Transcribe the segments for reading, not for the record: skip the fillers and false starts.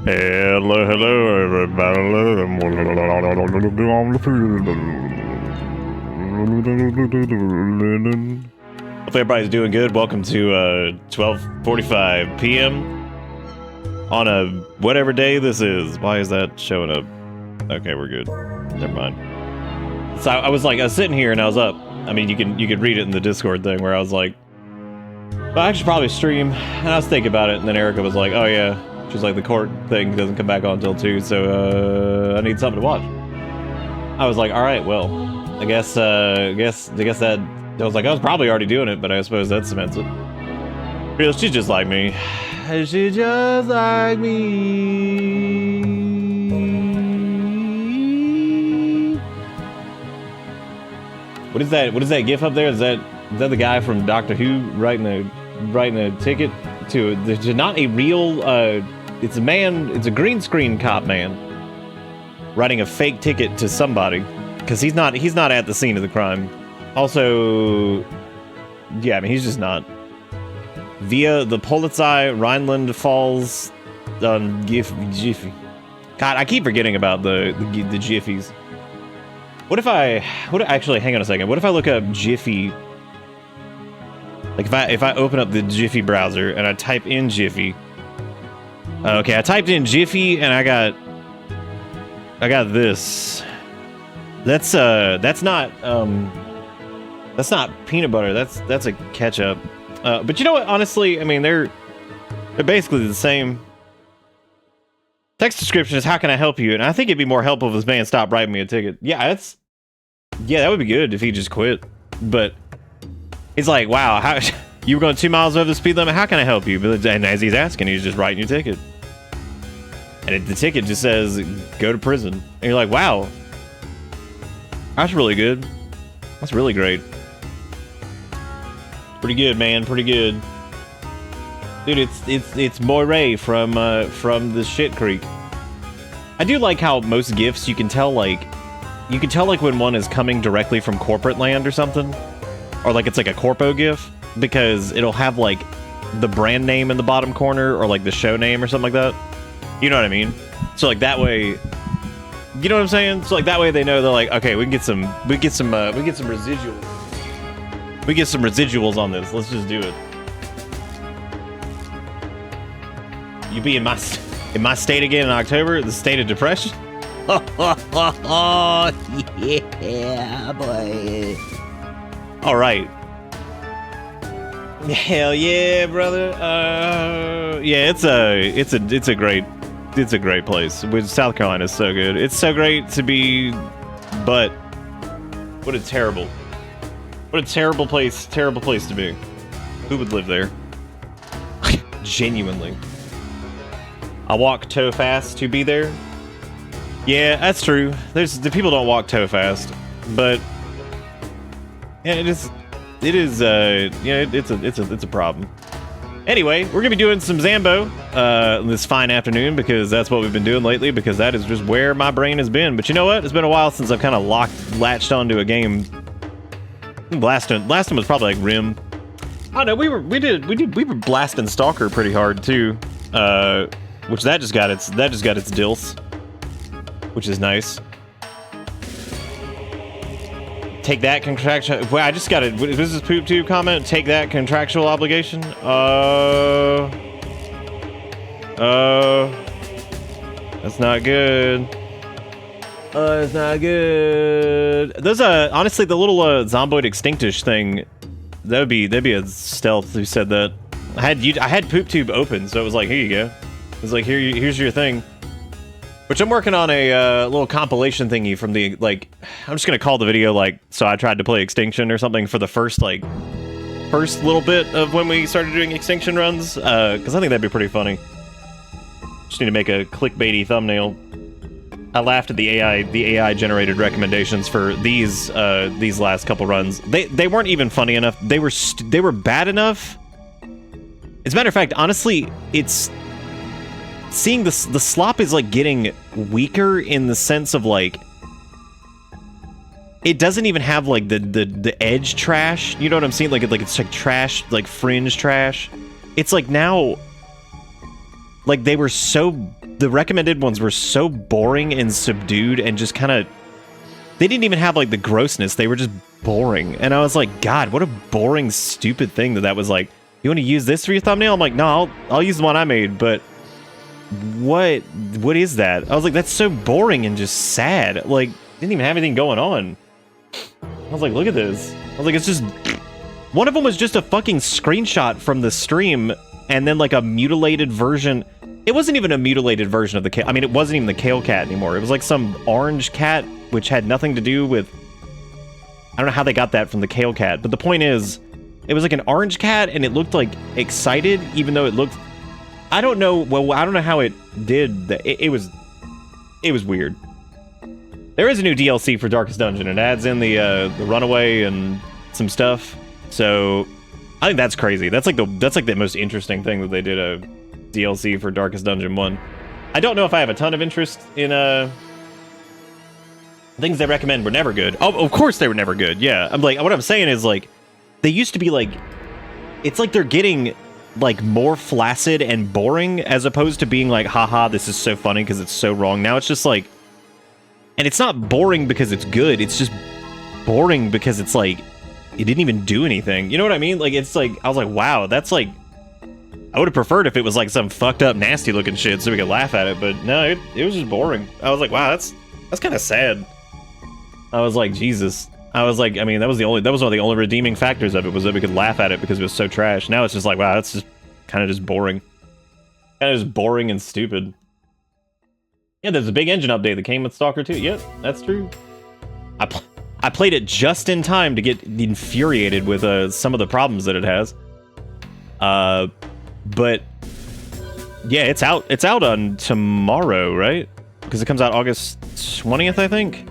Hello, hello, everybody. Hope everybody's doing good. Welcome to 12:45 p.m. on a whatever day this is. Why is that showing up? Okay, we're good. Never mind. So I was sitting here and I was up. I mean, you could read it in the Discord thing where I was like, well, I should probably stream. And I was thinking about it, and then Erica was like, oh yeah. She's like, the court thing doesn't come back on until 2, so I need something to watch. I was like, all right, well, I guess that I was like, I was probably already doing it, but I suppose that cements it. Real, she's just like me. She's just like me. What is that? What is that GIF up there? Is that the guy from Doctor Who writing a ticket to not a real? It's a man. It's a green screen cop man writing a fake ticket to somebody because he's not at the scene of the crime. Also, yeah, I mean he's just not. Via the Polizei Rhineland Falls Jiffy. God, I keep forgetting about the Jiffies. Actually, hang on a second. What if I look up Jiffy? Like if I open up the Jiffy browser and I type in Jiffy. Okay, I typed in Jiffy and I got this. That's not peanut butter. That's a ketchup. But you know what? Honestly, I mean they're basically the same. Text description is how can I help you? And I think it'd be more helpful if this man stopped writing me a ticket. Yeah, that would be good if he just quit. But it's like, wow, how you were going 2 miles over the speed limit? How can I help you? And as he's asking, he's just writing your ticket. And the ticket just says, go to prison. And you're like, wow. That's really good. That's really great. Pretty good, man. Pretty good. Dude, it's Moray from the Shit Creek. I do like how most GIFs, you can tell when one is coming directly from corporate land or something. Or like it's like a corpo GIF. Because it'll have like the brand name in the bottom corner or like the show name or something like that. You know what I mean? So like that way, you know what I'm saying? So like that way they know they're like, okay, we can get some residuals. We get some residuals on this. Let's just do it. You be in my state again in October, the state of depression? Oh yeah, boy. All right. Hell yeah, brother. Yeah, it's a great place. South Carolina is so good. It's so great to be, but what a terrible place to be. Who would live there? Genuinely. I walk toe fast to be there. Yeah, that's true. The people don't walk toe fast, but yeah, it's a problem. Anyway, we're gonna be doing some Zambo this fine afternoon because that's what we've been doing lately because that is just where my brain has been. But you know what? It's been a while since I've kind of latched onto a game. Last one was probably like Rim. I don't know. We were blasting Stalker pretty hard too, which that just got its dills, which is nice. Take that contractual. Well, I just got it. This is Poop Tube comment. Take that contractual obligation. That's not good. It's not good. Those honestly, the little Zomboid Extinction thing. That'd be a stealth who said that. I had Poop Tube open, so it was like, here you go. It was like, here's your thing. Which I'm working on a little compilation thingy from the, like, I'm just going to call the video, like, so I tried to play Extinction or something for the first little bit of when we started doing Extinction runs, because I think that'd be pretty funny. Just need to make a clickbaity thumbnail. I laughed at the AI generated recommendations for these last couple runs. They weren't even funny enough. They were bad enough. As a matter of fact, honestly, it's seeing the slop is like getting weaker in the sense of like it doesn't even have like the edge trash. You know what I'm saying? Like it's like trash, like fringe trash. It's like now, like they were so the recommended ones were so boring and subdued and just kind of, they didn't even have like the grossness. They were just boring. And I was like, God, what a boring, stupid thing that was like, you want to use this for your thumbnail? I'm like, no, I'll use the one I made, but what is that? I was like, that's so boring and just sad. Like, didn't even have anything going on. I was like, look at this. I was like, it's just, one of them was just a fucking screenshot from the stream and then like a mutilated version. It wasn't even a mutilated version of the cat. I mean, it wasn't even the kale cat anymore. It was like some orange cat, which had nothing to do with, I don't know how they got that from the kale cat, but the point is, it was like an orange cat and it looked like excited, even though it looked, I don't know, well, I don't know how it did that. It was weird. There is a new DLC for Darkest Dungeon. It adds in the runaway and some stuff. So I think that's crazy. That's like the most interesting thing that they did a DLC for Darkest Dungeon 1. I don't know if I have a ton of interest in things they recommend were never good. Oh, of course they were never good. Yeah. I'm like, what I'm saying is like, they used to be like, it's like they're getting like more flaccid and boring as opposed to being like, haha, this is so funny because it's so wrong. Now it's just like, and it's not boring because it's good. It's just boring because it's like, it didn't even do anything. You know what I mean? Like, it's like, I was like, wow, that's like, I would have preferred if it was like some fucked up, nasty looking shit so we could laugh at it. But no, it was just boring. I was like, wow, that's kind of sad. I was like, Jesus. I was like, I mean, that was one of the only redeeming factors of it, was that we could laugh at it because it was so trash. Now it's just like, wow, that's just kind of just boring. Kind of just boring and stupid. Yeah, there's a big engine update that came with Stalker 2. Yep, that's true. I played it just in time to get infuriated with some of the problems that it has. But yeah, it's out on tomorrow, right? Because it comes out August 20th, I think.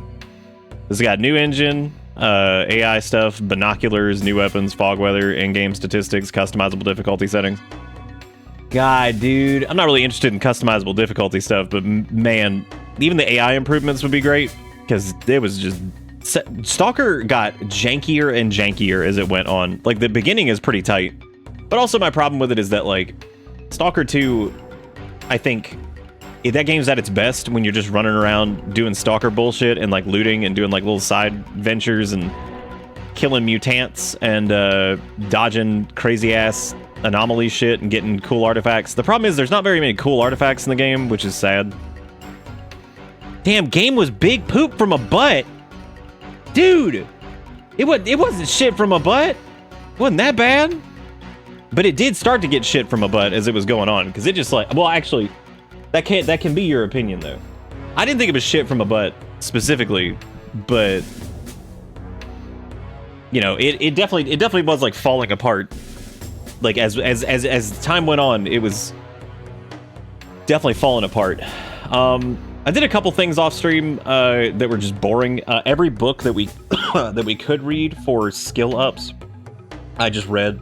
It's got new engine, AI stuff, binoculars, new weapons, fog weather, in-game statistics, customizable difficulty settings. God, dude, I'm not really interested in customizable difficulty stuff, but man, even the AI improvements would be great, because it was just... Stalker got jankier and jankier as it went on. Like, the beginning is pretty tight, but also my problem with it is that, like, Stalker 2, I think... that game's at its best when you're just running around doing stalker bullshit and like looting and doing like little side ventures and killing mutants and dodging crazy ass anomaly shit and getting cool artifacts. The problem is there's not very many cool artifacts in the game, which is sad. Damn, game was big poop from a butt. Dude, it wasn't shit from a butt. It wasn't that bad. But it did start to get shit from a butt as it was going on, because it just like, well, actually, that can be your opinion though. I didn't think it was shit from a butt specifically, but you know, it definitely was like falling apart. Like as time went on, it was definitely falling apart. I did a couple things off stream that were just boring. Every book that we that we could read for skill ups, I just read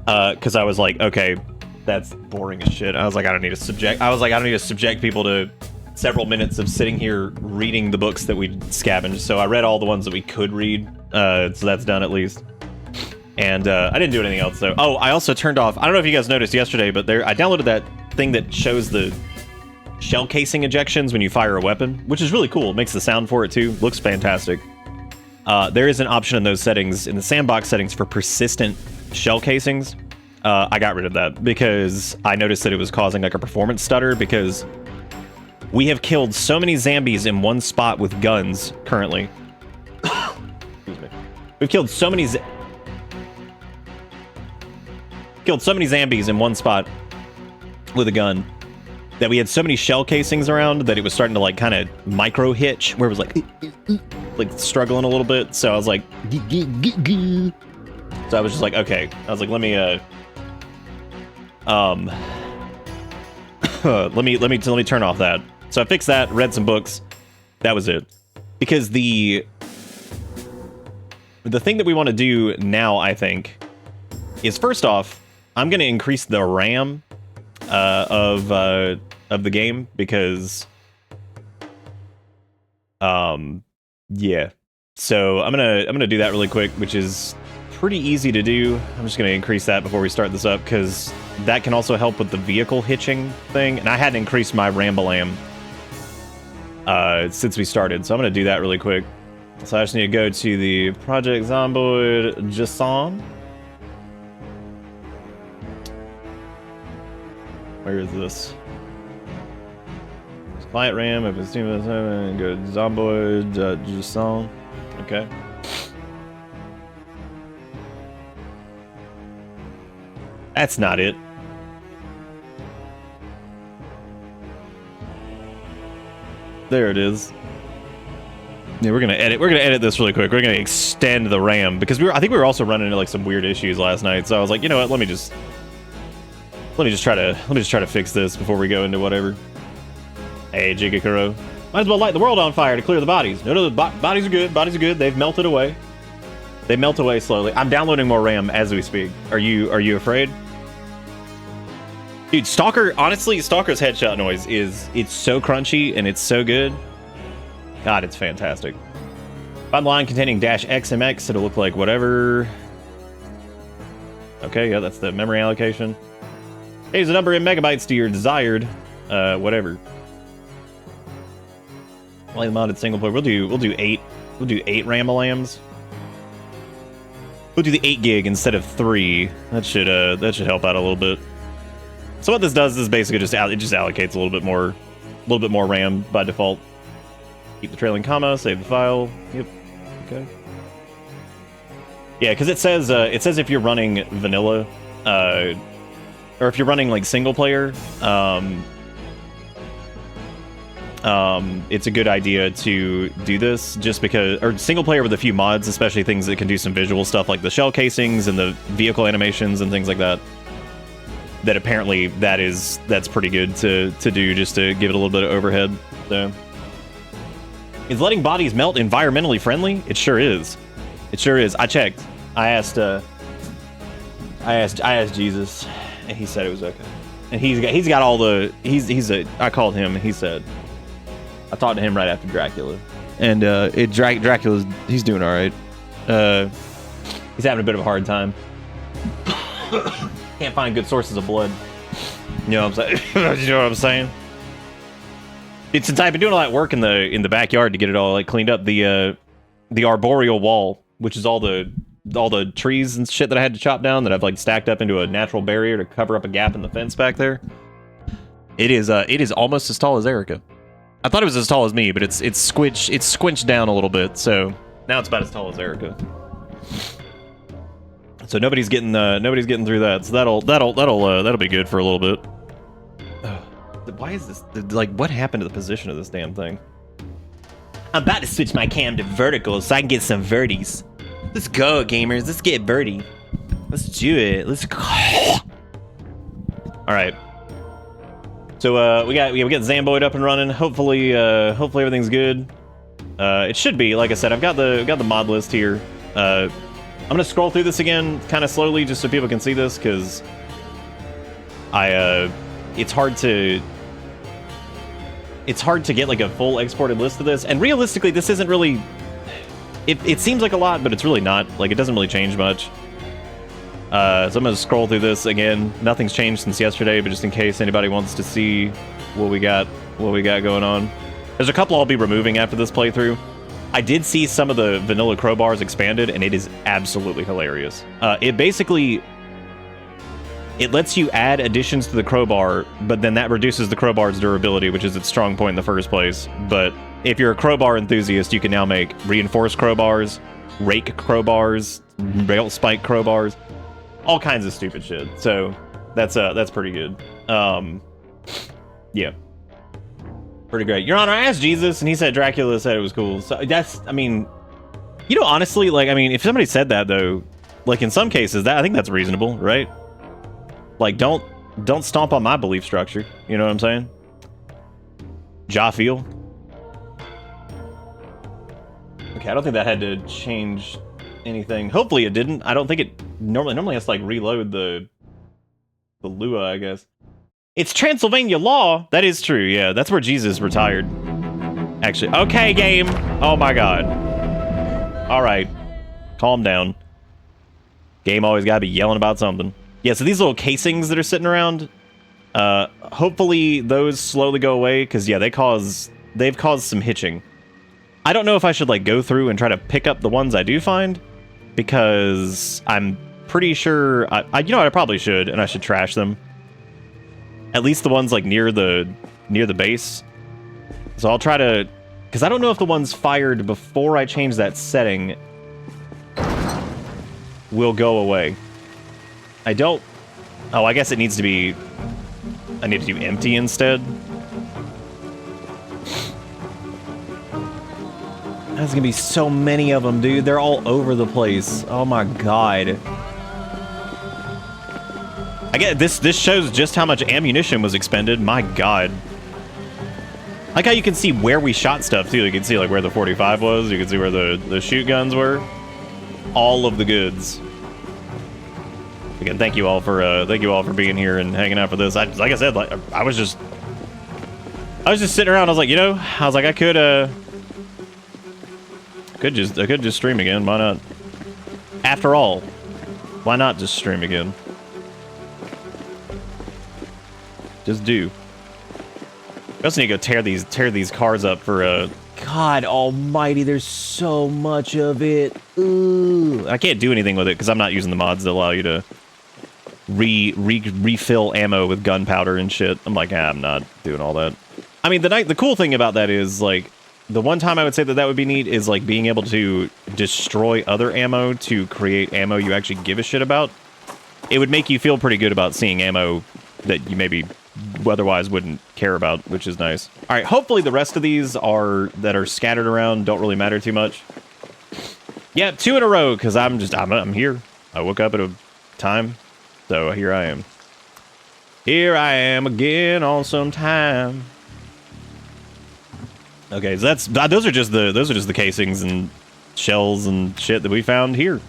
because I was like, okay, that's boring as shit. I was like, I don't need to subject people to several minutes of sitting here reading the books that we scavenged. So I read all the ones that we could read. So that's done at least. And I didn't do anything else though. Oh, I also turned off, I don't know if you guys noticed yesterday, but I downloaded that thing that shows the shell casing ejections when you fire a weapon, which is really cool. It makes the sound for it too. Looks fantastic. There is an option in those settings, in the sandbox settings, for persistent shell casings. I got rid of that because I noticed that it was causing like a performance stutter, because we have killed so many zombies in one spot with guns currently. Excuse me. We've killed so many zombies in one spot with a gun that we had so many shell casings around that it was starting to like kind of micro hitch, where it was like struggling a little bit. So I was like, so I was just like, okay. I was like, let me let me turn off that. So I fixed that, read some books. That was it. Because the thing that we want to do now, I think, is first off, I'm going to increase the RAM of the game, because yeah. So I'm gonna do that really quick, which is pretty easy to do. I'm just going to increase that before we start this up, because that can also help with the vehicle hitching thing. And I hadn't increased my Rambalam since we started, so I'm going to do that really quick. So I just need to go to the Project Zomboid JSON. Where is this? Client RAM, if it's Steam, go to Zomboid JSON. Okay. That's not it. There it is. Yeah, we're gonna edit this really quick. We're gonna extend the RAM because I think we were also running into like some weird issues last night. So I was like, you know what? Let me just try to fix this before we go into whatever. Hey, Jigakuro. Might as well light the world on fire to clear the bodies. No, the bodies are good. Bodies are good. They've melted away. They melt away slowly. I'm downloading more RAM as we speak. Are you afraid? Dude, Stalker, honestly, Stalker's headshot noise it's so crunchy and it's so good. God, it's fantastic. Find the line containing -XMX, it'll look like whatever. Okay, yeah, that's the memory allocation. Here's the number in megabytes to your desired, whatever. Play the modded single player. We'll do 8 Ramalams. We'll do the 8 gig instead of 3. That should help out a little bit. So what this does is basically just allocates a little bit more RAM by default. Keep the trailing comma, save the file. Yep. Okay. Yeah, because it says if you're running vanilla, or if you're running like single player, it's a good idea to do this just because, or single player with a few mods, especially things that can do some visual stuff like the shell casings and the vehicle animations and things like that. That apparently that's pretty good to do just to give it a little bit of overhead. So, is letting bodies melt environmentally friendly? It sure is. It sure is. I checked. I asked Jesus, and he said it was okay. And he's got all the I called him and he said, I talked to him right after Dracula, and Dracula's he's doing all right. He's having a bit of a hard time. Can't find good sources of blood. You know what I'm saying? You know what I'm saying? It's since I've been doing all that work in the backyard to get it all like cleaned up. The arboreal wall, which is all the trees and shit that I had to chop down that I've like stacked up into a natural barrier to cover up a gap in the fence back there. It is almost as tall as Erica. I thought it was as tall as me, but it's squinched down a little bit, so now it's about as tall as Erica. So nobody's getting through that. So that'll be good for a little bit. Why is this like? What happened to the position of this damn thing? I'm about to switch my cam to vertical so I can get some verties. Let's go, gamers. Let's get birdie. Let's do it. Let's go. All right. So we got Zomboid up and running. Hopefully everything's good. It should be. Like I said, I've got the mod list here. I'm gonna scroll through this again kind of slowly just so people can see this, because it's hard to get like a full exported list of this, and realistically this isn't really it seems like a lot, but it's really not. Like, it doesn't really change much. So I'm gonna scroll through this again. Nothing's changed since yesterday, but just in case anybody wants to see what we got going on. There's a couple I'll be removing after this playthrough. I did see some of the vanilla crowbars expanded, and it is absolutely hilarious. It lets you add additions to the crowbar, but then that reduces the crowbar's durability, which is its strong point in the first place. But if you're a crowbar enthusiast, you can now make reinforced crowbars, rake crowbars, rail spike crowbars, all kinds of stupid shit. So that's pretty good. Yeah. Pretty great. Your Honor, I asked Jesus, and he said Dracula said it was cool. So that's, I mean, you know, honestly, like, I mean, if somebody said that, though, like, in some cases, I think that's reasonable, right? Like, don't stomp on my belief structure. You know what I'm saying? Jaffiel. Okay, I don't think that had to change anything. Hopefully it didn't. I don't think it normally has to, like, reload the Lua, I guess. It's Transylvania law. That is true, yeah. That's where Jesus retired. Actually, okay, game. Oh my god. All right. Calm down. Game always gotta be yelling about something. Yeah, so these little casings that are sitting around, hopefully those slowly go away, because yeah, they've caused some hitching. I don't know if I should like go through and try to pick up the ones I do find, because I'm pretty sure you know what, I probably should, and I should trash them. At least the ones like near the base. So I'll try to, because I don't know if the ones fired before I change that setting will go away. I don't. Oh, I guess it needs to be. I need to do empty instead. There's gonna be so many of them, dude. They're all over the place. Oh my god. I get this. This shows just how much ammunition was expended. My god. Like how you can see where we shot stuff too. You can see like where the 45 was. You can see where the shoot guns were. All of the goods. Again, thank you all for being here and hanging out for this. Like I said, like I was just sitting around. I was like, you know, I could just stream again. Why not? After all, why not just stream again? Just do. We also need to go tear these cars up for God almighty, there's so much of it. Ooh. I can't do anything with it because I'm not using the mods that allow you to refill ammo with gunpowder and shit. I'm like, I'm not doing all that. I mean, the cool thing about that is like the one time I would say that would be neat is like being able to destroy other ammo to create ammo you actually give a shit about. It would make you feel pretty good about seeing ammo that you maybe otherwise wouldn't care about, which is nice. All right, hopefully the rest of these that are scattered around don't really matter too much. Yeah, 2 in a row because I'm here. I woke up at a time, so here I am. Here I am again on some time. Okay, so those are just the casings and shells and shit that we found here,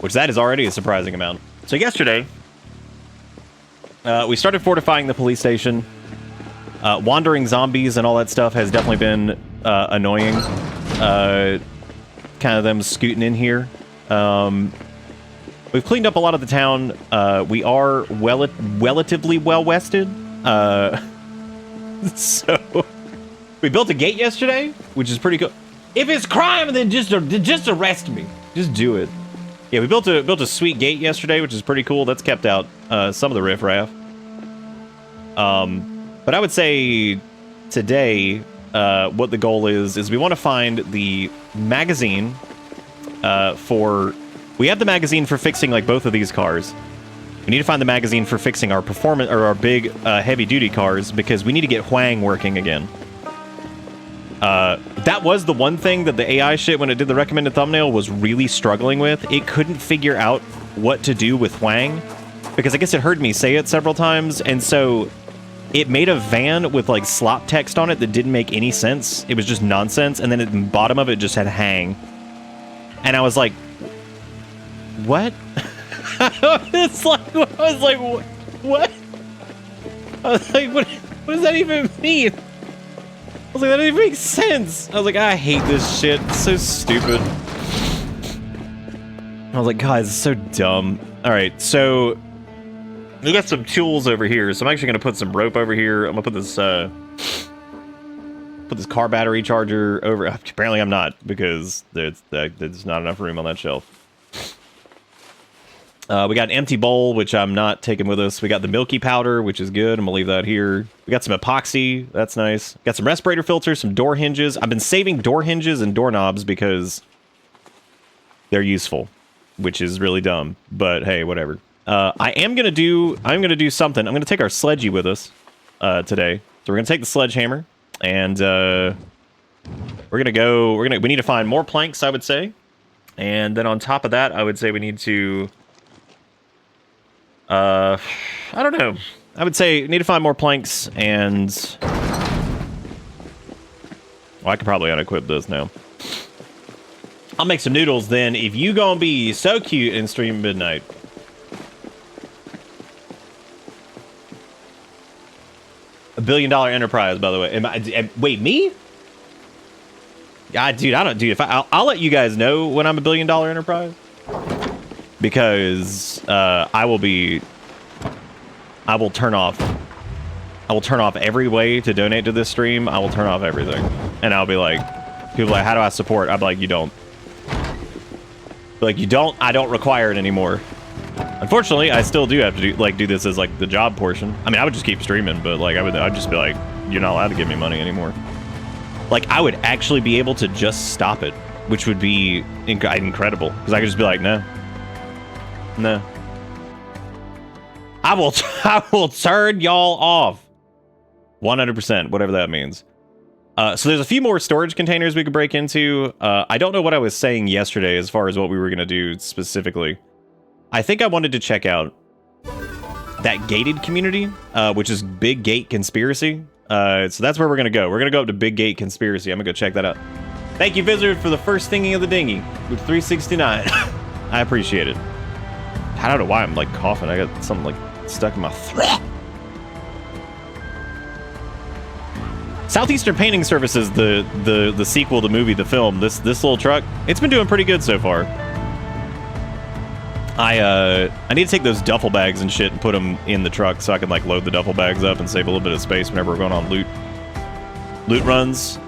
which that is already a surprising amount. So yesterday, we started fortifying the police station. Wandering zombies and all that stuff has definitely been annoying. Kind of them scooting in here. We've cleaned up a lot of the town. We are relatively well-wested. So we built a gate yesterday, which is pretty cool. If it's crime, then just arrest me. Just do it. Yeah, we built a sweet gate yesterday, which is pretty cool. That's kept out some of the riffraff. But I would say today, what the goal is we want to find the magazine we have the magazine for fixing like both of these cars. We need to find the magazine for fixing our performance or our big heavy duty cars because we need to get Huang working again. That was the one thing that the AI shit when it did the recommended thumbnail was really struggling with. It couldn't figure out what to do with Huang because I guess it heard me say it several times, and so it made a van with like slop text on it that didn't make any sense. It was just nonsense, and then at the bottom of it just had hang. And I was like, what? I was like, what? I was like, what does that even mean? I was like, that doesn't even make sense. I was like, I hate this shit. It's so stupid. I was like, guys, it's so dumb. All right, so we got some tools over here. So I'm actually gonna put some rope over here. I'm gonna put this car battery charger over. Apparently, I'm not because there's not enough room on that shelf. We got an empty bowl, which I'm not taking with us. We got the milky powder, which is good. I'm gonna leave that here. We got some epoxy. That's nice. Got some respirator filters, some door hinges. I've been saving door hinges and doorknobs because they're useful, which is really dumb. But hey, whatever. I'm gonna do something. I'm gonna take our sledgy with us today. So we're gonna take the sledgehammer and we need to find more planks, I would say. And then on top of that, I would say we need to I don't know. I would say we need to find more planks and well, I could probably unequip this now. I'll make some noodles then if you gonna be so cute and stream midnight. $1 billion enterprise, by the way. Wait, me? Yeah, dude, I don't. Dude, I'll let you guys know when I'm $1 billion enterprise. because I will turn off every way to donate to this stream. I will turn off everything. And I'll be like, people are like, how do I support? I'm like, you don't. Like, you don't, I don't require it anymore. Unfortunately, I still do have to do this as like the job portion. I mean, I would just keep streaming, but like I'd just be like, you're not allowed to give me money anymore. Like, I would actually be able to just stop it, which would be incredible. Because I could just be like, no. No. I will turn y'all off. 100%, whatever that means. So there's a few more storage containers we could break into. I don't know what I was saying yesterday as far as what we were going to do specifically. I think I wanted to check out that gated community, which is Big Gate Conspiracy. So that's where we're going to go. We're going to go up to Big Gate Conspiracy. I'm going to go check that out. Thank you, Visitor, for the first thinking of the dinghy with 369. I appreciate it. I don't know why I'm like coughing. I got something like stuck in my throat. Southeastern Painting Services, the sequel, the movie, the film, this little truck, it's been doing pretty good so far. I need to take those duffel bags and shit and put them in the truck so I can like load the duffel bags up and save a little bit of space whenever we're going on loot runs.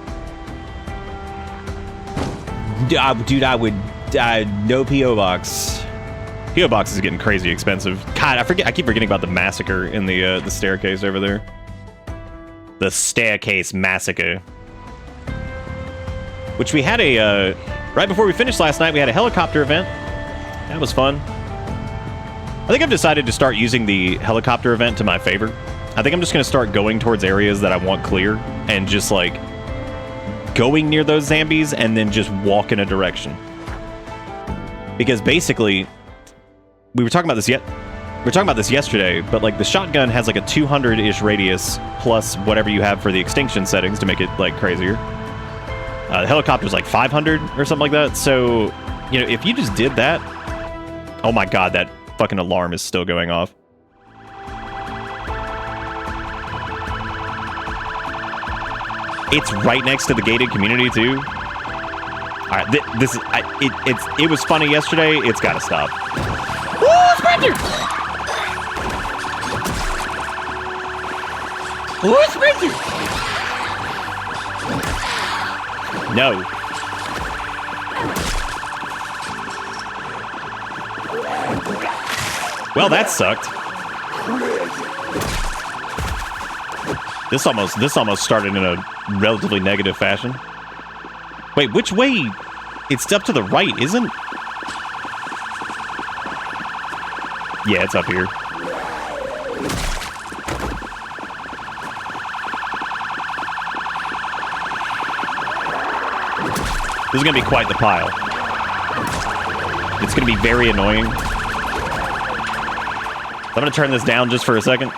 Dude, I would no PO box. PO box is getting crazy expensive. God, I keep forgetting about the massacre in the staircase over there. The staircase massacre, which we had a right before we finished last night. We had a helicopter event. That was fun. I think I've decided to start using the helicopter event to my favor. I think I'm just going to start going towards areas that I want clear and just like going near those zombies and then just walk in a direction. Because basically, we were talking about this yesterday, but like the shotgun has like a 200-ish radius plus whatever you have for the extinction settings to make it like crazier. The helicopter's like 500 or something like that. So, you know, if you just did that, oh my god, that fucking alarm is still going off. It's right next to the gated community too. All right, it was funny yesterday. It's got to stop. Woo, Sprinter! Woo, Sprinter! No. Well, that sucked. This almost started in a relatively negative fashion. Wait, which way? It's up to the right, isn't? Yeah, it's up here. This is gonna be quite the pile. It's gonna be very annoying. I'm gonna turn this down just for a second.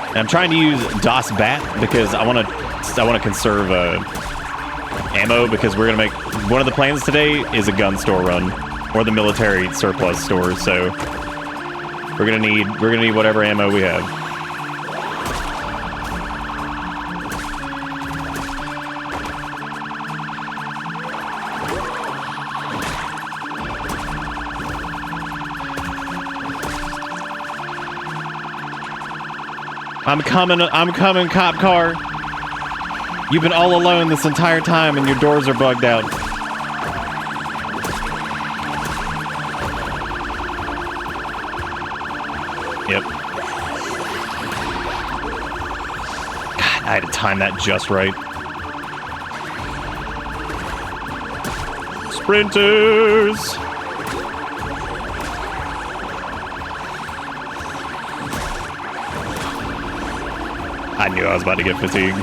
And I'm trying to use DOS Bat because I want to conserve ammo, because we're gonna make one of the plans today is a gun store run or the military surplus stores. So we're gonna need whatever ammo we have. I'm coming, cop car. You've been all alone this entire time and your doors are bugged out. Yep. God, I had to time that just right. Sprinters! I knew I was about to get fatigued.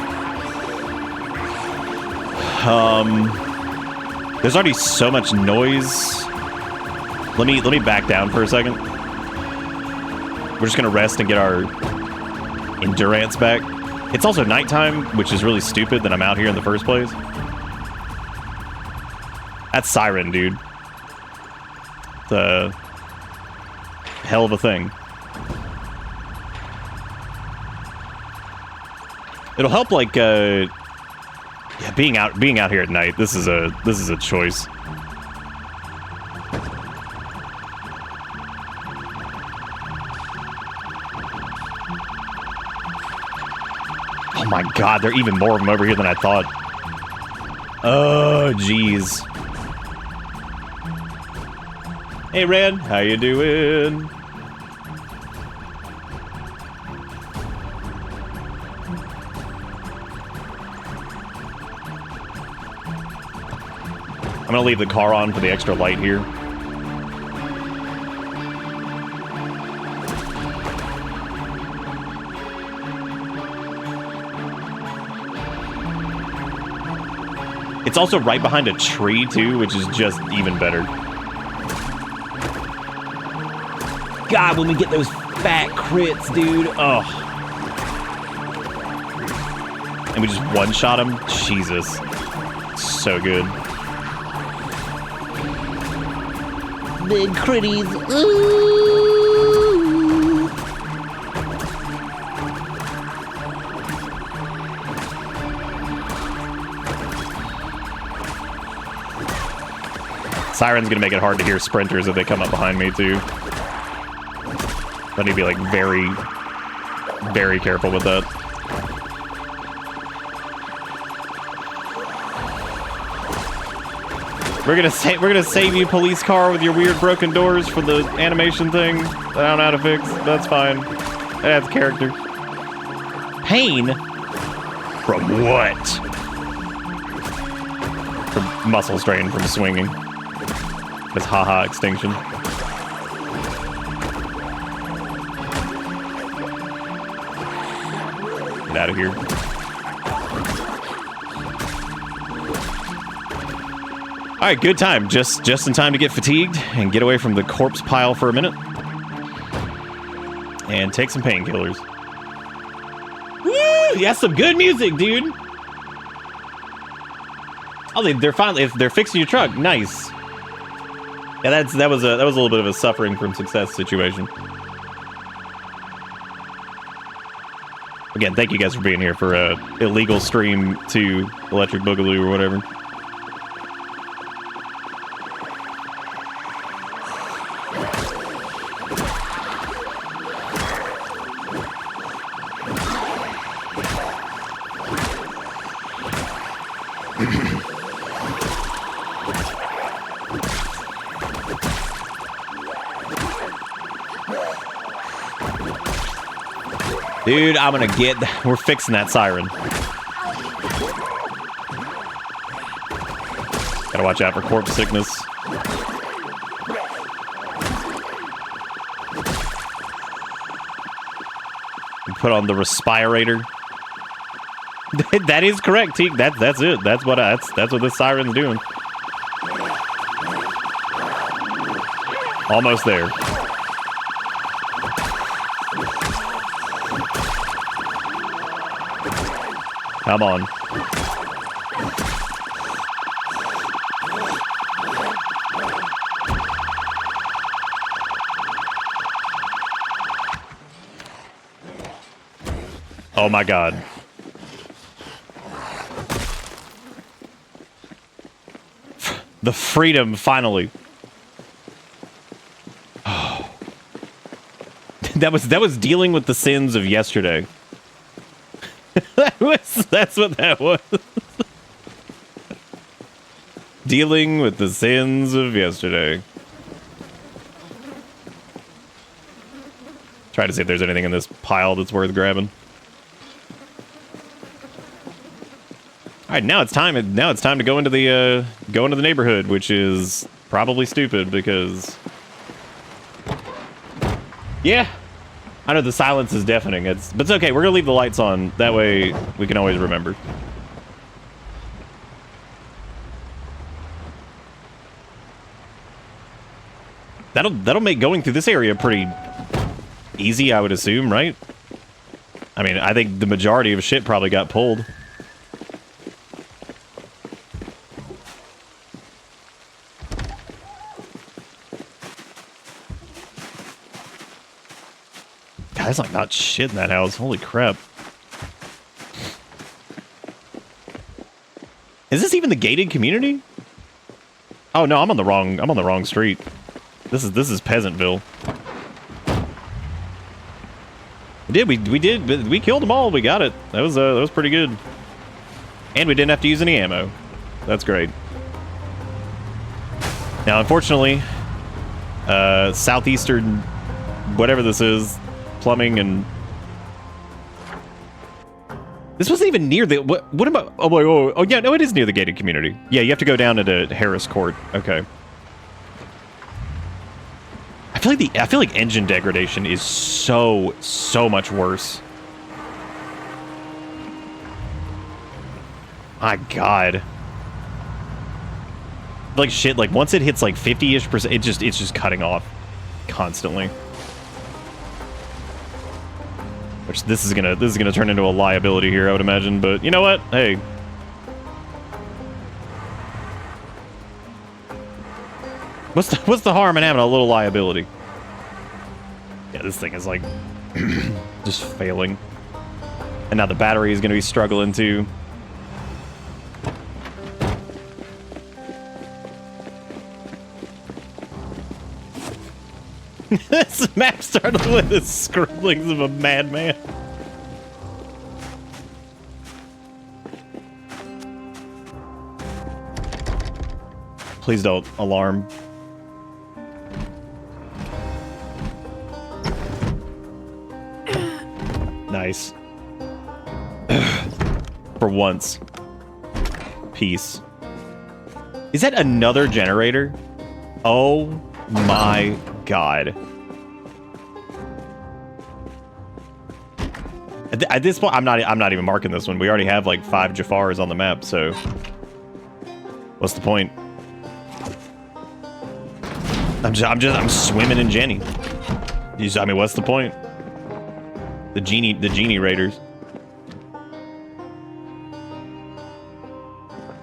There's already so much noise. Let me back down for a second. We're just gonna rest and get our endurance back. It's also nighttime, which is really stupid that I'm out here in the first place. That's Siren, dude. It's a hell of a thing. It'll help, like, Yeah, being out here at night, this is a choice. Oh my god, there are even more of them over here than I thought. Oh, jeez. Hey, Red, how you doing? I'm gonna leave the car on for the extra light here. It's also right behind a tree, too, which is just even better. God, when we get those fat crits, dude. Oh. And we just one-shot them? Jesus. So good. Big critties. Ooh. Siren's gonna make it hard to hear sprinters if they come up behind me, too. I need to be, like, very, very careful with that. We're gonna save you, police car, with your weird broken doors for the animation thing that I don't know how to fix. That's fine. That's character. Pain? From what? From muscle strain from swinging. Because haha, Extinction. Get out of here. All right, good time. Just in time to get fatigued and get away from the corpse pile for a minute. And take some painkillers. Woo! Yeah, some good music, dude. Oh, they're fixing your truck. Nice. Yeah, that was a little bit of a suffering from success situation. Again, thank you guys for being here for a illegal stream to Electric Boogaloo or whatever. Dude, I'm gonna we're fixing that siren. Gotta watch out for corpse sickness. Put on the respirator. That is correct, Teak. That's it. That's what this siren's doing. Almost there. Come on. Oh my god. The freedom, finally. Oh. That was dealing with the sins of yesterday. That's what that was. Dealing with the sins of yesterday. Try to see if there's anything in this pile that's worth grabbing. All right, now it's time to go into the neighborhood, which is probably stupid because yeah. I know the silence is deafening. But it's okay. We're gonna leave the lights on. That way we can always remember. That'll make going through this area pretty easy, I would assume, right? I mean, I think the majority of shit probably got pulled. There's like not shit in that house. Holy crap. Is this even the gated community? Oh no, I'm on the wrong street. This is Peasantville. We killed them all. We got it. That was pretty good. And we didn't have to use any ammo. That's great. Now, unfortunately, southeastern, whatever this is, plumbing and this wasn't even near the what am I? Oh yeah, no, it is near the gated community. Yeah, you have to go down into Harris Court. Okay. I feel like engine degradation is so much worse. My God. Like shit, like once it hits like 50-ish%, it's just cutting off constantly. Which this is gonna turn into a liability here, I would imagine, but you know what? Hey. What's the harm in having a little liability? Yeah, this thing is like just failing. And now the battery is gonna be struggling too. This map started with the scribblings of a madman. Please don't alarm. Nice. For once. Peace. Is that another generator? Oh my God. At this point, I'm not even marking this one. We already have like 5 Jafars on the map, so what's the point? I'm swimming in Jenny. I mean, what's the point? The genie raiders.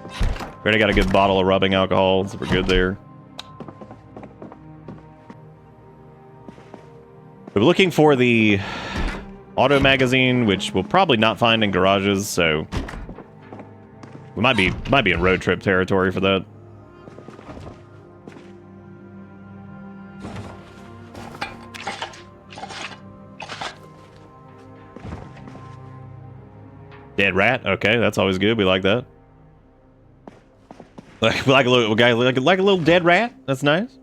We already got a good bottle of rubbing alcohol, so we're good there. We're looking for the auto magazine, which we'll probably not find in garages, so we might be in road trip territory for that. Dead rat. Okay, that's always good. We like that. We like a little guy, like a little dead rat. That's nice.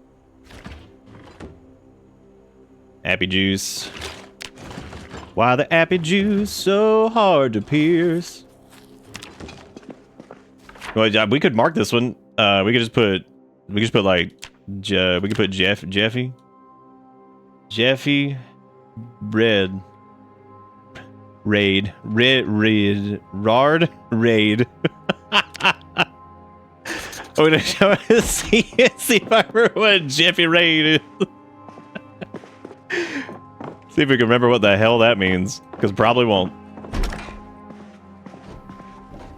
Appy juice. Why the appy juice so hard to pierce? Well, yeah, we could mark this one. We could just put like we could put Jeffy bread. Raid. Rard? Raid. I'm gonna see if I remember what Jeffy Raid is. See if we can remember what the hell that means. Because probably won't.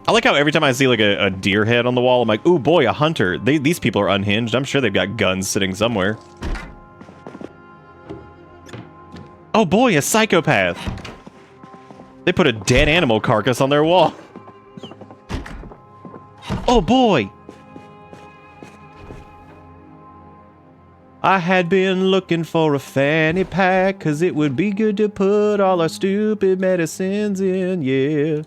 I like how every time I see like a deer head on the wall, I'm like, ooh boy, a hunter. These people are unhinged. I'm sure they've got guns sitting somewhere. Oh boy, a psychopath. They put a dead animal carcass on their wall. Oh boy! I had been looking for a fanny pack, 'cause it would be good to put all our stupid medicines in, yeah.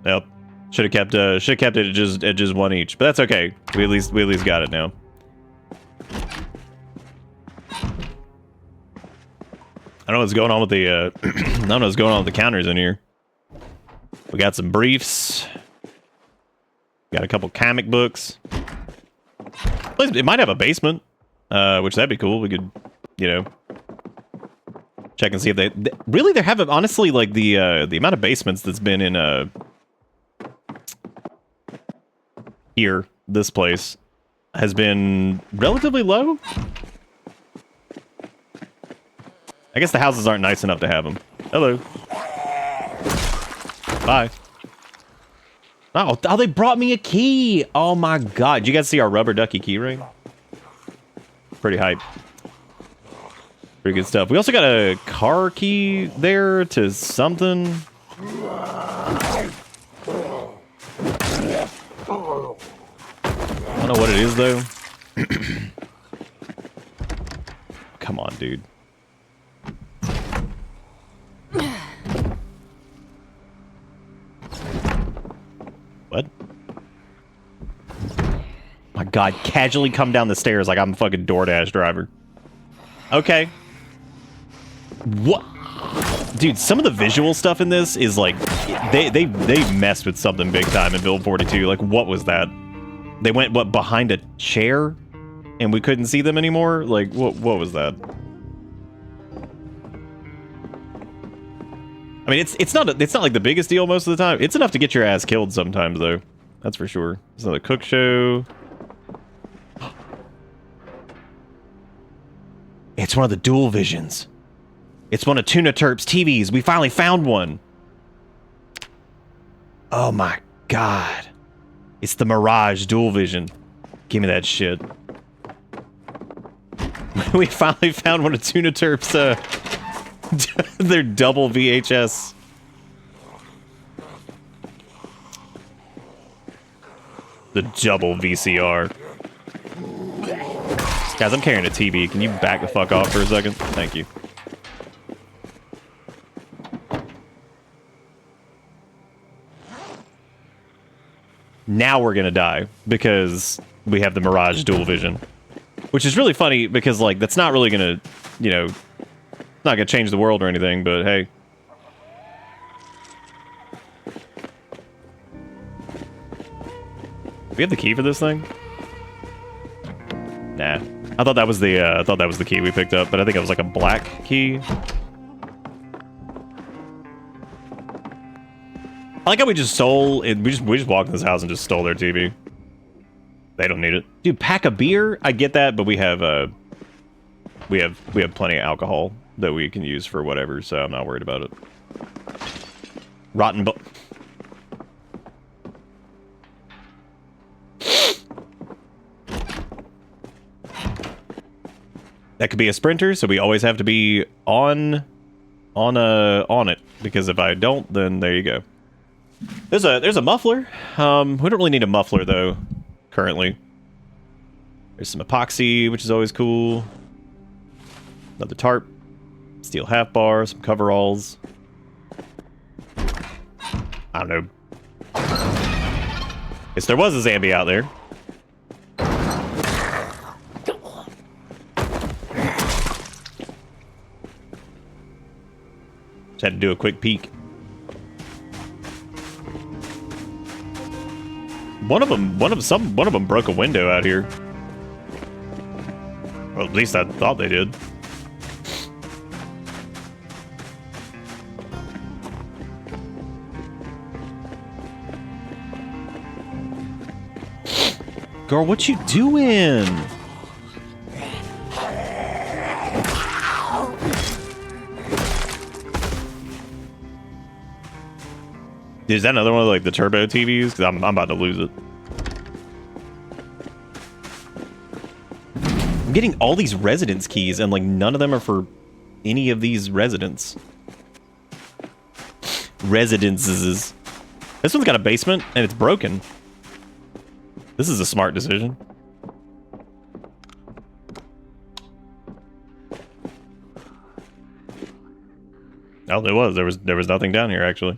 Yep. Should have kept it at just one each, but that's okay. We at least got it now. I don't know what's going on with the I don't know what's going on with the counters in here. We got some briefs. Got a couple comic books. It might have a basement, which that'd be cool. We could, you know, check and see if they really there haven't honestly like the amount of basements that's been in here this place has been relatively low. I guess the houses aren't nice enough to have them. Hello. Bye. Oh, they brought me a key. Oh my God. Did you guys see our rubber ducky key ring? Pretty hype. Pretty good stuff. We also got a car key there to something. I don't know what it is, though. Come on, dude. What? My God, casually come down the stairs like I'm a fucking DoorDash driver. Okay. What? Dude, some of the visual stuff in this is like, they messed with something big time in Build 42. Like, what was that? They went, what, behind a chair? And we couldn't see them anymore? Like, what was that? I mean, it's not like the biggest deal most of the time. It's enough to get your ass killed sometimes, though. That's for sure. There's another cook show. It's one of the dual visions. It's one of Tuna Terp's TVs. We finally found one. Oh my God. It's the Mirage dual vision. Give me that shit. We finally found one of Tuna Terp's, their double VHS. The double VCR. Guys, I'm carrying a TV. Can you back the fuck off for a second? Thank you. Now we're gonna die because we have the Mirage dual vision. Which is really funny because, like, that's not really gonna, you know, not gonna change the world or anything, but hey. Do we have the key for this thing? Nah. I thought that was the key we picked up, but I think it was like a black key. I like how we just stole it. We just walked in this house and just stole their TV. They don't need it. Dude, pack a beer? I get that, but we have plenty of alcohol that we can use for whatever, so I'm not worried about it. Rotten bu- That could be a sprinter, so we always have to be on it, because if I don't, then there you go. There's a muffler. We don't really need a muffler though, currently. There's some epoxy, which is always cool. Another tarp, steel half bar, some coveralls. I don't know. Yes, there was a zombie out there. Just had to do a quick peek. One of them broke a window out here. Well, at least I thought they did. Girl, what you doing? Is that another one of like the turbo TVs? Because I'm about to lose it. I'm getting all these residence keys, and like none of them are for any of these residents. Residences. This one's got a basement, and it's broken. This is a smart decision. Oh, there was nothing down here actually.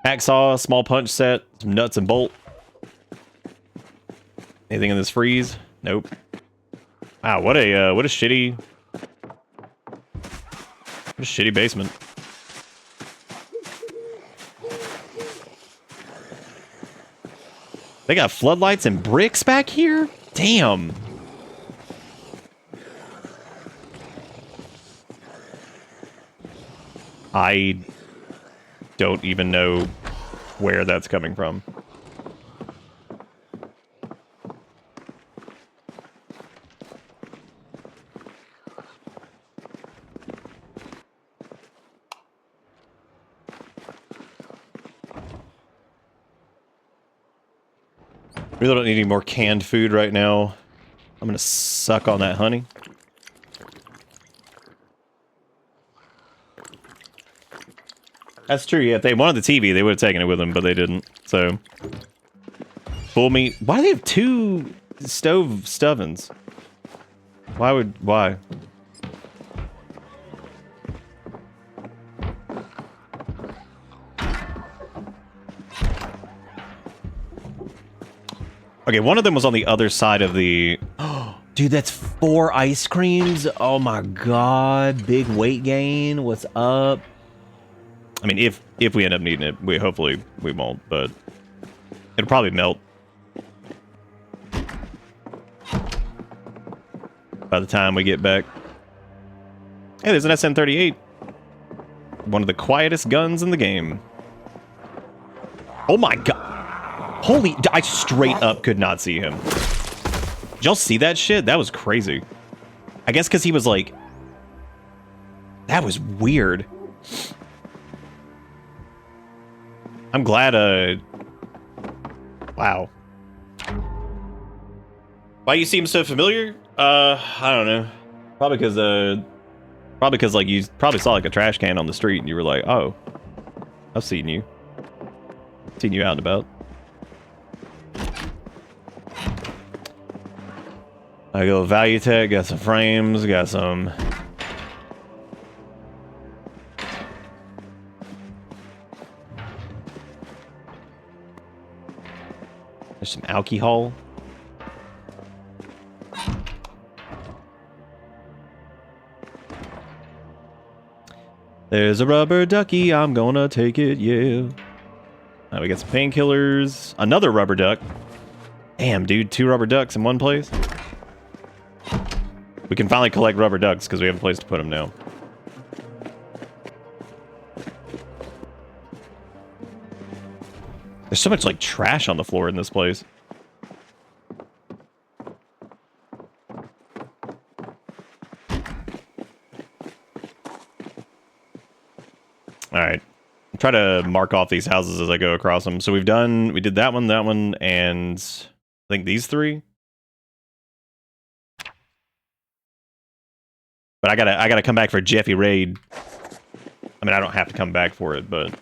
Hacksaw, small punch set, some nuts and bolt. Anything in this freeze? Nope. Wow, what a shitty basement. They got floodlights and bricks back here? Damn. I don't even know where that's coming from. Really don't need any more canned food right now. I'm gonna suck on that honey. That's true, yeah. If they wanted the TV, they would have taken it with them, but they didn't. So, fool me. Why do they have 2 stove ovens? Why? Okay, one of them was on the other side of the... Dude, that's 4 ice creams? Oh my god. Big weight gain. What's up? I mean, if we end up needing it, hopefully we won't, but it'll probably melt by the time we get back. Hey, there's an SN38. One of the quietest guns in the game. Oh my god. Holy, I straight up could not see him. Did y'all see that shit? That was crazy. I guess because he was like... That was weird. I'm glad, Wow. Why you seem so familiar? I don't know. Probably because, like, you probably saw, like, a trash can on the street and you were like, oh, I've seen you. Seen you out and about. I go value tech, got some frames, got some... There's some alcohol. There's a rubber ducky, I'm gonna take it, yeah. Now we got some painkillers. Another rubber duck. Damn, dude, 2 rubber ducks in one place. We can finally collect rubber ducks because we have a place to put them now. There's so much, like, trash on the floor in this place. Alright. Try to mark off these houses as I go across them. So we did that one, and I think these 3. But I gotta come back for Jeffy Raid. I mean, I don't have to come back for it, but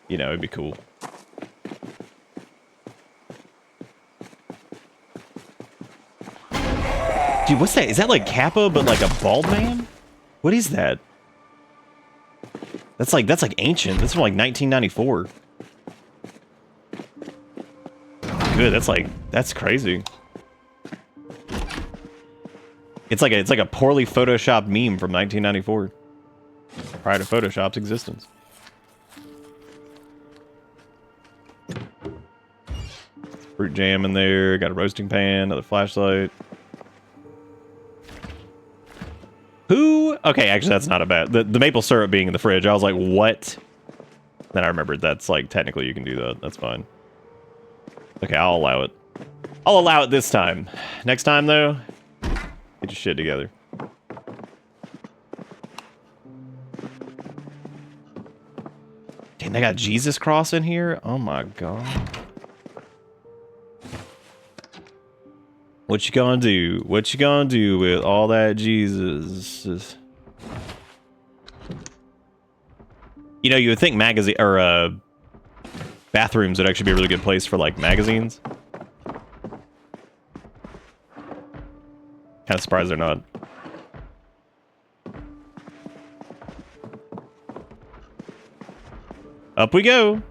you know, it'd be cool. Dude, what's that? Is that like Kappa, but like a bald man? What is that? That's like ancient. That's from like 1994. Good. That's crazy. It's like a poorly photoshopped meme from 1994, prior to Photoshop's existence. Fruit jam in there. Got a roasting pan. Another flashlight. Who? Okay, actually, that's not a bad. The maple syrup being in the fridge, I was like, what? Then I remembered that's like technically you can do that. That's fine. Okay, I'll allow it. I'll allow it this time. Next time though, get your shit together. Damn, they got Jesus cross in here? Oh my god. What you gonna do? What you gonna do with all that Jesus? You know, you would think magazine or bathrooms would actually be a really good place for like magazines. Kind of surprised they're not. Up we go.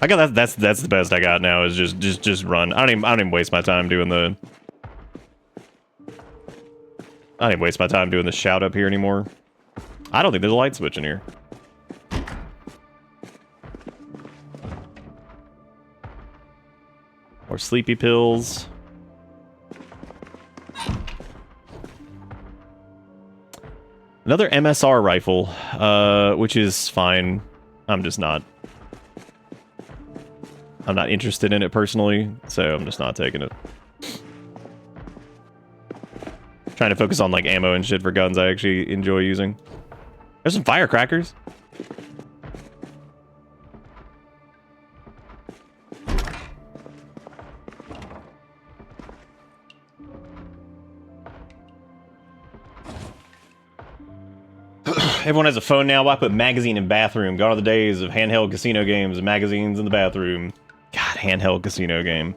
I got that's the best I got now is just run. I don't even waste my time doing the. I don't even waste my time doing the shout up here anymore. I don't think there's a light switch in here. Or sleepy pills. Another MSR rifle, which is fine. I'm not interested in it personally, so I'm just not taking it. Trying to focus on like ammo and shit for guns I actually enjoy using. There's some firecrackers. Everyone has a phone now. Why put magazine in bathroom? Gone are the days of handheld casino games and magazines in the bathroom. God, handheld casino game.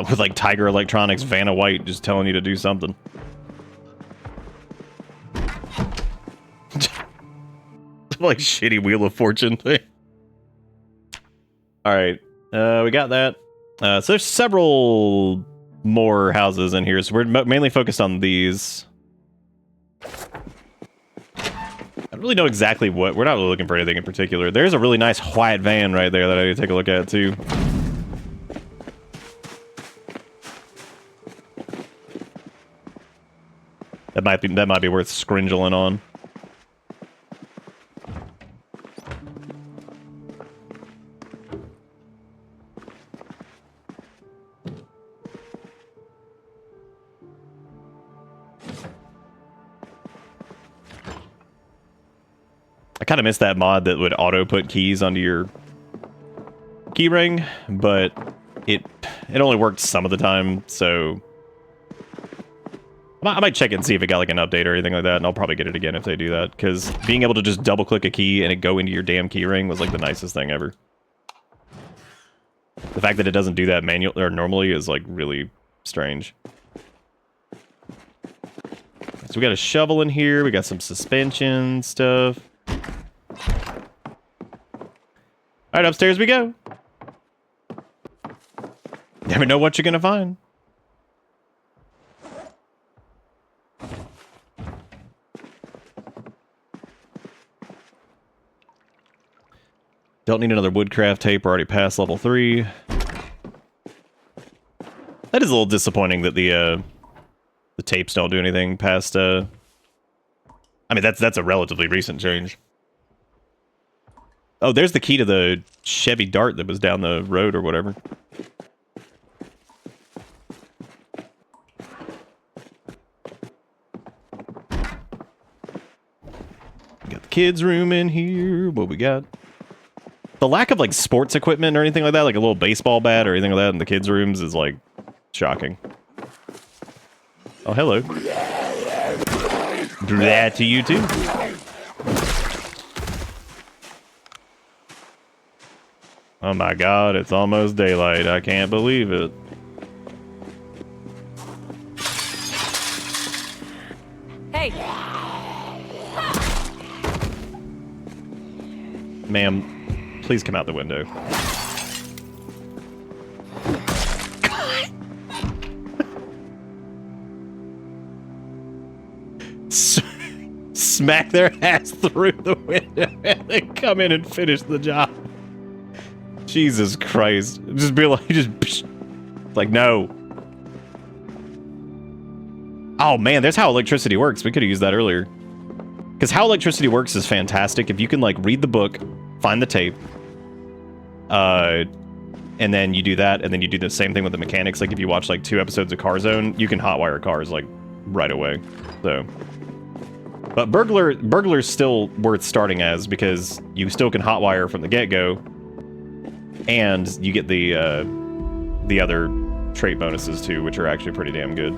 With like Tiger Electronics, Vanna White just telling you to do something. Like shitty Wheel of Fortune thing. Alright, we got that. So there's several more houses in here, so we're mainly focused on these. I don't really know exactly what. We're not really looking for anything in particular. There's a really nice white van right there that I need to take a look at too. That might be worth scringling on. I kind of miss that mod that would auto put keys onto your key ring, but it only worked some of the time, so I might check it and see if it got like an update or anything like that, and I'll probably get it again if they do that, because being able to just double click a key and it go into your damn key ring was like the nicest thing ever. The fact that it doesn't do that manually or normally is like really strange. So we got a shovel in here, we got some suspension stuff. Alright, upstairs we go. Never know what you're gonna find. Don't need another woodcraft tape, we're already past level 3. That is a little disappointing that the tapes don't do anything past, I mean, that's a relatively recent change. Oh, there's the key to the Chevy Dart that was down the road or whatever. We got the kids' room in here. What we got? The lack of, like, sports equipment or anything like that, like a little baseball bat or anything like that in the kids' rooms is, like, shocking. Oh, hello. Do that to you, too. Oh my god, it's almost daylight. I can't believe it. Hey! Ma'am, please come out the window. Smack their ass through the window and then come in and finish the job. Jesus Christ. Just be like, like, no. Oh man, there's how electricity works. We could have used that earlier. Because how electricity works is fantastic. If you can, like, read the book, find the tape, and then you do that, and then you do the same thing with the mechanics. Like, if you watch, like, 2 episodes of Car Zone, you can hotwire cars, like, right away. So. But Burglar's still worth starting as, because you still can hotwire from the get-go, and you get the other trait bonuses too, which are actually pretty damn good.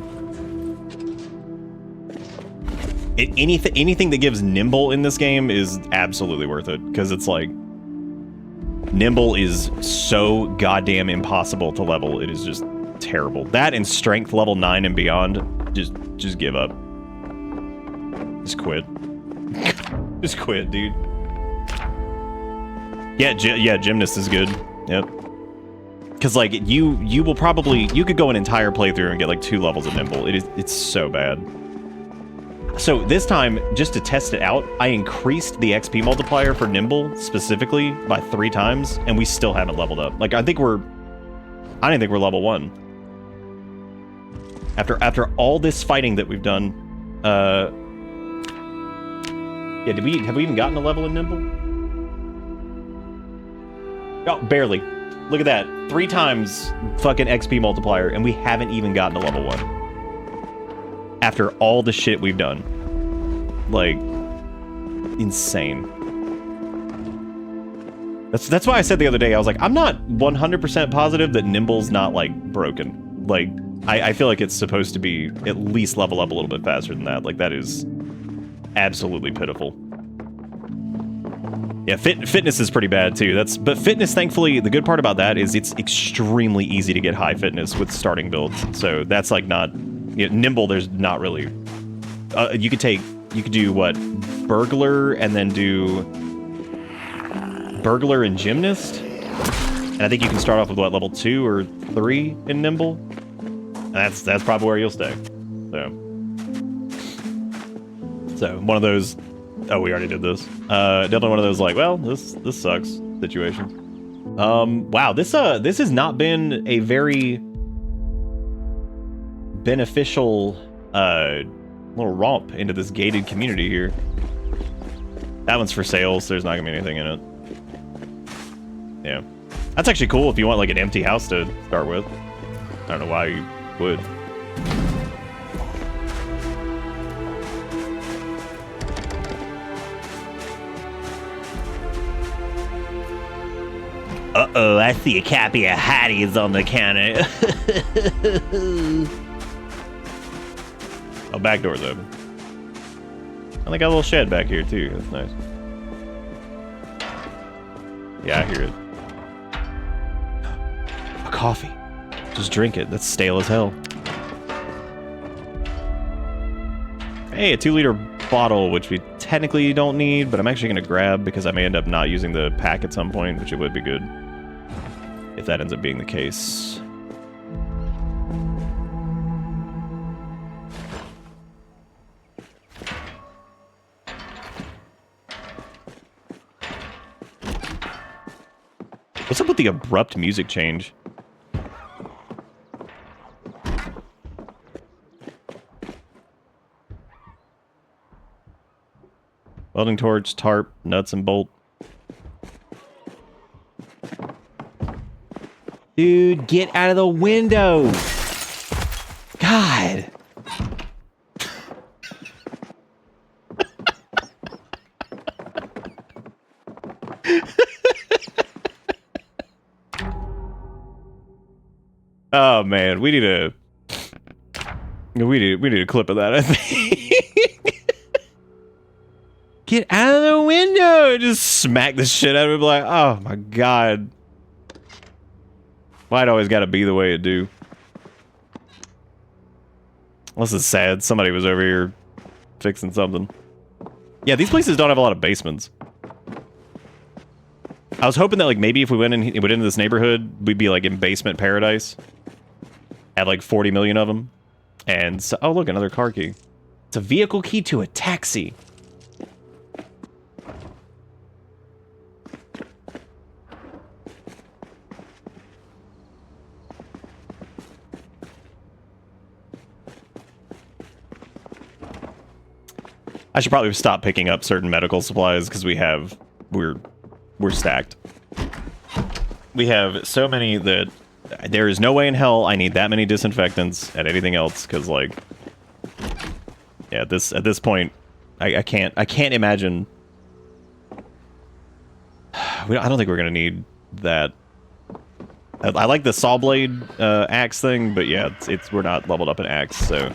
Anything that gives nimble in this game is absolutely worth it, because it's like nimble is so goddamn impossible to level. It is just terrible. That and strength level 9 and beyond, just give up. Just quit. Just quit, dude. Yeah, gymnast is good. Yep. Because, like, you will probably... You could go an entire playthrough and get, like, 2 levels of nimble. It's so bad. So, this time, just to test it out, I increased the XP multiplier for nimble, specifically, by 3 times, and we still haven't leveled up. Like, I don't think we're level 1. After all this fighting that we've done, yeah, have we even gotten a level in nimble? Oh, barely. Look at that. 3 times fucking XP multiplier, and we haven't even gotten to level 1. After all the shit we've done. Like, insane. That's why I said the other day, I was like, I'm not 100% positive that nimble's not, like, broken. Like, I feel like it's supposed to be at least level up a little bit faster than that. Like, that is absolutely pitiful. Yeah, fitness is pretty bad too. But fitness, thankfully, the good part about that is it's extremely easy to get high fitness with starting builds. So that's like not, you know, nimble. There's not really. You could do what, burglar, and then do burglar and gymnast. And I think you can start off with what, level 2 or 3 in nimble. And that's probably where you'll stay. So one of those. Oh, we already did this. Definitely one of those like, well, this sucks situations. Wow, this has not been a very beneficial little romp into this gated community here. That one's for sale, so there's not gonna be anything in it. Yeah, that's actually cool if you want like an empty house to start with. I don't know why you would. Uh-oh, I see a copy of Hattie's on the counter. Oh, back door's open. And they got a little shed back here, too. That's nice. Yeah, I hear it. A coffee. Just drink it. That's stale as hell. Hey, a 2-liter bottle, which we technically don't need, but I'm actually going to grab because I may end up not using the pack at some point, which it would be good if that ends up being the case. What's up with the abrupt music change? Welding torch, tarp, nuts, and bolt. Dude, get out of the window! God! Oh man, we need a clip of that, I think. Get out of the window! Just smack the shit out of it, like, oh my god. Why'd always gotta be the way it do? This is sad. Somebody was over here fixing something. Yeah, these places don't have a lot of basements. I was hoping that, like, maybe if we went into this neighborhood, we'd be, like, in basement paradise. Have, like, 40 million of them. And, so, oh, look, another car key. It's a vehicle key to a taxi. I should probably stop picking up certain medical supplies because we're stacked. We have so many that there is no way in hell I need that many disinfectants and anything else because, like, yeah, at this point, I can't imagine. I don't think we're gonna need that. I like the saw blade axe thing, but yeah, we're not leveled up in axe, so.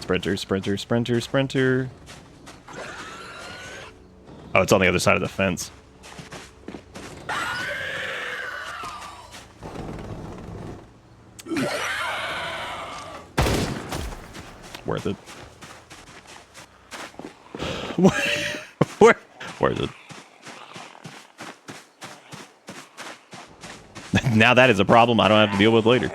Sprinter, sprinter, sprinter, sprinter. Oh, it's on the other side of the fence. Worth it. Worth it. Now that is a problem I don't have to deal with later.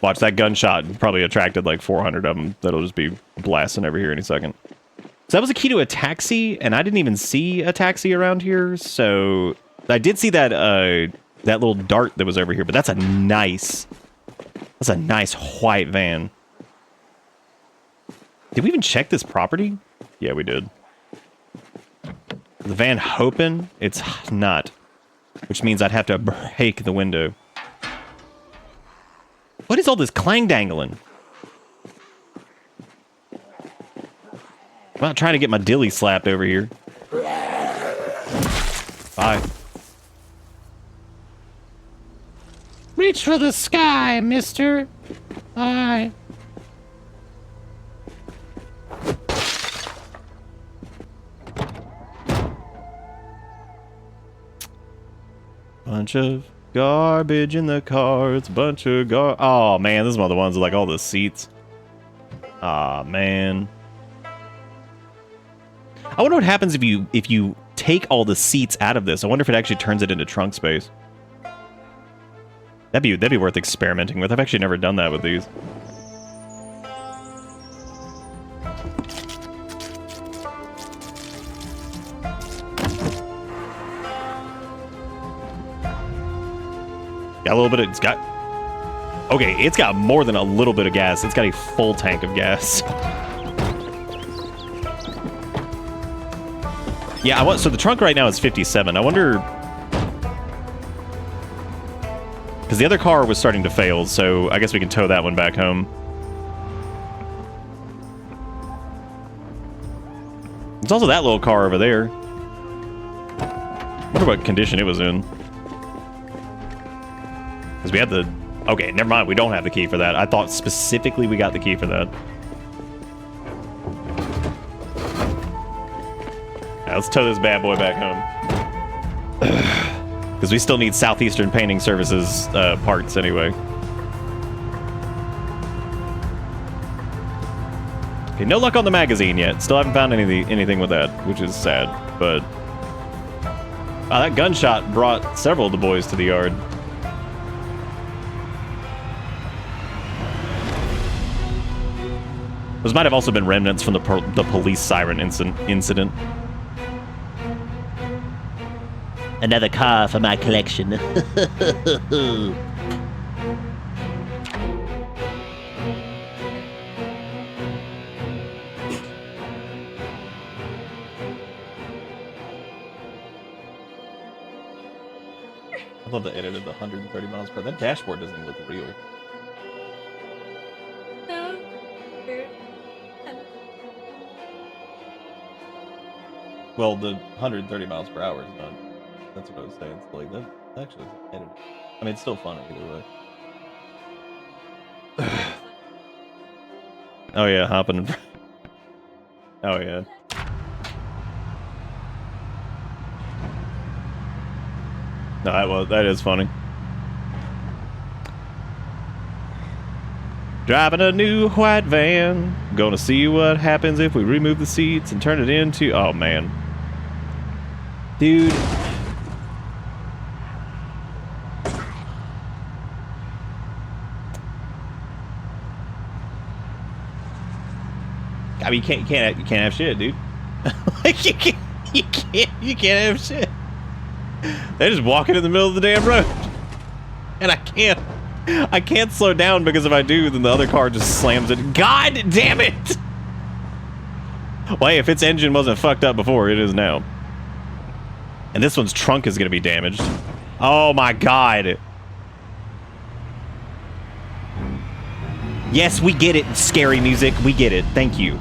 Watch that gunshot. Probably attracted like 400 of them. That'll just be blasting over here any second. So that was a key to a taxi, and I didn't even see a taxi around here. So I did see that that little dart that was over here, but that's a nice white van. Did we even check this property? Yeah, we did. The van hoping it's not, which means I'd have to break the window. What is all this clang dangling? I'm not trying to get my dilly slapped over here. Bye. Reach for the sky, mister. Bye. Bunch of garbage in the car. It's a bunch of Oh man, this is one of the ones with like all the seats. Ah man. I wonder what happens if you take all the seats out of this. I wonder if it actually turns it into trunk space. That'd be worth experimenting with. I've actually never done that with these. Got a little bit of, it's got, okay, it's got more than a little bit of gas. It's got a full tank of gas. Yeah, so the trunk right now is 57. I wonder, because the other car was starting to fail, so I guess we can tow that one back home. There's also that little car over there. I wonder what condition it was in. Because we had the... Okay, never mind. We don't have the key for that. I thought specifically we got the key for that. Right, let's tow this bad boy back home. Because we still need Southeastern Painting Services parts anyway. Okay, no luck on the magazine yet. Still haven't found anything with that, which is sad. But that gunshot brought several of the boys to the yard. Those might have also been remnants from the police siren incident. Another car for my collection. I love the edit of the 130 miles per hour. That dashboard doesn't even look real. No. Well, the 130 miles per hour is not. That's what I was saying. It's like, that actually is edited. I mean, it's still fun either way. Oh yeah, hopping in front. Oh yeah. No, that is funny. Driving a new white van. Gonna see what happens if we remove the seats and turn it into... Oh, man. Dude. I mean, you can't have shit, dude. Like, you can't have shit. They're just walking in the middle of the damn road. And I can't slow down because if I do, then the other car just slams it. God damn it! Well, hey, if its engine wasn't fucked up before, it is now. And this one's trunk is gonna be damaged. Oh my god. Yes, we get it, scary music. We get it. Thank you.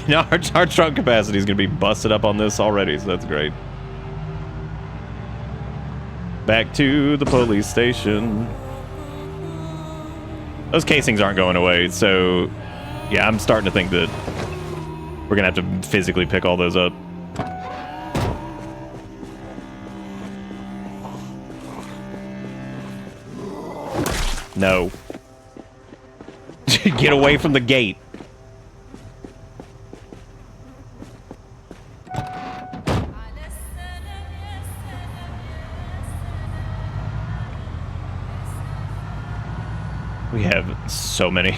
Now our trunk capacity is going to be busted up on this already, so that's great. Back to the police station. Those casings aren't going away, so yeah, I'm starting to think that we're going to have to physically pick all those up. No. Get away from the gate. We have so many.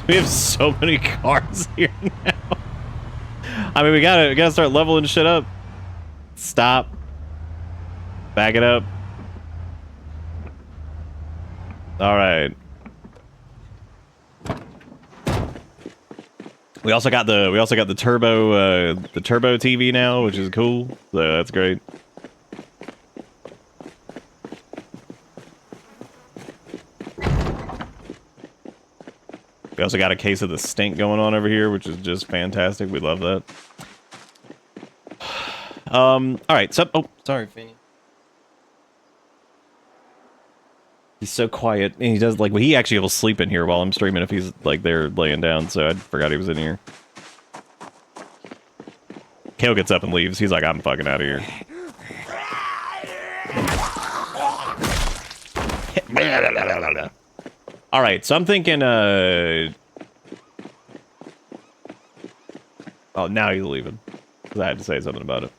We have so many cars here now. I mean, we gotta start leveling shit up. Stop. Back it up. All right. We also got the turbo TV now, which is cool. So that's great. We also got a case of the stink going on over here, which is just fantastic. We love that. All right. So, oh, sorry, Fanny. He's so quiet, and he does like he actually will sleep in here while I'm streaming if he's like there laying down. So I forgot he was in here. Kale gets up and leaves. He's like, I'm fucking out of here. All right, so I'm thinking. Oh, now he's leaving because I had to say something about it.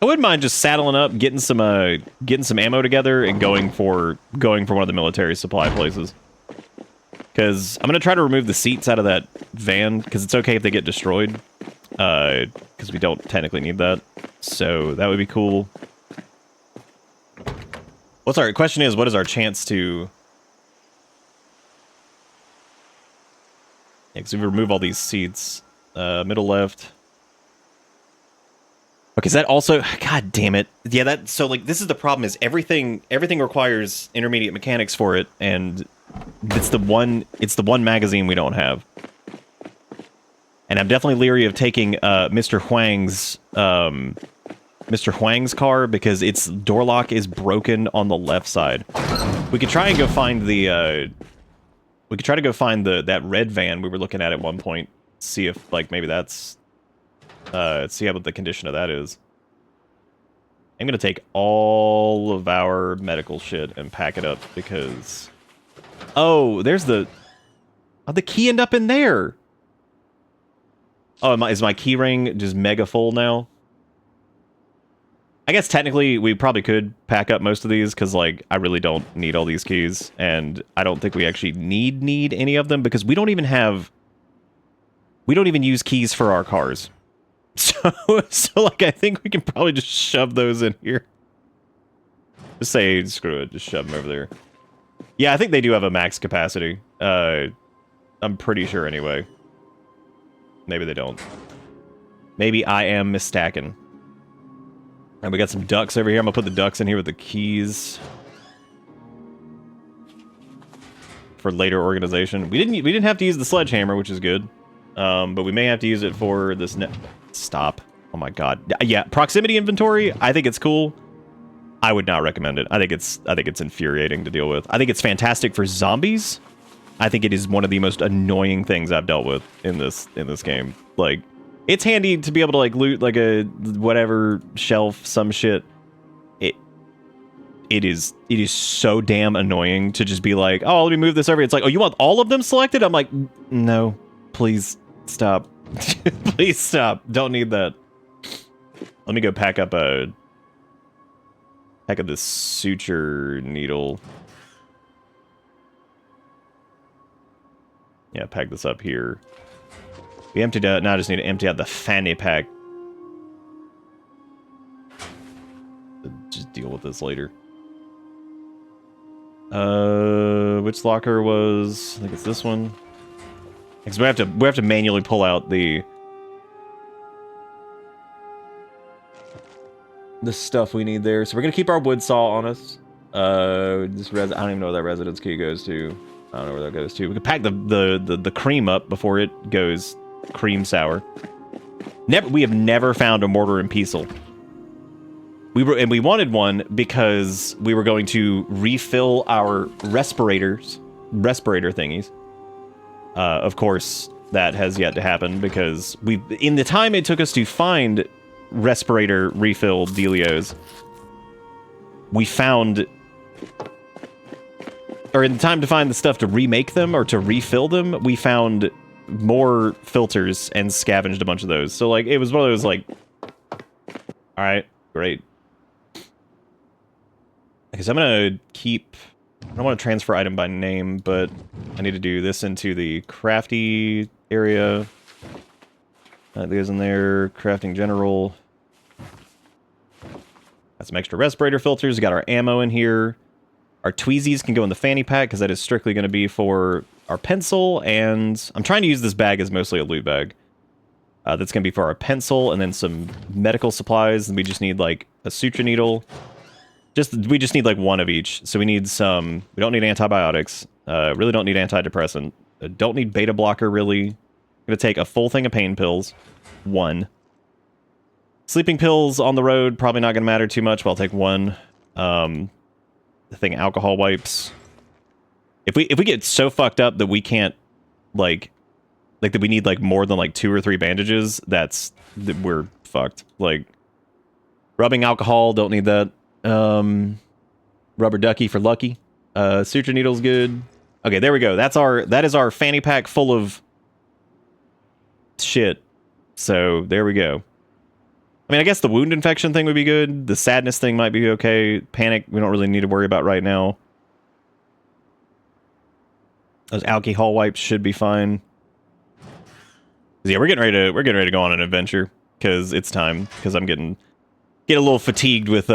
I wouldn't mind just saddling up, getting some ammo together, and going for one of the military supply places. Because I'm gonna try to remove the seats out of that van, because it's okay if they get destroyed. Because we don't technically need that, so that would be cool. What's our question is? What is our chance to? Yeah, because if we remove all these seats, middle left. Okay, is that also? God damn it! Yeah, that. So like, this is the problem: is everything requires intermediate mechanics for it, and it's the one magazine we don't have. And I'm definitely leery of taking Mr. Huang's car because its door lock is broken on the left side. We could try and go find the. We could try to go find that red van we were looking at one point. See if like maybe that's. See how what the condition of that is. I'm gonna take all of our medical shit and pack it up because. Oh, there's the. How'd the key end up in there? Oh, is my key ring just mega full now? I guess technically we probably could pack up most of these because like I really don't need all these keys, and I don't think we actually need any of them because we don't even use keys for our cars. So like I think we can probably just shove those in here. Just say screw it, just shove them over there. Yeah, I think they do have a max capacity. I'm pretty sure anyway. Maybe they don't. Maybe I am mistacking. And we got some ducks over here. I'm gonna put the ducks in here with the keys for later organization. We didn't have to use the sledgehammer, which is good. But we may have to use it for this Stop. Oh my god. Yeah, proximity inventory, I think it's cool. I would not recommend it. I think it's infuriating to deal with. I think it's fantastic for zombies. I think it is one of the most annoying things I've dealt with in this game. Like, it's handy to be able to like loot like a whatever shelf, some shit. It is so damn annoying to just be like, oh, let me move this over. It's like, oh, you want all of them selected? I'm like, no, please stop. Please stop. Don't need that. Let me go pack up this suture needle. Yeah, pack this up here. We emptied out. Now I just need to empty out the fanny pack. Just deal with this later. Which locker was? I think it's this one. Because we have to manually pull out the stuff we need there. So we're gonna keep our wood saw on us. I don't even know where that residence key goes to. I don't know where that goes to. We can pack the cream up before it goes cream sour. We have never found a mortar and pestle. We wanted one because we were going to refill our respirator thingies. Of course, that has yet to happen because in the time it took us to find respirator refill dealios, we found, or in the time to find the stuff to remake them or to refill them, we found more filters and scavenged a bunch of those. So like it was one of those like, all right, great. Because I'm gonna keep. I don't want to transfer item by name, but I need to do this into the crafty area. That goes in there. Crafting general. Got some extra respirator filters. We got our ammo in here. Our tweezies can go in the fanny pack because that is strictly going to be for our pencil. And I'm trying to use this bag as mostly a loot bag. That's going to be for our pencil and then some medical supplies. And we just need like a suture needle. We just need like one of each. So we need some. We don't need antibiotics. Really don't need antidepressant. Don't need beta blocker. Really, gonna take a full thing of pain pills. 1. Sleeping pills on the road probably not gonna matter too much. But I'll take 1. The thing alcohol wipes. If we get so fucked up that we can't like that we need like more than like 2 or 3 bandages, that we're fucked. Like rubbing alcohol, don't need that. Rubber ducky for lucky. Suture needle's good. Okay, there we go. That is our fanny pack full of shit. So there we go. I mean, I guess the wound infection thing would be good. The sadness thing might be okay. Panic, we don't really need to worry about right now. Those alcohol wipes should be fine. Yeah, we're getting ready to go on an adventure because it's time. Because I'm getting a little fatigued with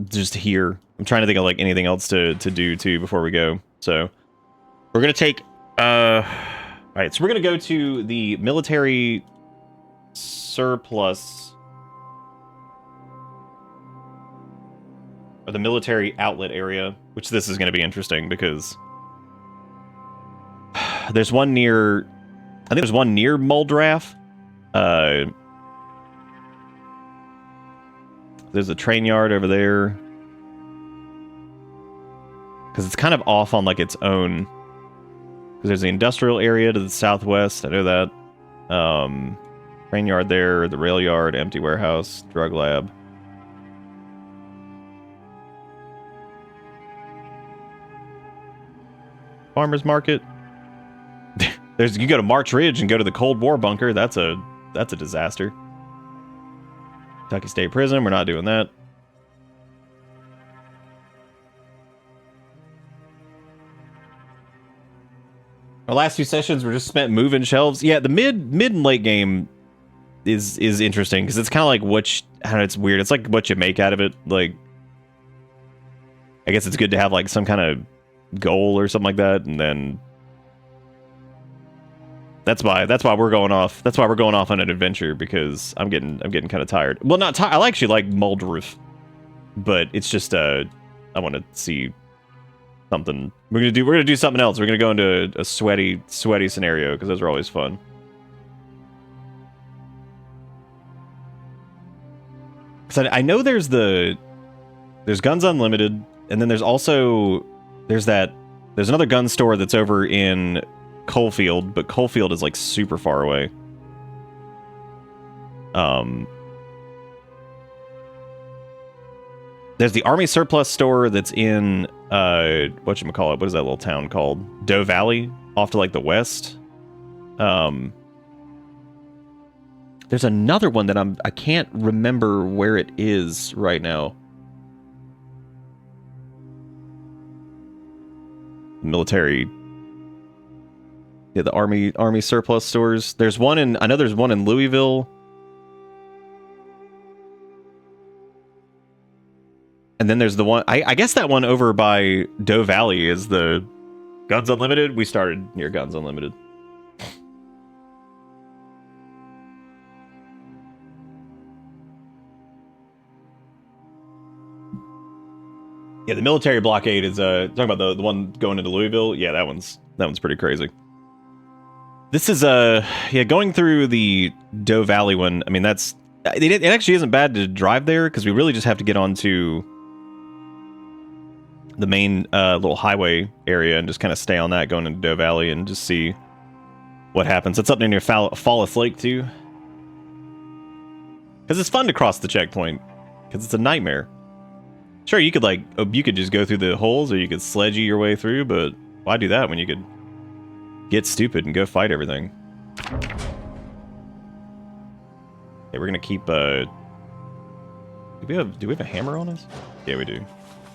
just here. I'm trying to think of like anything else to do too before we go. So we're gonna take all right. So we're gonna go to the military surplus or the military outlet area, which this is gonna be interesting because there's one near. I think there's one near Muldraff. There's a train yard over there. Because it's kind of off on like its own. Because there's the industrial area to the southwest. I know that. Train yard there, the rail yard, empty warehouse, drug lab. Farmer's market. You can go to March Ridge and go to the Cold War bunker. That's a disaster. Kentucky State Prison. We're not doing that. Our last few sessions were just spent moving shelves. Yeah, the mid and late game is interesting because it's kind of like I don't know, it's weird. It's like what you make out of it. Like, I guess it's good to have like some kind of goal or something like that, and then. That's why we're going off. That's why we're going off on an adventure because I'm getting kind of tired. Well, not tired. I actually like Muldroof, but it's just I want to see something. We're gonna do something else. We're gonna go into a sweaty scenario because those are always fun. Because I know there's Guns Unlimited, and then there's another gun store that's over in Coalfield, but Coalfield is like super far away. There's the Army Surplus store that's in whatchamacallit, what is that little town called? Doe Valley, off to like the west. There's another one that I can't remember where it is right now. Military. Yeah, the Army Surplus stores. I know there's one in Louisville. And then there's the one, I guess that one over by Doe Valley is the Guns Unlimited. We started near Guns Unlimited. Yeah, the military blockade is talking about the one going into Louisville. Yeah, that one's pretty crazy. This is going through the Doe Valley one. I mean, it actually isn't bad to drive there because we really just have to get onto the main little highway area and just kind of stay on that going into Doe Valley and just see what happens. It's up near Fallis Lake too, because it's fun to cross the checkpoint because it's a nightmare. Sure, you could just go through the holes or you could sledgy your way through, but why do that when you could get stupid and go fight everything? Okay, we're gonna keep do we have a hammer on us? Yeah, we do.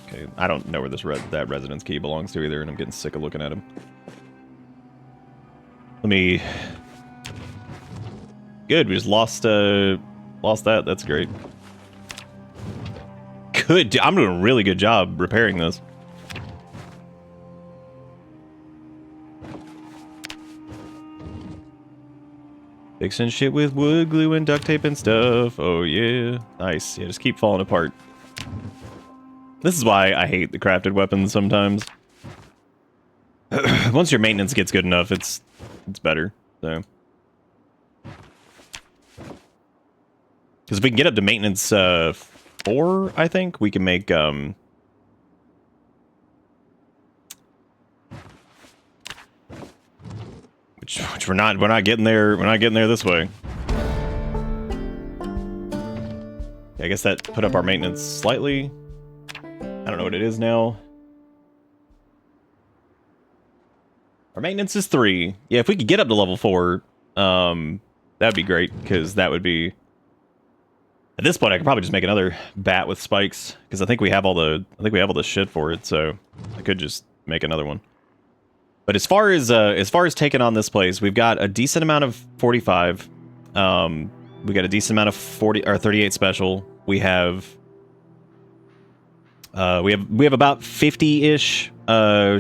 Okay, I don't know where that residence key belongs to either, and I'm getting sick of looking at him. Good, we just lost that. That's great. Good, I'm doing a really good job repairing this. Fixing shit with wood glue and duct tape and stuff. Oh yeah, nice. Yeah, just keep falling apart. This is why I hate the crafted weapons sometimes. Once your maintenance gets good enough, it's better. So, because if we can get up to maintenance 4, I think we can make which we're not getting there. We're not getting there this way. Yeah, I guess that put up our maintenance slightly. I don't know what it is now. Our maintenance is 3. Yeah, if we could get up to level 4, that'd be great, because that would be... At this point, I could probably just make another bat with spikes, because I think we have all the shit for it, so I could just make another one. But as far as taking on this place, we've got a decent amount of 45. We got a decent amount of 40 or 38 special. We have about 50-ish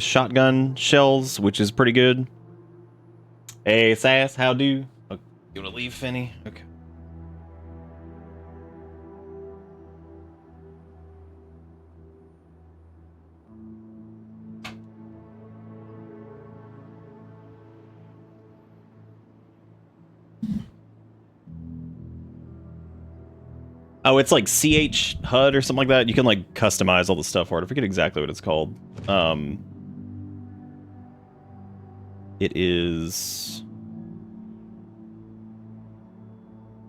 shotgun shells, which is pretty good. Hey, Sass, how do? You want to leave, Finny? Okay. Oh, it's like CH HUD or something like that. You can like customize all the stuff for it. I forget exactly what it's called. It is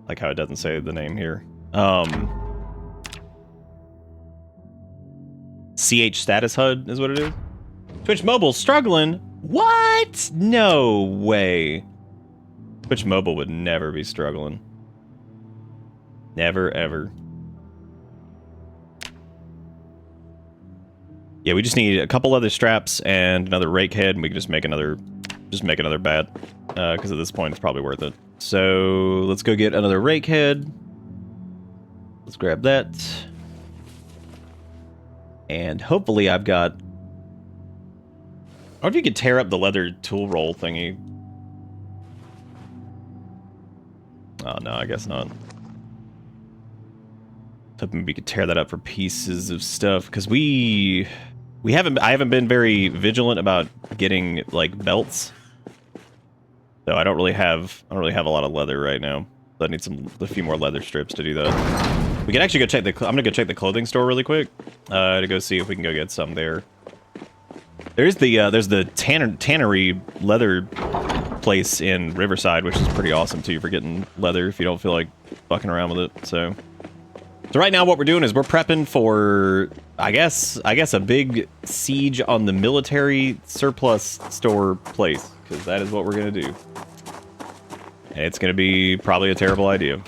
like how it doesn't say the name here. CH status HUD is what it is. Twitch Mobile struggling? What? No way. Twitch Mobile would never be struggling. Never, ever. Yeah, we just need a couple other straps and another rake head, and we can just make another bat. Because at this point, it's probably worth it. So, let's go get another rake head. Let's grab that. And hopefully I've got... I wonder if you could tear up the leather tool roll thingy. Oh, no, I guess not. Hoping we could tear that up for pieces of stuff, because I haven't been very vigilant about getting like belts. So I don't really have a lot of leather right now. So I need a few more leather strips to do that. We can actually go check I'm gonna go check the clothing store really quick to go see if we can go get some there. There's the tannery leather place in Riverside, which is pretty awesome too for getting leather if you don't feel like fucking around with it. So right now what we're doing is we're prepping for, I guess a big siege on the military surplus store place, because that is what we're going to do. And it's going to be probably a terrible idea.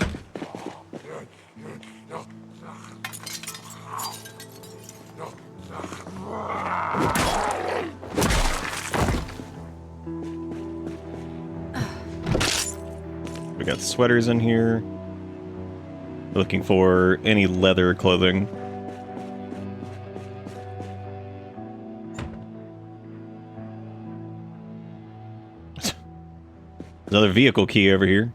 We got sweaters in here. Looking for any leather clothing. Another vehicle key over here.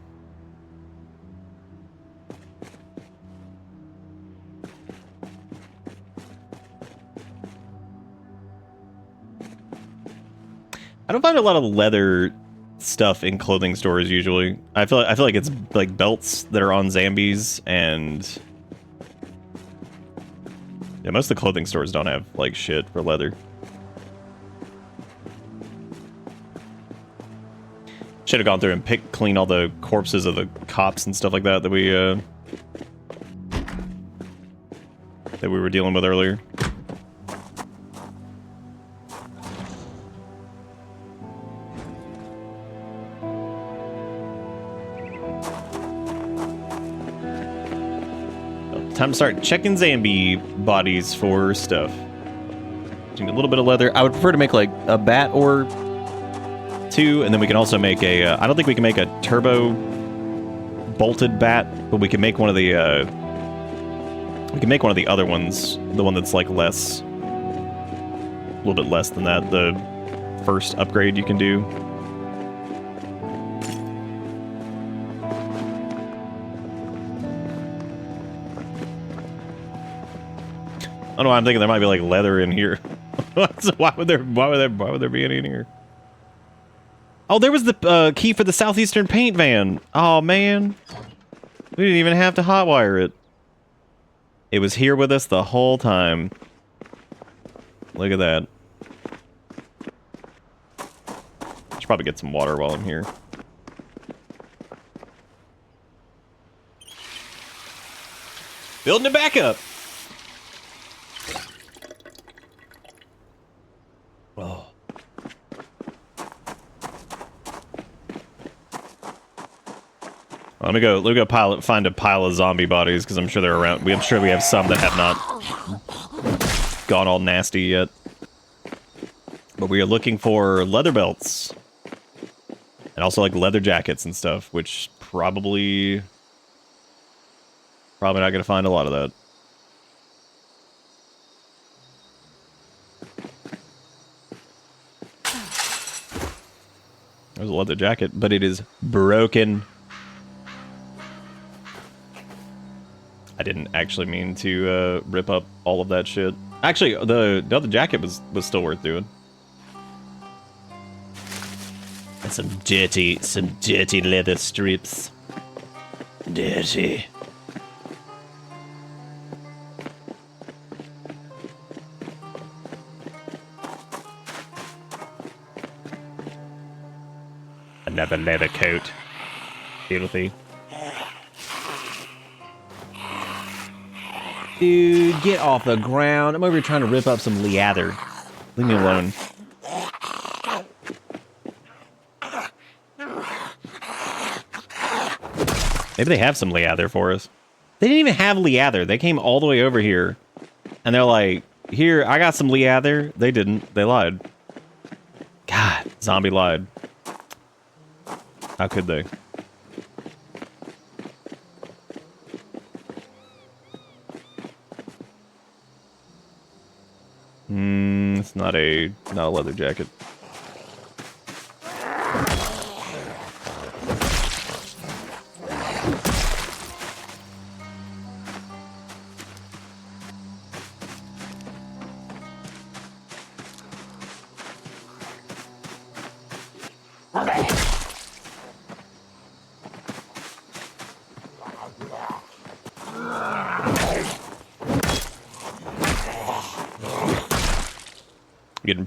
I don't find a lot of leather stuff in clothing stores usually. I feel like it's like belts that are on zombies, and yeah, most of the clothing stores don't have like shit for leather. Should have gone through and clean all the corpses of the cops and stuff like that that we were dealing with earlier. Time to start checking zombie bodies for stuff. Need a little bit of leather. I would prefer to make like a bat or 2, and then we can also make a. I don't think we can make a turbo bolted bat, but we can make one of the. We can make one of the other ones, the one that's like less, a little bit less than that. The first upgrade you can do. don't know why I'm thinking there might be like leather in here. So why would there be any in here? Oh, there was the key for the southeastern paint van. Oh man, we didn't even have to hotwire it. It was here with us the whole time. Look at that. Should probably get some water while I'm here. Building it back up. Oh. Let me go find a pile of zombie bodies because I'm sure they're around. I'm sure we have some that have not gone all nasty yet. But we are looking for leather belts. And also like leather jackets and stuff, which probably not going to find a lot of that. There's a leather jacket, but it is broken. I didn't actually mean to rip up all of that shit. Actually, the other jacket was still worth doing. And some dirty leather strips. Dirty. Another leather coat. Filthy. Dude, get off the ground. I'm over here trying to rip up some leather. Leave me alone. Maybe they have some leather for us. They didn't even have leather. They came all the way over here. And they're like, here, I got some leather. They didn't. They lied. God, zombie lied. How could they? It's not a leather jacket.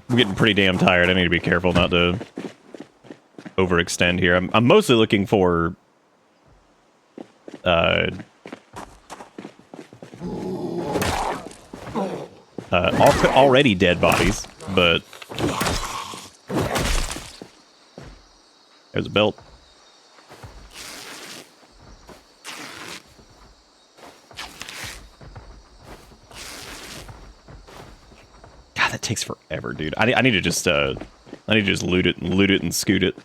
I'm getting pretty damn tired. I need to be careful not to overextend here. I'm mostly looking for already dead bodies, but there's a belt. That takes forever, dude. I need to just loot it and scoot it.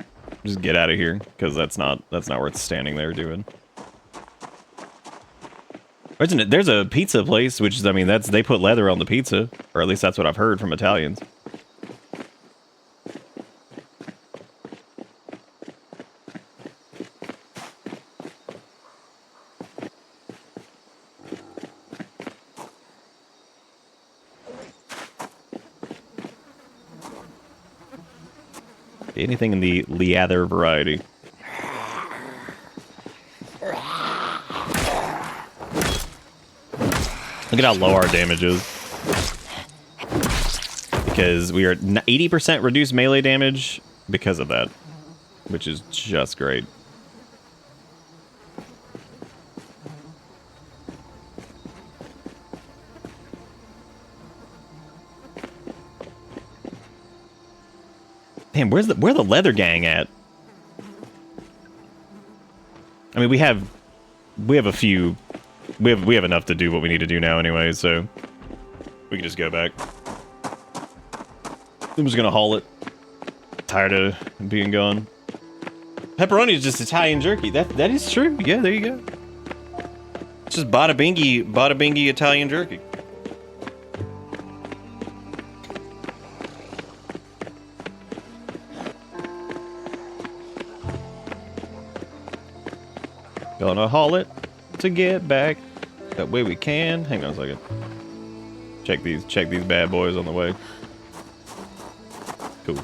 Just get out of here, because that's not worth standing there doing. Isn't it? There's a pizza place, which is, I mean, they put leather on the pizza, or at least that's what I've heard from Italians. Anything in the leather variety. Look at how low our damage is. Because we are 80% reduced melee damage because of that. Which is just great. Damn, where the leather gang at? I mean, we have a few. We have enough to do what we need to do now anyway, so we can just go back. I'm just gonna haul it. Tired of being gone. Pepperoni is just Italian jerky. That is true. Yeah, there you go. It's just bada bingy Italian jerky. Gonna haul it to get back. That way we can. Hang on a second. check these bad boys on the way. Cool.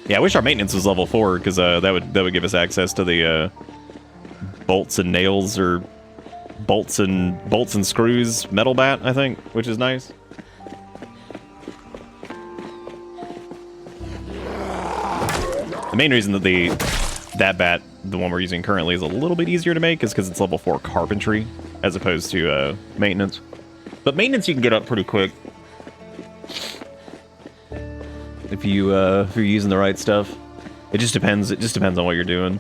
Yeah, I wish our maintenance was level 4 because that would give us access to the bolts and nails or bolts and screws metal bat, I think, which is nice. The main reason that that bat, the one we're using currently, is a little bit easier to make is because it's level 4 carpentry as opposed to maintenance. But maintenance you can get up pretty quick if you're using the right stuff. It just depends. It just depends on what you're doing.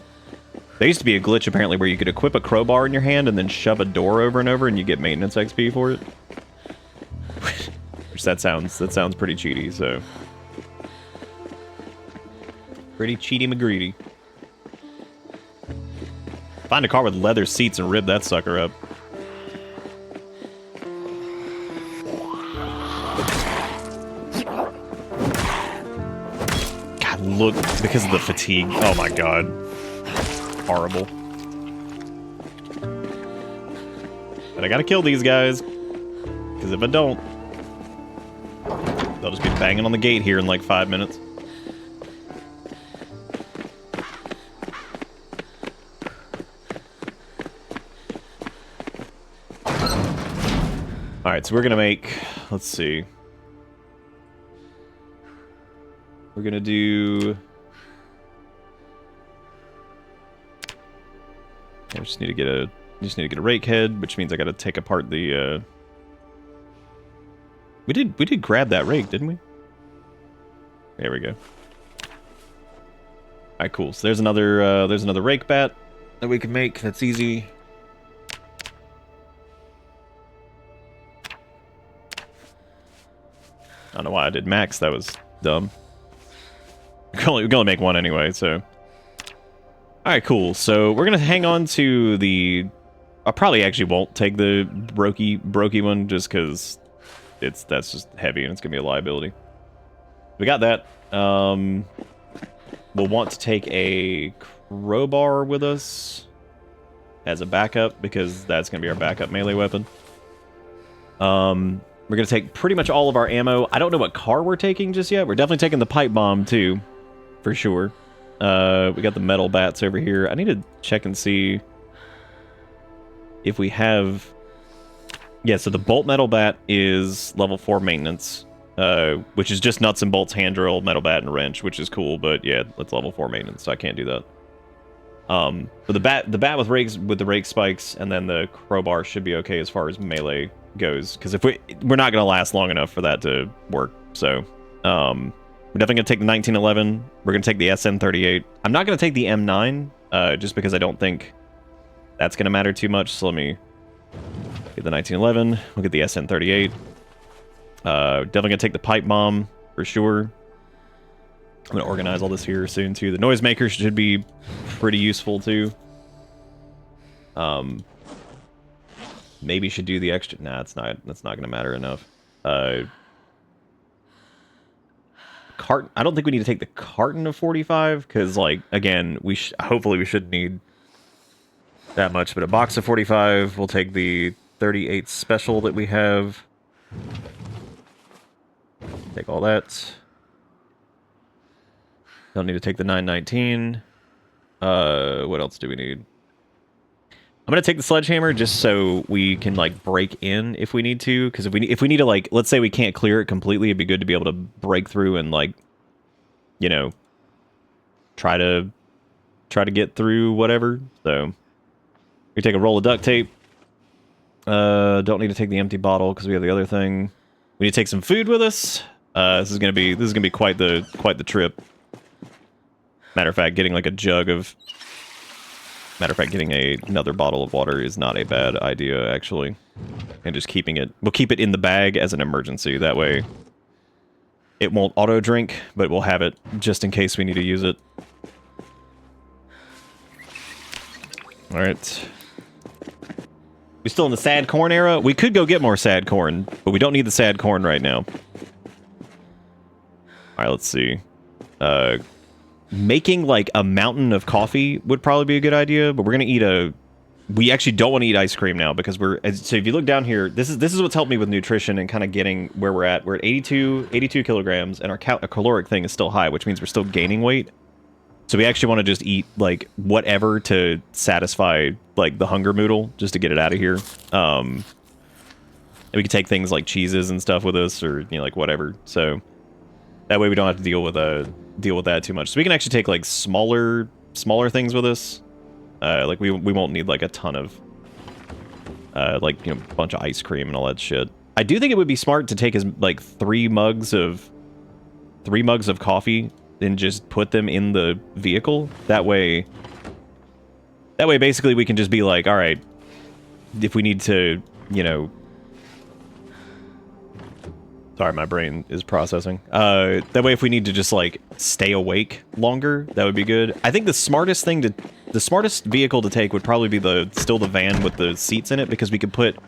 There used to be a glitch apparently where you could equip a crowbar in your hand and then shove a door over and over, and you get maintenance XP for it. Which that sounds pretty cheaty. So pretty cheaty McGreedy. Find a car with leather seats and rib that sucker up. God, look, because of the fatigue. Oh my god. Horrible. But I gotta kill these guys. Because if I don't, they'll just be banging on the gate here in like 5 minutes. Alright, so we're gonna make, let's see. We're gonna do... I just need to get a rake head, which means I gotta take apart the, We did grab that rake, didn't we? There we go. Alright, cool. So there's another rake bat that we can make. That's easy. I don't know why I did max. That was dumb. We can only make one anyway, so... Alright, cool. So we're gonna hang on to the... I probably actually won't take the brokey one, just because that's just heavy and it's gonna be a liability. We got that. We'll want to take a crowbar with us as a backup, because that's gonna be our backup melee weapon. We're going to take pretty much all of our ammo. I don't know what car we're taking just yet. We're definitely taking the pipe bomb, too. For sure. We got the metal bats over here. I need to check and see if we have... Yeah, so the bolt metal bat is level 4 maintenance. Which is just nuts and bolts, hand drill, metal bat, and wrench, which is cool. But yeah, it's level 4 maintenance, so I can't do that. But the bat with rakes, with the rake spikes, and then the crowbar should be okay as far as melee goes, because if we're not going to last long enough for that to work. So we're definitely going to take the 1911. We're going to take the SN38. I'm not going to take the M9 just because I don't think that's going to matter too much. So let me get the 1911. We'll get the SN38. Definitely going to take the pipe bomb for sure. I'm going to organize all this here soon too. The noisemaker should be pretty useful too. Maybe should do the extra... Nah, it's not. That's not going to matter enough. Carton... I don't think we need to take the carton of 45, because, like, again, hopefully we shouldn't need that much, but a box of 45, we'll take the 38 special that we have. Take all that. Don't need to take the 919. What else do we need? I'm gonna take the sledgehammer just so we can like break in if we need to, because if we need to, like, let's say we can't clear it completely, it'd be good to be able to break through and, like, you know, try to get through whatever. So we take a roll of duct tape. Don't need to take the empty bottle because we have the other thing. We need to take some food with us. This is gonna be quite the trip. Matter of fact, getting like a jug of... Matter of fact, getting another bottle of water is not a bad idea, actually. And just keeping it... We'll keep it in the bag as an emergency. That way, it won't auto-drink, but we'll have it just in case we need to use it. Alright. We still in the sad corn era? We could go get more sad corn, but we don't need the sad corn right now. Alright, let's see. Making, like, a mountain of coffee would probably be a good idea, but we're gonna eat a we actually don't want to eat ice cream now because so if you look down here, this is what's helped me with nutrition and kind of getting where we're at. We're at 82 kilograms, and our caloric thing is still high, which means we're still gaining weight. So we actually want to just eat like whatever to satisfy like the hunger moodle, just to get it out of here. And we can take things like cheeses and stuff with us, or like whatever. So that way we don't have to deal with that too much. So we can actually take like smaller things with us. Like we won't need like a ton of like a bunch of ice cream and all that shit. I do think it would be smart to take like 3 mugs of coffee and just put them in the vehicle. That way basically we can just be like, all right, if we need to, sorry, my brain is processing. That way if we need to just like stay awake longer, that would be good. I think the smartest vehicle to take would probably be still the van with the seats in it, because we could put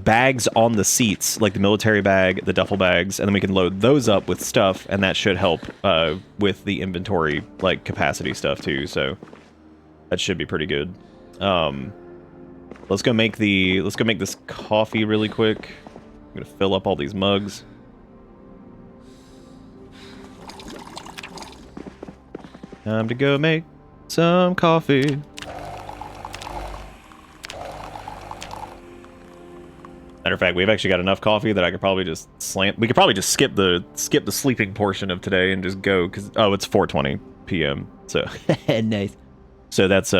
bags on the seats, like the military bag, the duffel bags, and then we can load those up with stuff, and that should help with the inventory like capacity stuff too. So that should be pretty good. Let's go make this coffee really quick. I'm gonna fill up all these mugs. Time to go make some coffee. Matter of fact, we've actually got enough coffee that I could probably just we could probably just skip the sleeping portion of today and just go, because it's 4:20 p.m. So Nice. So that's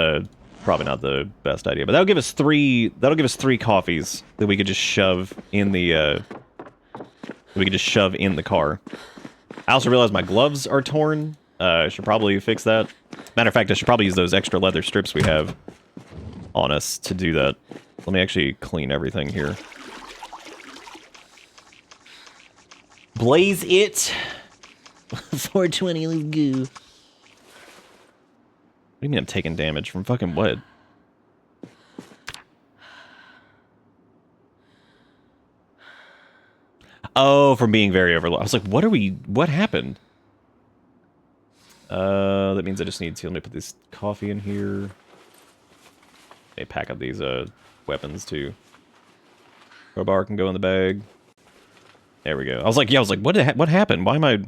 probably not the best idea, but that'll give us 3 coffees that we could just shove in the car. I also realized my gloves are torn. I should probably fix that. Matter of fact, I should probably use those extra leather strips we have on us to do that. Let me actually clean everything here. Blaze it. 420, let's go. What do you mean I'm taking damage from fucking what? Oh, from being very overloaded. I was like, what happened? That means I just need to, let me put this coffee in here. They pack up these weapons too. Crowbar can go in the bag. There we go. I was like, what happened? Why am I...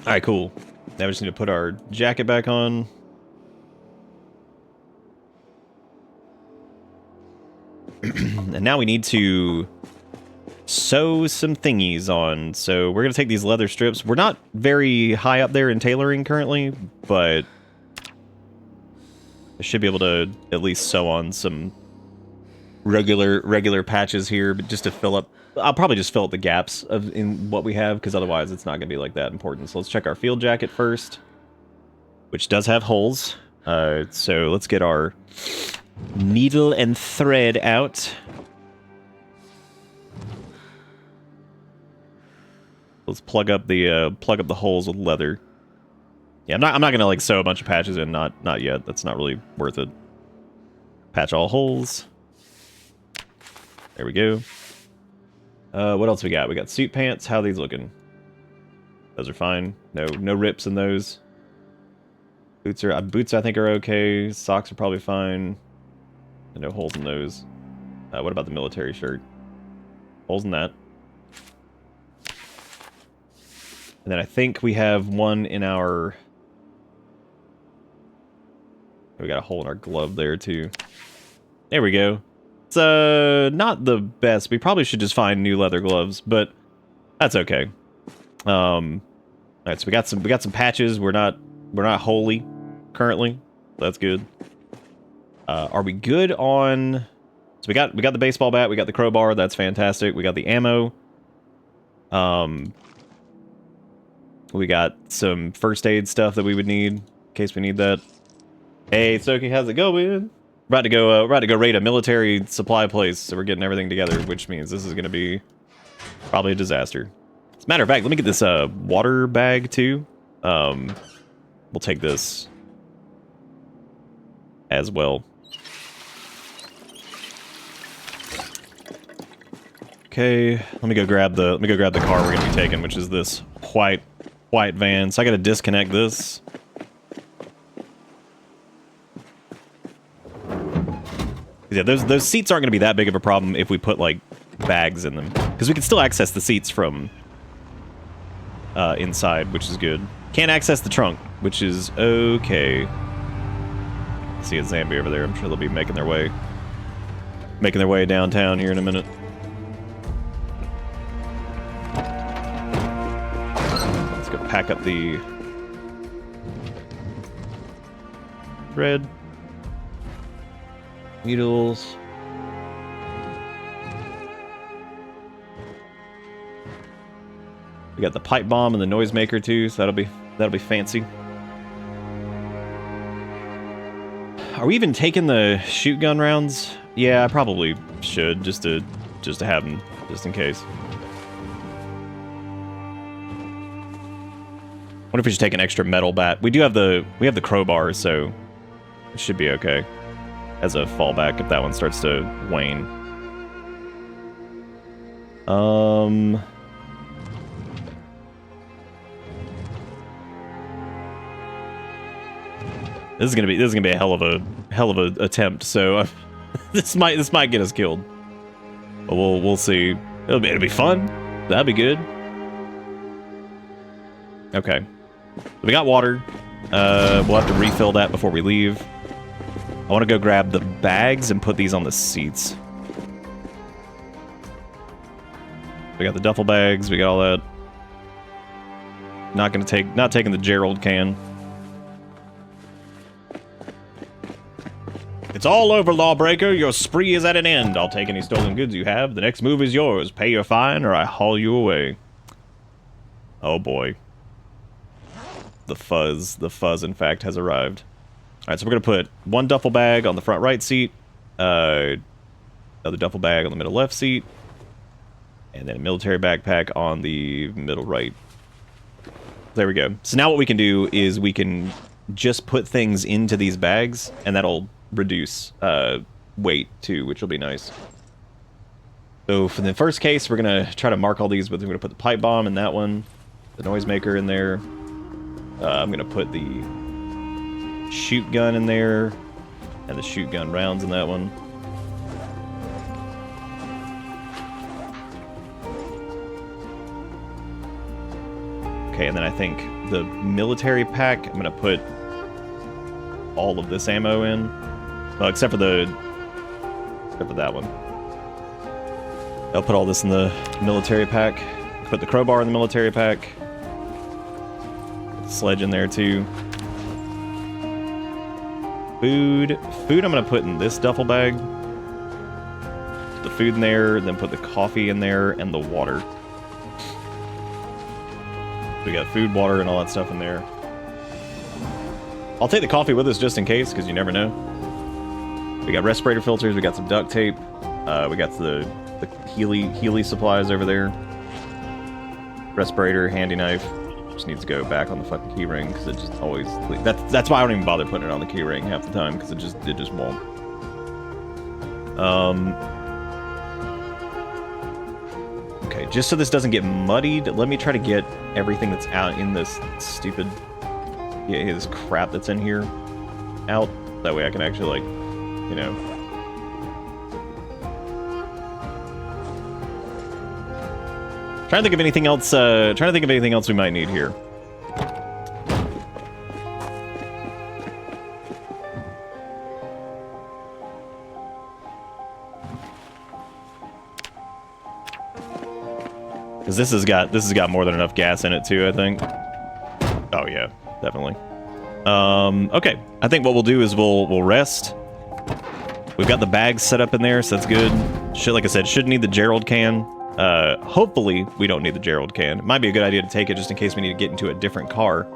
Alright, cool. Now we just need to put our jacket back on. And now we need to sew some thingies on. So we're going to take these leather strips. We're not very high up there in tailoring currently, but I should be able to at least sew on some regular patches here, but just to fill up. I'll probably just fill up the gaps in what we have, because otherwise it's not going to be like that important. So let's check our field jacket first, which does have holes. So let's get our needle and thread out. Let's plug up the holes with leather. Yeah, I'm not gonna like sew a bunch of patches in. Not yet. That's not really worth it. Patch all holes. There we go. What else we got? We got suit pants. How are these looking? Those are fine. No rips in those. Boots I think are okay. Socks are probably fine. And no holes in those. What about the military shirt? Holes in that. And then I think we have one in our... We got a hole in our glove there too. There we go. It's not the best. We probably should just find new leather gloves, but that's okay. Alright, so we got some patches. We're not holy currently. That's good. Are we good on... So we got the baseball bat, we got the crowbar, that's fantastic. We got the ammo. We got some first aid stuff that we would need in case we need that. Hey, Soki, how's it going? We're about to go raid a military supply place, so we're getting everything together, which means this is going to be probably a disaster. As a matter of fact, let me get this water bag too. We'll take this as well. Okay, let me go grab the car we're gonna be taking, which is this white van. So I gotta disconnect this. Yeah, those seats aren't going to be that big of a problem if we put, like, bags in them. Because we can still access the seats from inside, which is good. Can't access the trunk, which is okay. See a zombie over there. I'm sure they'll be making their way downtown here in a minute. Let's go pack up the thread. Needles. We got the pipe bomb and the noisemaker too, so that'll be fancy. Are we even taking the shoot gun rounds? Yeah, I probably should, just to have them, just in case. What if we should take an extra metal bat? We have the crowbar, so it should be okay as a fallback if that one starts to wane. This is gonna be a hell of a attempt. So this might get us killed, but we'll see. It'll be fun. That'd be good. Okay, we got water. We'll have to refill that before we leave. I want to go grab the bags and put these on the seats. We got the duffel bags. We got all that. Not taking the Gerald can. It's all over, lawbreaker. Your spree is at an end. I'll take any stolen goods you have. The next move is yours. Pay your fine or I haul you away. Oh boy. The fuzz, in fact, has arrived. Alright, so we're going to put one duffel bag on the front right seat, another duffel bag on the middle left seat, and then a military backpack on the middle right. There we go. So now what we can do is we can just put things into these bags, and that'll reduce weight too, which will be nice. So for the first case, we're going to try to mark all these, but we're going to put the pipe bomb in that one, the noisemaker in there. I'm going to put the shoot gun in there, and the shoot gun rounds in that one. Okay, and then I think the military pack, I'm going to put all of this ammo in. Well, except for that one. I'll put all this in the military pack. Put the crowbar in the military pack. Put the sledge in there too. Food I'm gonna put in this duffel bag. Put the food in there, then put the coffee in there and the water. We got food, water, and all that stuff in there. I'll take the coffee with us just in case, because you never know. We got respirator filters, we got some duct tape, we got the Healy supplies over there. Respirator, handy knife. Just needs to go back on the fucking key ring, because it just always... That's why I don't even bother putting it on the key ring half the time, because it just won't. Okay, just so this doesn't get muddied, let me try to get everything that's out in this stupid... Yeah, this crap that's in here out. That way I can actually, like, you know... Trying to think of anything else, we might need here. Because this has got more than enough gas in it too, I think. Oh yeah, definitely. Okay, I think what we'll do is we'll rest. We've got the bags set up in there, so that's good. Like I said, shouldn't need the Gerald can. Hopefully we don't need the Gerald can. It might be a good idea to take it just in case we need to get into a different car.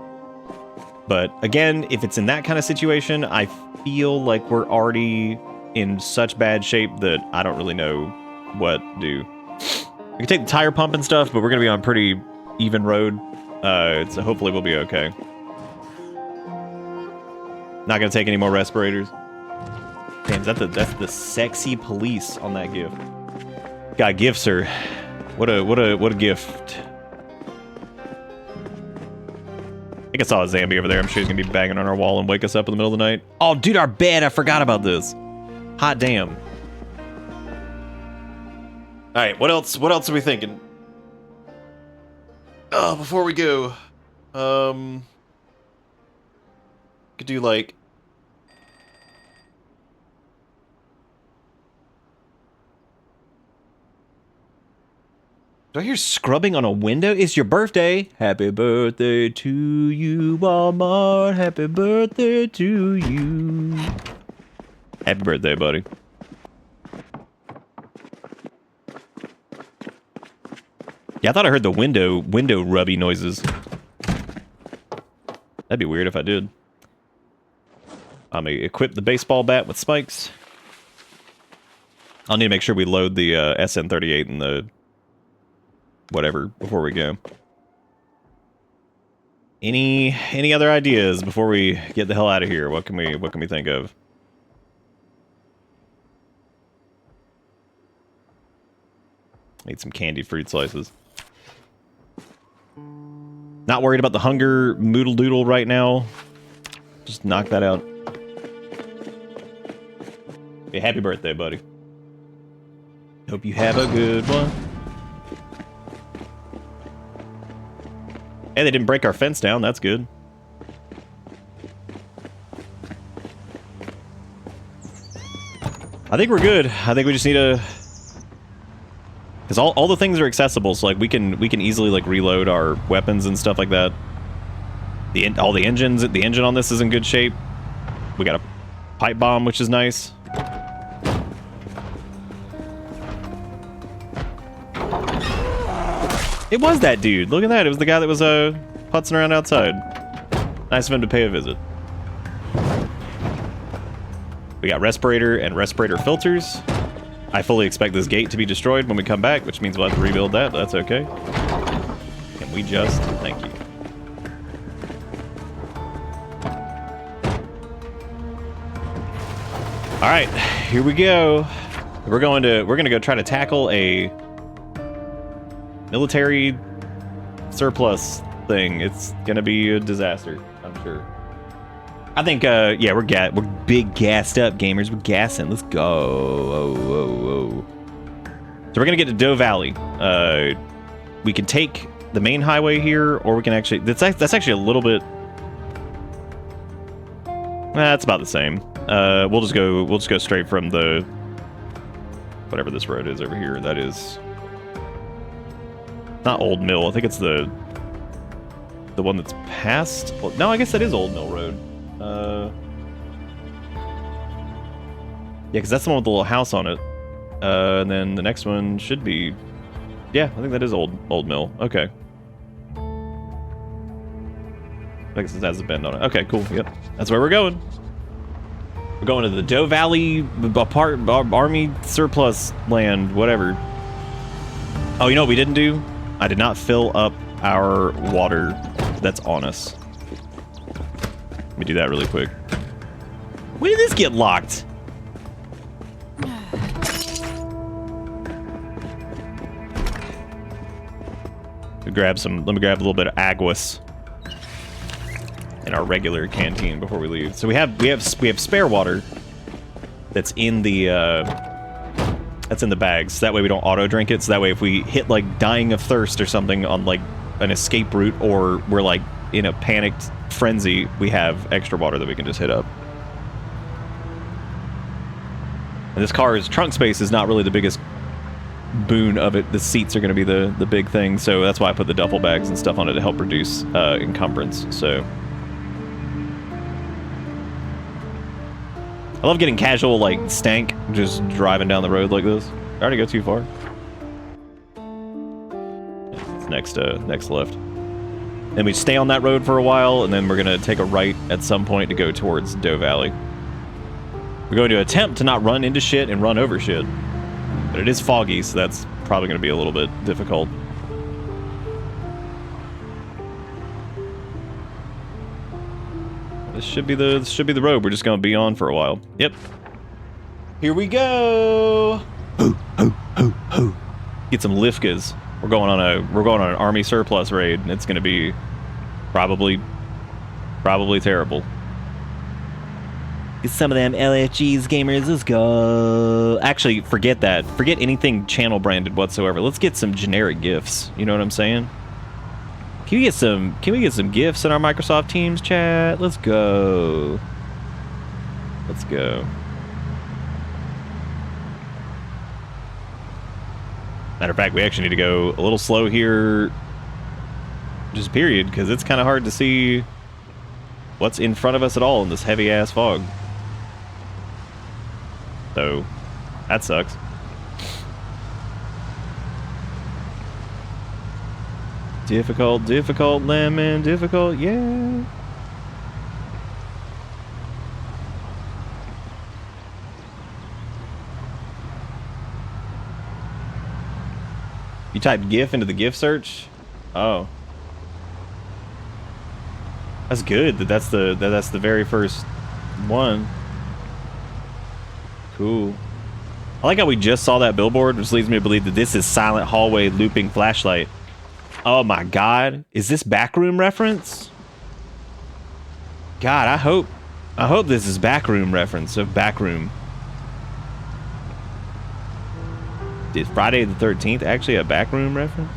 But again, if it's in that kind of situation, I feel like we're already in such bad shape that I don't really know what to do. We can take the tire pump and stuff, but we're going to be on pretty even road. So hopefully we'll be okay. Not going to take any more respirators. Damn, that's the sexy police on that gift. Got gifts, sir. What a gift. I think I saw a zombie over there. I'm sure he's gonna be banging on our wall and wake us up in the middle of the night. Oh, dude, our bed. I forgot about this. Hot damn. right, what else? What else are we thinking? Oh, before we go, could do like. Do I hear scrubbing on a window? It's your birthday. Happy birthday to you, Walmart. Happy birthday to you. Happy birthday, buddy. Yeah, I thought I heard the window rubby noises. That'd be weird if I did. I'm gonna equip the baseball bat with spikes. I'll need to make sure we load the SN38 and the whatever before we go. Any other ideas before we get the hell out of here? What can we think of? Need some candied fruit slices. Not worried about the hunger moodle doodle right now. Just knock that out. Hey, happy birthday, buddy. Hope you have a good one. Hey, they didn't break our fence down. That's good. I think we're good. I think we just need to... Because all the things are accessible, so like we can easily like reload our weapons and stuff like that. The engine on this is in good shape. We got a pipe bomb, which is nice. It was that dude. Look at that. It was the guy that was putzing around outside. Nice of him to pay a visit. We got respirator and respirator filters. I fully expect this gate to be destroyed when we come back, which means we'll have to rebuild that, but that's okay. Can we just... Thank you. Alright, here we go. We're gonna go try to tackle a military surplus thing. It's gonna be a disaster, I'm sure. I think, yeah, we're big gassed up, gamers. We're gassing. Let's go. Oh. So we're gonna get to Doe Valley. We can take the main highway here, or we can actually... That's actually a little bit... That's about the same. We'll just go straight from the... Whatever this road is over here. That is... Not Old Mill. I think it's the one that's past... Well, no, I guess that is Old Mill Road. Yeah, because that's the one with the little house on it. And then the next one should be... Yeah, I think that is Old Mill. Okay. I guess it has a bend on it. Okay, cool. Yep. That's where we're going. We're going to the Doe Valley Army surplus land, whatever. Oh, you know what we didn't do? I did not fill up our water that's on us. Let me do that really quick. When did this get locked? Let me grab a little bit of aguas in our regular canteen before we leave. So we have spare water that's in the bags. That way we don't auto drink it. So that way if we hit like dying of thirst or something on like an escape route, or we're like in a panicked frenzy, we have extra water that we can just hit up. And this car's trunk space is not really the biggest boon of it. The seats are going to be the big thing, so that's why I put the duffel bags and stuff on it to help reduce encumbrance. So I love getting casual like stank just driving down the road like this. I already go too far. It's next left. Then we stay on that road for a while, and then we're gonna take a right at some point to go towards Doe Valley. We're going to attempt to not run into shit and run over shit. But it is foggy, so that's probably gonna be a little bit difficult. This should be the road we're just gonna be on for a while. Yep. Here we go. Get some Lifkas. We're going on an army surplus raid, and it's gonna be probably terrible. Get some of them LFGs, gamers. Let's go. Actually, forget that. Forget anything channel branded whatsoever. Let's get some generic gifts. You know what I'm saying? Can we get some gifts in our Microsoft Teams chat? Let's go. Let's go. Matter of fact, we actually need to go a little slow here. Just period, because it's kind of hard to see what's in front of us at all in this heavy ass fog. So, that sucks. Difficult, difficult, lemon, difficult, yeah. You typed GIF into the GIF search? Oh. That's good that's the very first one. Cool. I like how we just saw that billboard, which leads me to believe that this is Silent Hallway Looping Flashlight. Oh my god. Is this Backroom reference? God, I hope this is Backroom reference of Backroom. Is Friday the 13th actually a Backroom reference?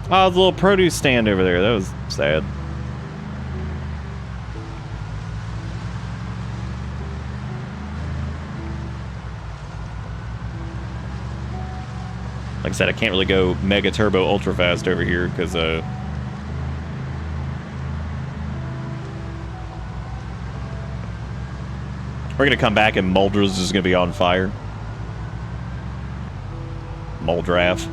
Oh, the little produce stand over there. That was sad. Like I said, I can't really go mega turbo ultra fast over here because we're gonna come back and Muldras is gonna be on fire. Muldraff.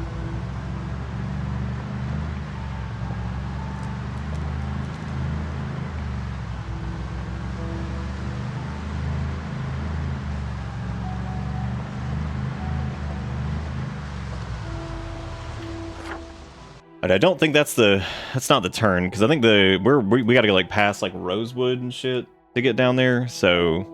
But I don't think that's not the turn, because I think we gotta go like past like Rosewood and shit to get down there, so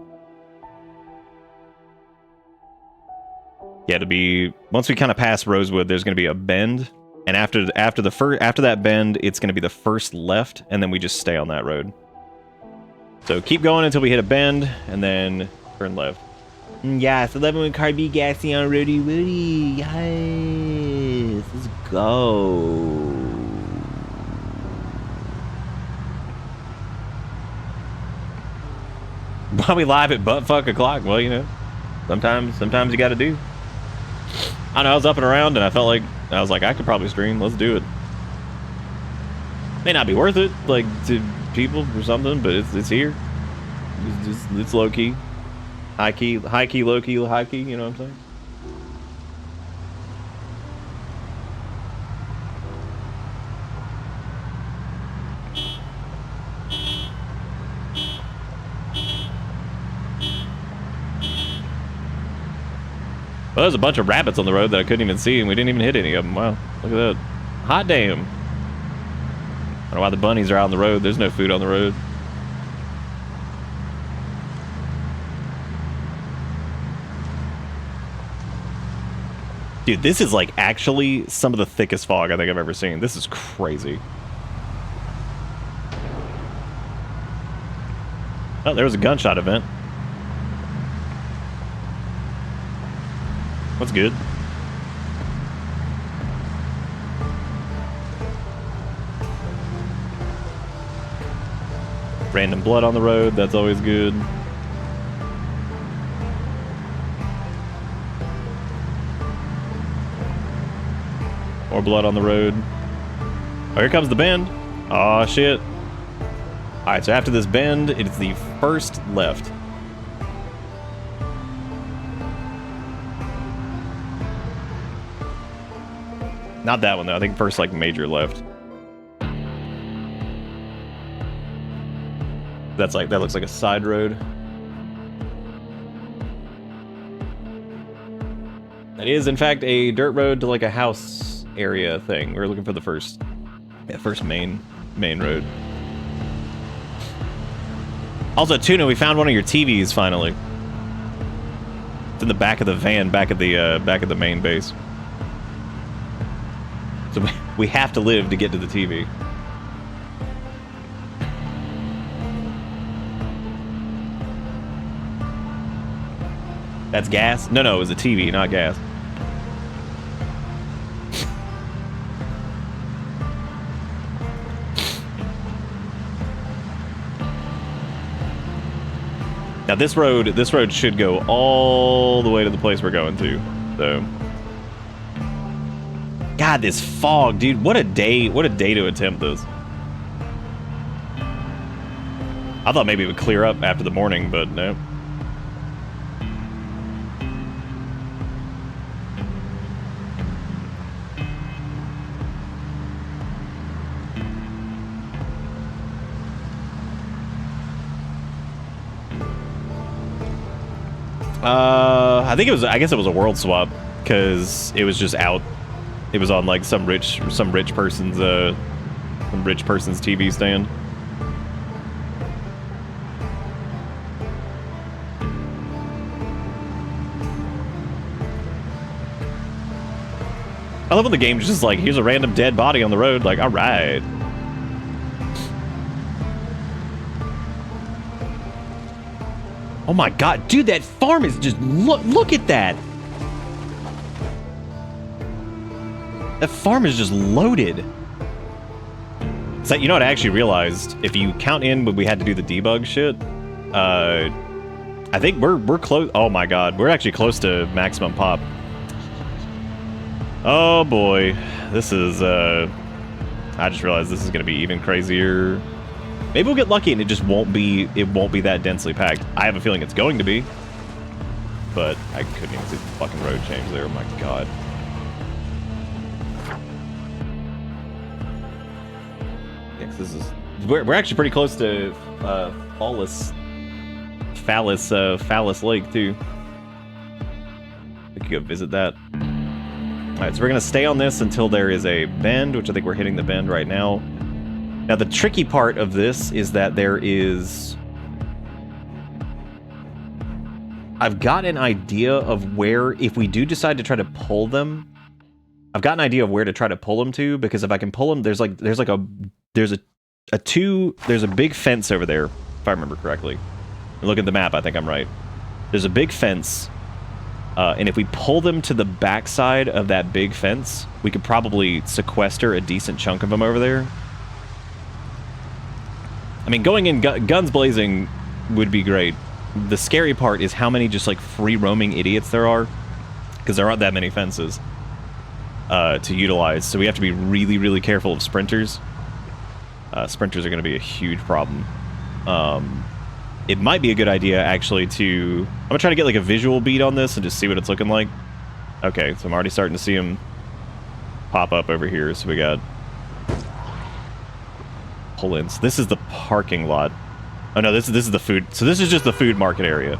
yeah, to be once we kind of pass Rosewood, there's gonna be a bend, and after that bend, it's gonna be the first left, and then we just stay on that road. So keep going until we hit a bend, and then turn left. Yes, 11 with Car B gassy on Rudy Woody. Yes, let's go. Probably live at buttfuck o'clock. Well, you know, sometimes you got to do. I know I was up and around, and I was like, I could probably stream. Let's do it. May not be worth it, like to people or something, but it's here. It's low key. High key, low key, high key, you know what I'm saying? Well, there's a bunch of rabbits on the road that I couldn't even see, and we didn't even hit any of them. Wow, look at that. Hot damn. I don't know why the bunnies are out on the road. There's no food on the road. Dude, this is like actually some of the thickest fog I think I've ever seen. This is crazy. Oh, there was a gunshot event. What's good? Random blood on the road, that's always good. More blood on the road. Oh, here comes the bend. Oh shit. Alright, so after this bend, it's the first left. Not that one though, I think first like major left. That looks like a side road. That is in fact a dirt road to like a house area thing. We're looking for the first main road. Also, Tuna, we found one of your TVs finally. It's in the back of the van, back of the main base. So we have to live to get to the TV. That's gas? No, no, it was a TV, not gas. Now this road should go all the way to the place we're going to. So, God, this fog, dude! What a day to attempt this. I thought maybe it would clear up after the morning, but no. I think it was. I guess it was a world swap because it was just out. It was on like some rich person's TV stand. I love when the game's just like, here's a random dead body on the road. Like, all right. Oh my God, dude, that farm is just, look at that. That farm is just loaded. So, you know what I actually realized? If you count in when we had to do the debug shit, I think we're close. Oh my God, we're actually close to maximum pop. Oh boy, this is, I just realized this is gonna be even crazier. Maybe we'll get lucky and it won't be that densely packed. I have a feeling it's going to be. But I couldn't even see the fucking road change there, oh my God. Yeah, 'cause this is, we're actually pretty close to, Phallus Lake too. We could go visit that. Alright, so we're gonna stay on this until there is a bend, which I think we're hitting the bend right now. Now, the tricky part of this is that there is... I've got an idea of where, if we do decide to try to pull them, I've got an idea of where to try to pull them to, because if I can pull them, there's a big fence over there, if I remember correctly. Look at the map, I think I'm right. There's a big fence, and if we pull them to the backside of that big fence, we could probably sequester a decent chunk of them over there. I mean, going in guns blazing would be great. The scary part is how many just like free roaming idiots there are, because there aren't that many fences to utilize. So we have to be really, really careful of sprinters. Sprinters are going to be a huge problem. It might be a good idea actually to... I'm going to try to get like a visual beat on this and just see what it's looking like. Okay, so I'm already starting to see them pop up over here. So we got... pull-ins. This is the parking lot. Oh no, this is the food. So this is just the food market area.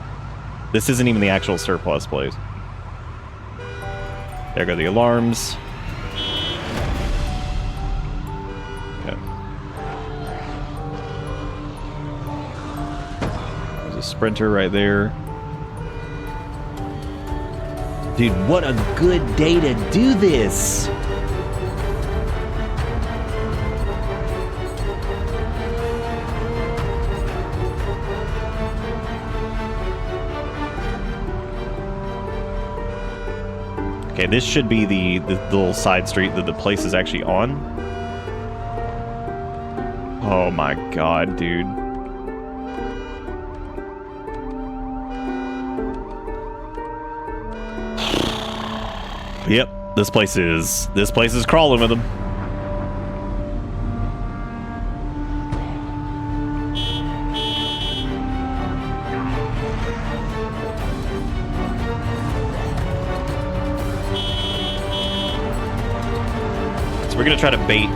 This isn't even the actual surplus place. There go the alarms. Okay. There's a sprinter right there. Dude, what a good day to do this! Okay, this should be the little side street that the place is actually on. Oh my God, dude. Yep, this place is crawling with them. So we're gonna try to bait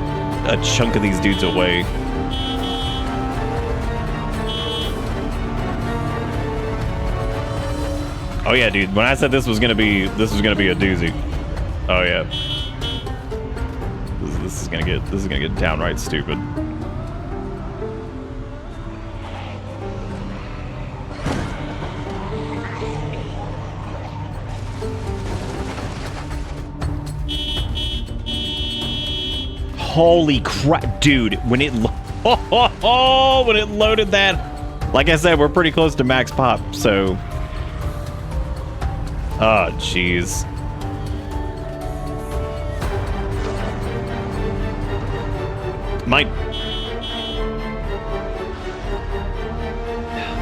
a chunk of these dudes away. Oh yeah, dude. When I said this was gonna be a doozy. Oh yeah. This is gonna get downright stupid. Holy crap, dude! When it when it loaded that, like I said, we're pretty close to max pop. So Oh, jeez.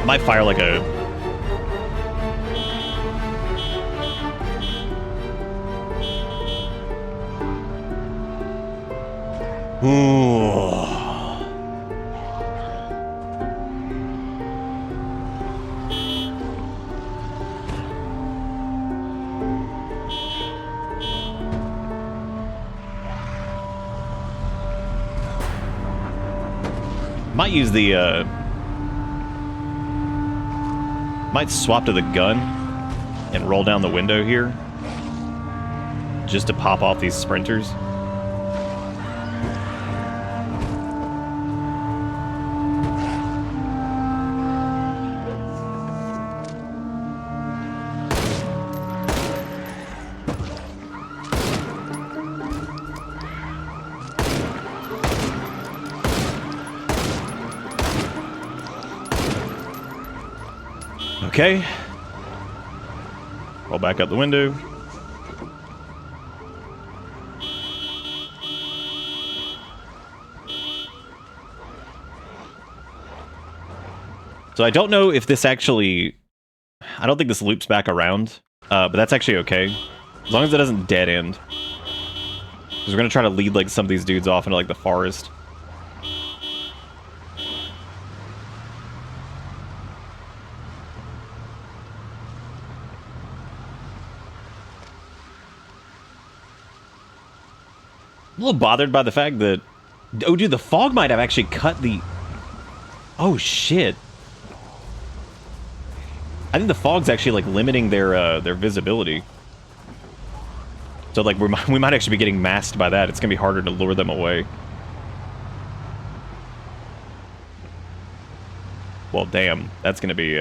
Might fire like a... Ooh. Might use the, might swap to the gun and roll down the window here just to pop off these sprinters. Okay. Roll back up the window. So I don't know if this actually... I don't think this loops back around, but that's actually okay. As long as it doesn't dead end. Because we're going to try to lead like some of these dudes off into like the forest. I'm a little bothered by the fact that... Oh, dude, the fog might have actually cut the... Oh, shit. I think the fog's actually, like, limiting their visibility. So, like, we might actually be getting masked by that. It's gonna be harder to lure them away. Well, damn. That's gonna be,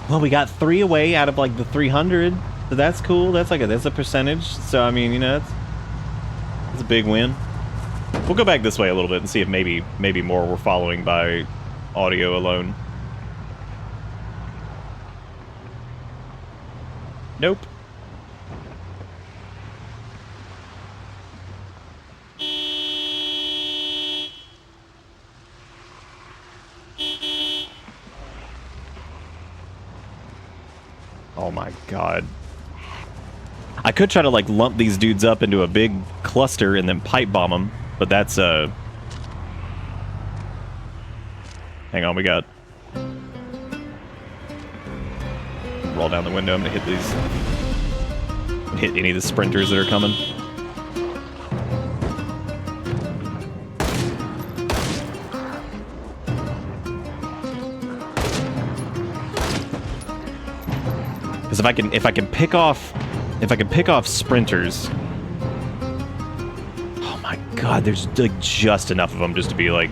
Well, we got 3 away out of, like, the 300. So that's cool. That's a percentage. So, I mean, you know, that's a big win. We'll go back this way a little bit and see if maybe more we're following by audio alone. Nope. Oh my god. I could try to, like, lump these dudes up into a big cluster and then pipe bomb them, but that's, Hang on, we got... Roll down the window, I'm gonna hit these... Hit any of the sprinters that are coming. Because if I can pick off sprinters, oh my god, there's like just enough of them just to be like,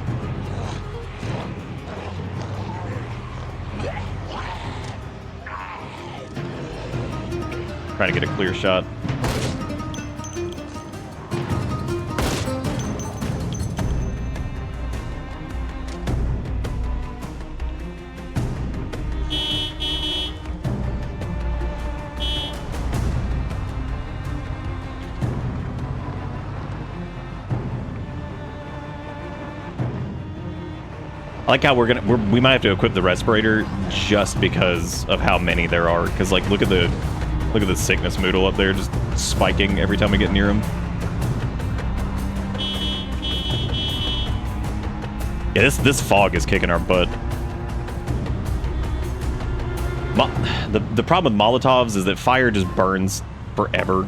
trying to get a clear shot. I like how we might have to equip the respirator just because of how many there are. Because like, look at the sickness moodle up there, just spiking every time we get near him. Yeah, this fog is kicking our butt. The problem with Molotovs is that fire just burns forever.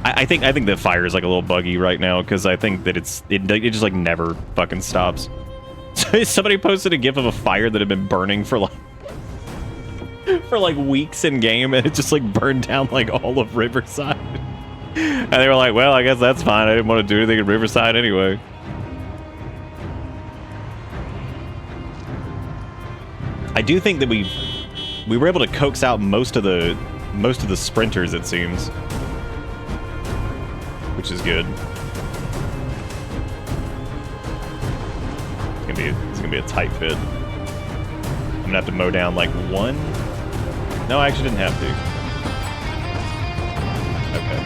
I think that fire is like a little buggy right now because I think that it just like never fucking stops. So somebody posted a gif of a fire that had been burning for like weeks in game, and it just like burned down like all of Riverside. And they were like, well, I guess that's fine. I didn't want to do anything in Riverside anyway. I do think that we were able to coax out most of the sprinters, it seems, which is good. It's gonna be It's gonna be a tight fit. I'm gonna have to mow down like one. No, I actually didn't have to. Okay.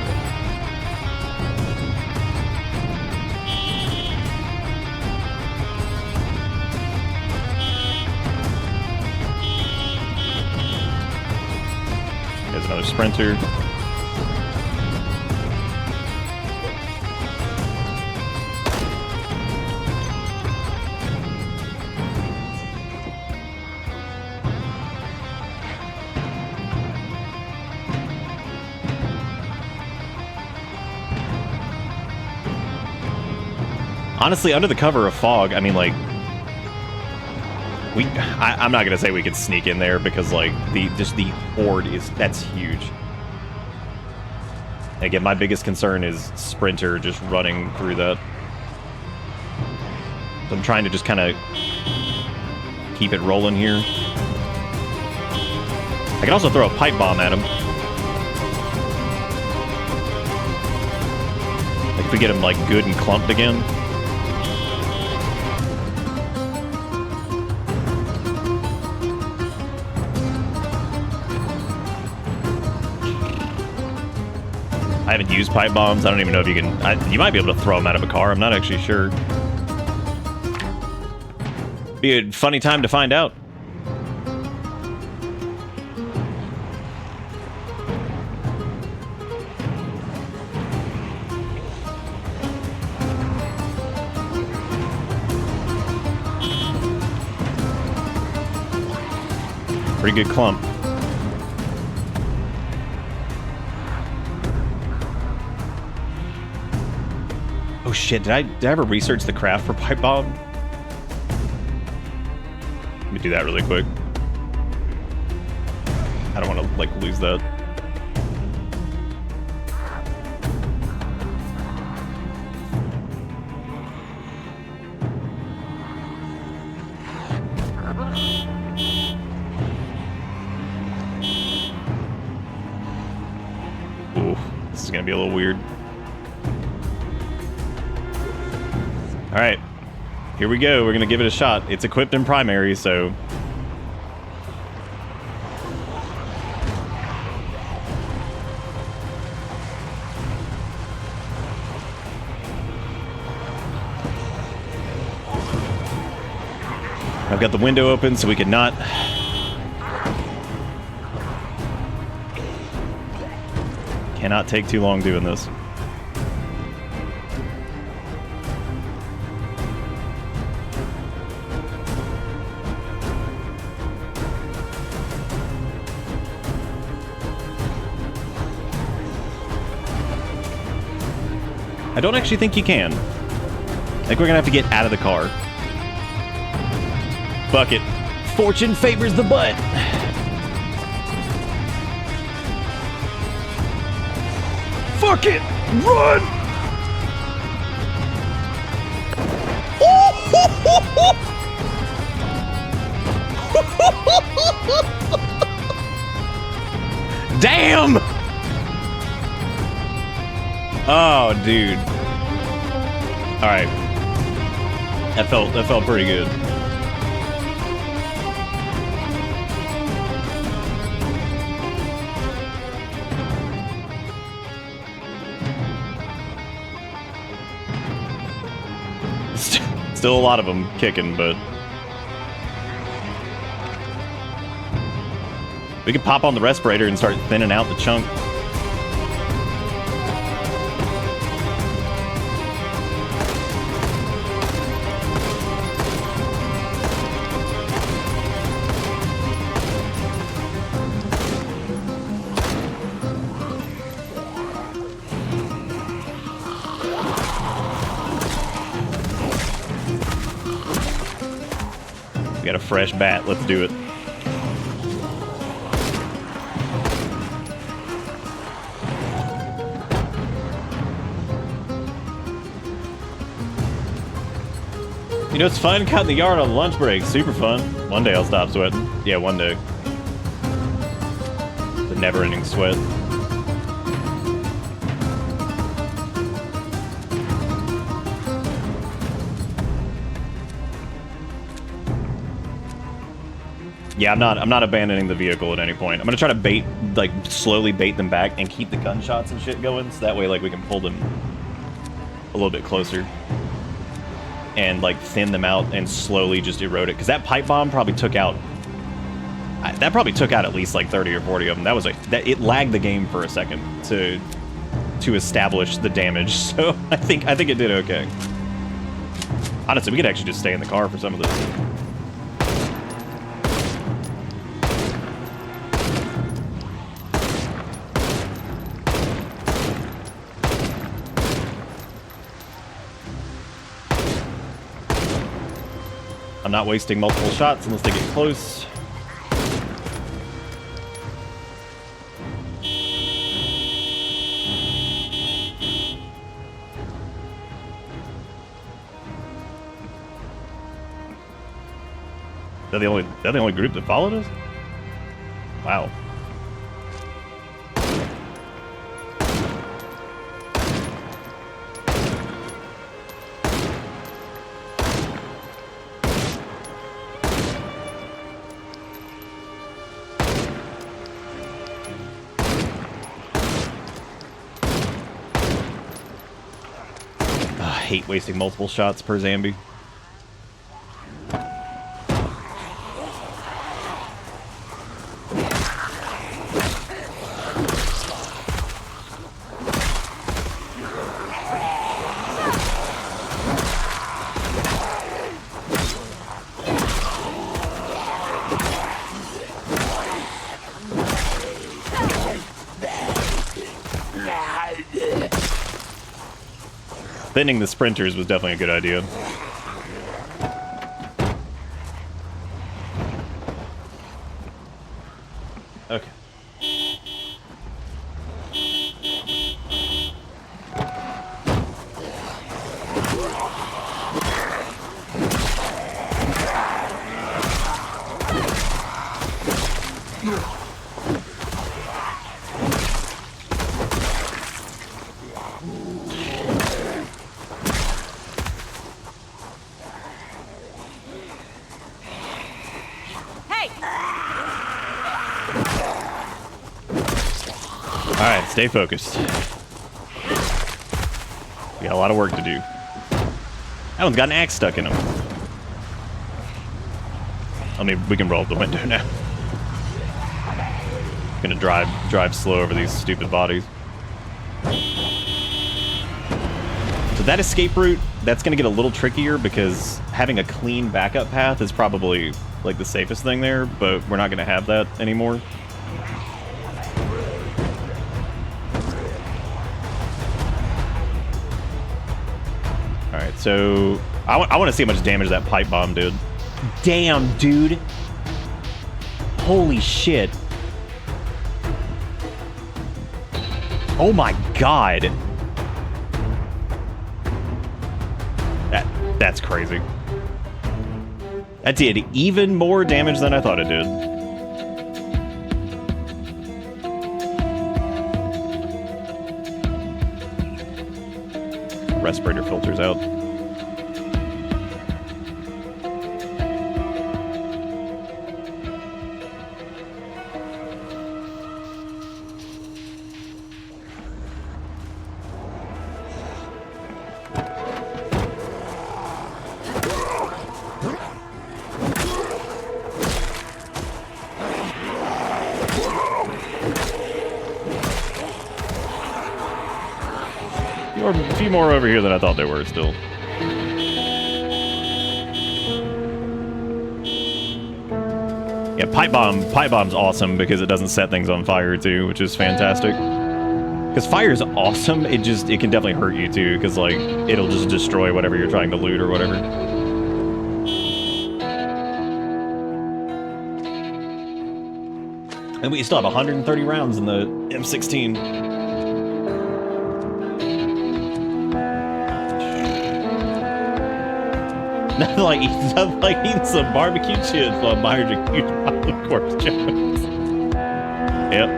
There's another sprinter. Honestly, under the cover of fog, I mean, like, I'm not gonna say we could sneak in there because, like, the horde that's huge. Again, my biggest concern is Sprinter just running through that. So I'm trying to just kind of keep it rolling here. I can also throw a pipe bomb at him. Like if we get him, like, good and clumped again. I haven't used pipe bombs. I don't even know if you can... you might be able to throw them out of a car. I'm not actually sure. Be a funny time to find out. Pretty good clump. Oh shit, did I ever research the craft for pipe bomb? Let me do that really quick. I don't want to, like, lose that. Ooh, this is gonna be a little weird. All right, here we go. We're gonna give it a shot. It's equipped in primary, so. I've got the window open so we can not. Cannot take too long doing this. I don't actually think you can. I think we're gonna have to get out of the car. Fuck it. Fortune favors the butt. Fuck it! Run! Damn! Oh, dude. All right. That felt pretty good. Still a lot of them kicking, but we can pop on the respirator and start thinning out the chunk. Got a fresh bat. Let's do it. You know, it's fun cutting the yard on lunch break. Super fun. One day I'll stop sweating. Yeah, one day. The never-ending sweat. Yeah, I'm not abandoning the vehicle at any point. I'm gonna try to slowly bait them back and keep the gunshots and shit going, so that way, like, we can pull them a little bit closer. And, like, thin them out and slowly just erode it. Because that pipe bomb probably took out... That probably took out at least, like, 30 or 40 of them. That was, like... It lagged the game for a second to establish the damage. So, I think it did okay. Honestly, we could actually just stay in the car for some of this. I'm not wasting multiple shots unless they get close. They're the only group that followed us? Wow. I hate wasting multiple shots per zombie. Thinning the sprinters was definitely a good idea. Okay. Alright, stay focused. We got a lot of work to do. That one's got an axe stuck in him. I mean, we can roll up the window now. Gonna drive slow over these stupid bodies. So that escape route, that's gonna get a little trickier because having a clean backup path is probably like the safest thing there, but we're not gonna have that anymore. Alright, so I want to see how much damage that pipe bomb did. Damn, dude. Holy shit. Oh my god. That's crazy. That did even more damage than I thought it did. Respirator filters out. A few more over here than I thought there were still. Yeah, pipe bomb's awesome because it doesn't set things on fire too, which is fantastic. Because fire is awesome, it can definitely hurt you too, because like it'll just destroy whatever you're trying to loot or whatever. And we still have 130 rounds in the M16. Nothing like eating some barbecue chips while admiring a huge pile of corpse jokes. Yep.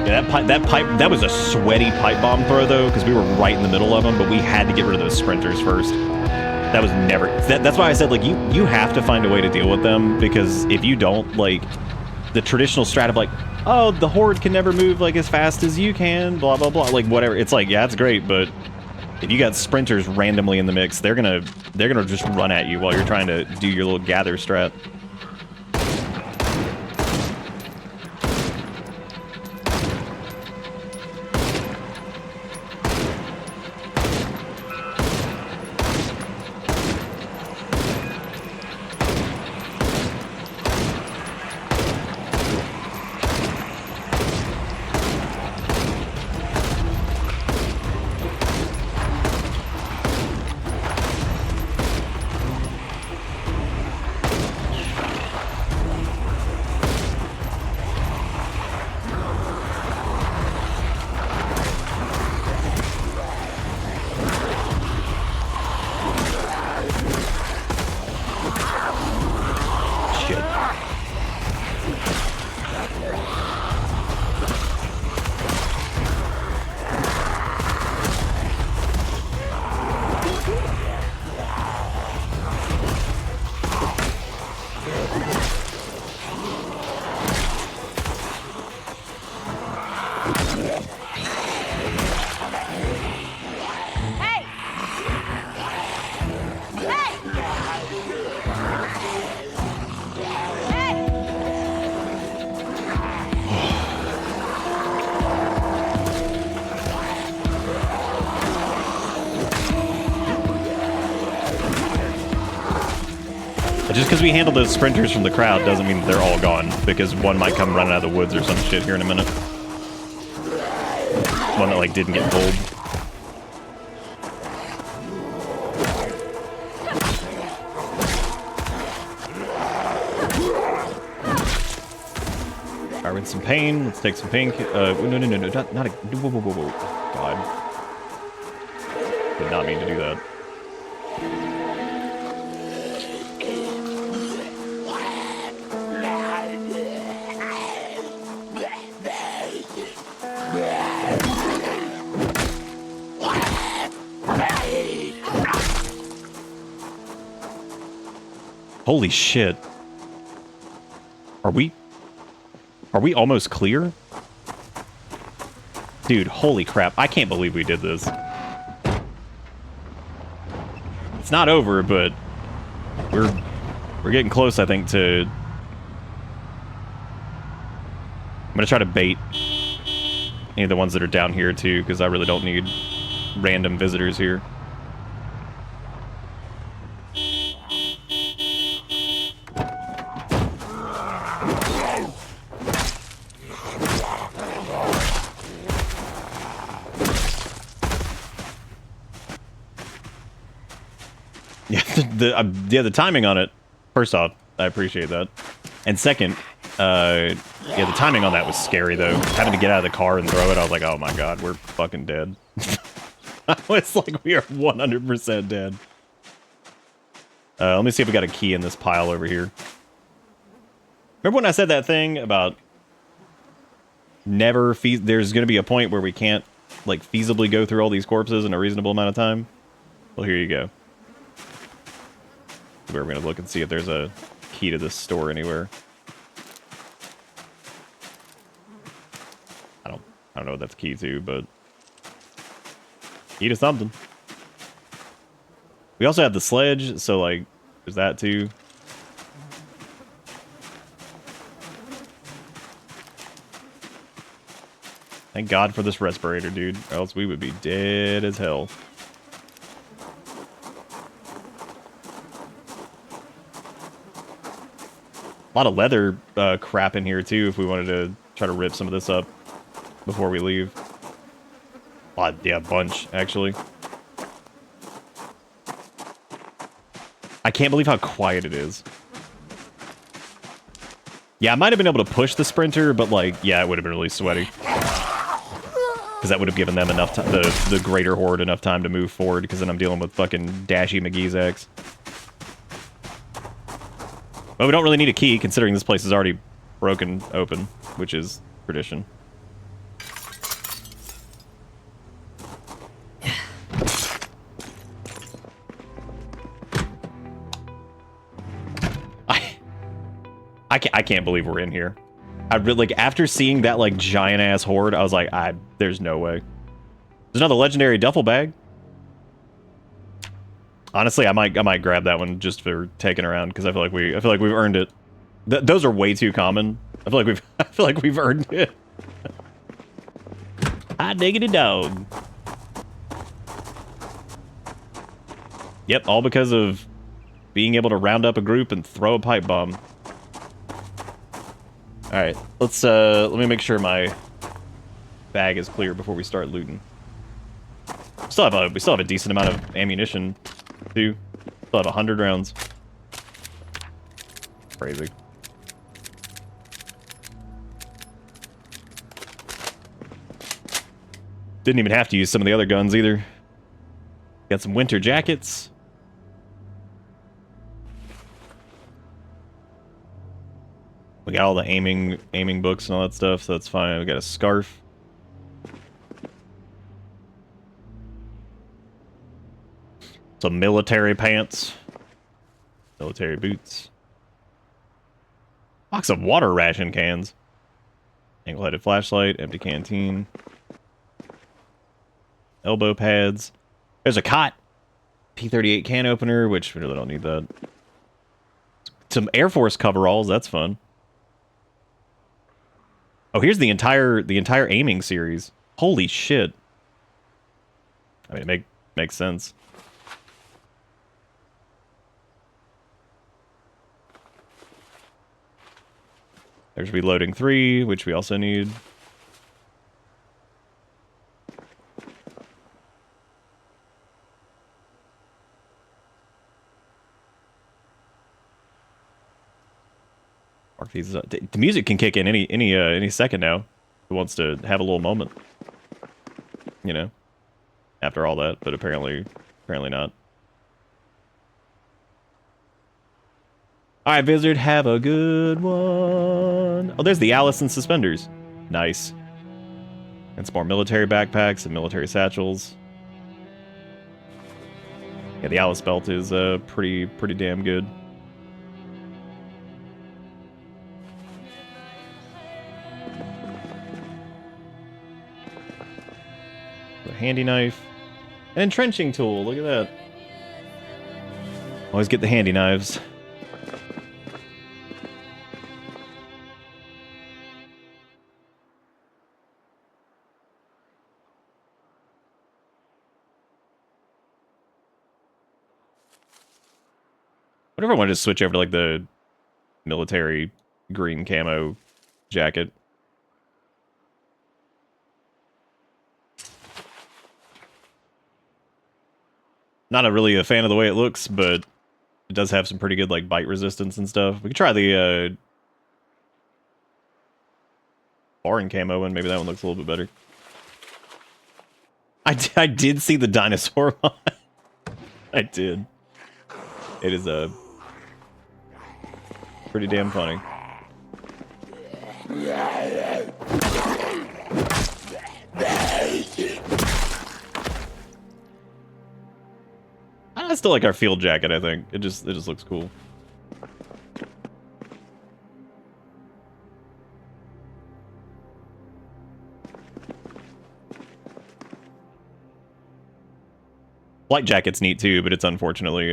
Yeah, that was a sweaty pipe bomb throw though, because we were right in the middle of them, but we had to get rid of those sprinters first. That was never... That's why I said, like, you have to find a way to deal with them, because if you don't, like, the traditional strat of, like, oh, the horde can never move, like, as fast as you can, blah, blah, blah, like, whatever. It's like, yeah, it's great, but if you got sprinters randomly in the mix, they're gonna just run at you while you're trying to do your little gather strat. Just because we handle those sprinters from the crowd doesn't mean they're all gone, because one might come running out of the woods or some shit here in a minute. One that, like, didn't get pulled. Alright, we're in some pain. Let's take some pain. No, not a... Whoa. God. Did not mean to do that. Holy shit. Are we almost clear? Dude, holy crap. I can't believe we did this. It's not over, but we're getting close, I think, to... I'm gonna try to bait any of the ones that are down here, too, because I really don't need random visitors here. The timing on it, first off, I appreciate that. And second, yeah, the timing on that was scary, though. Having to get out of the car and throw it, I was like, oh my god, we're fucking dead. It's like we are 100% dead. Let me see if we got a key in this pile over here. Remember when I said that thing about there's going to be a point where we can't, like, feasibly go through all these corpses in a reasonable amount of time? Well, here you go. We're going to look and see if there's a key to this store anywhere. I don't know what that's key to, but key to something. We also have the sledge, so, like, there's that too. Thank God for this respirator, dude, or else we would be dead as hell. A lot of leather crap in here, too, if we wanted to try to rip some of this up before we leave. Yeah, a bunch, actually. I can't believe how quiet it is. Yeah, I might have been able to push the sprinter, but, like, yeah, it would have been really sweaty. Because that would have given them enough time, the greater horde enough time to move forward, because then I'm dealing with fucking Dashy McGee's ex. But we don't really need a key, considering this place is already broken open, which is tradition. I can't believe we're in here. I really, like, after seeing that, like, giant-ass horde, I was like, there's no way. There's another legendary duffel bag. Honestly, I might grab that one just for taking around, because I feel like we've earned it. Those are way too common. I feel like we've earned it. Hot diggity dog. Yep, all because of being able to round up a group and throw a pipe bomb. Alright, let me make sure my bag is clear before we start looting. We still have a decent amount of ammunition, too. Still have 100 rounds. Crazy. Didn't even have to use some of the other guns either. Got some winter jackets. We got all the aiming books and all that stuff, so that's fine. We got a scarf. Some military pants. Military boots. Box of water ration cans. Angle-headed flashlight, empty canteen. Elbow pads. There's a cot. P38 can opener, which we really don't need that. Some Air Force coveralls, that's fun. Oh, here's the entire aiming series. Holy shit. I mean, it makes sense. There's reloading 3, which we also need. Mark these. The music can kick in any second now. Who wants to have a little moment? You know, after all that, but apparently not. All right, Blizzard, have a good one. Oh, there's the Allison suspenders. Nice. And some more military backpacks and military satchels. Yeah, the Alice belt is pretty damn good. A handy knife. An entrenching tool, look at that. Always get the handy knives. What if I want to just switch over to like the military green camo jacket? Not really a fan of the way it looks, but it does have some pretty good like bite resistance and stuff. We could try the foreign camo one. Maybe that one looks a little bit better. I did see the dinosaur one. I did. It is pretty damn funny. I still like our field jacket, I think. It just looks cool. Flight jacket's neat too, but it's unfortunately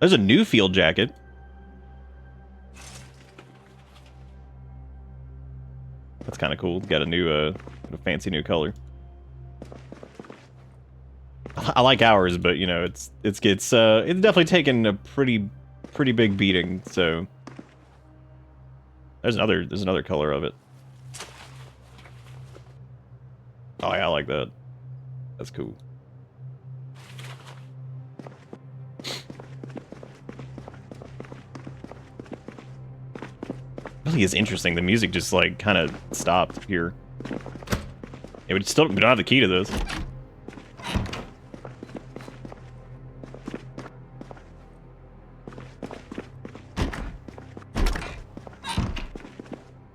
there's a new field jacket. That's kind of cool. Got a new a fancy new color. I like ours, but you know, it's definitely taken a pretty big beating. So there's another color of it. Oh yeah, I like that. That's cool. Really is interesting. The music just like kind of stopped here. Yeah, we don't have the key to this.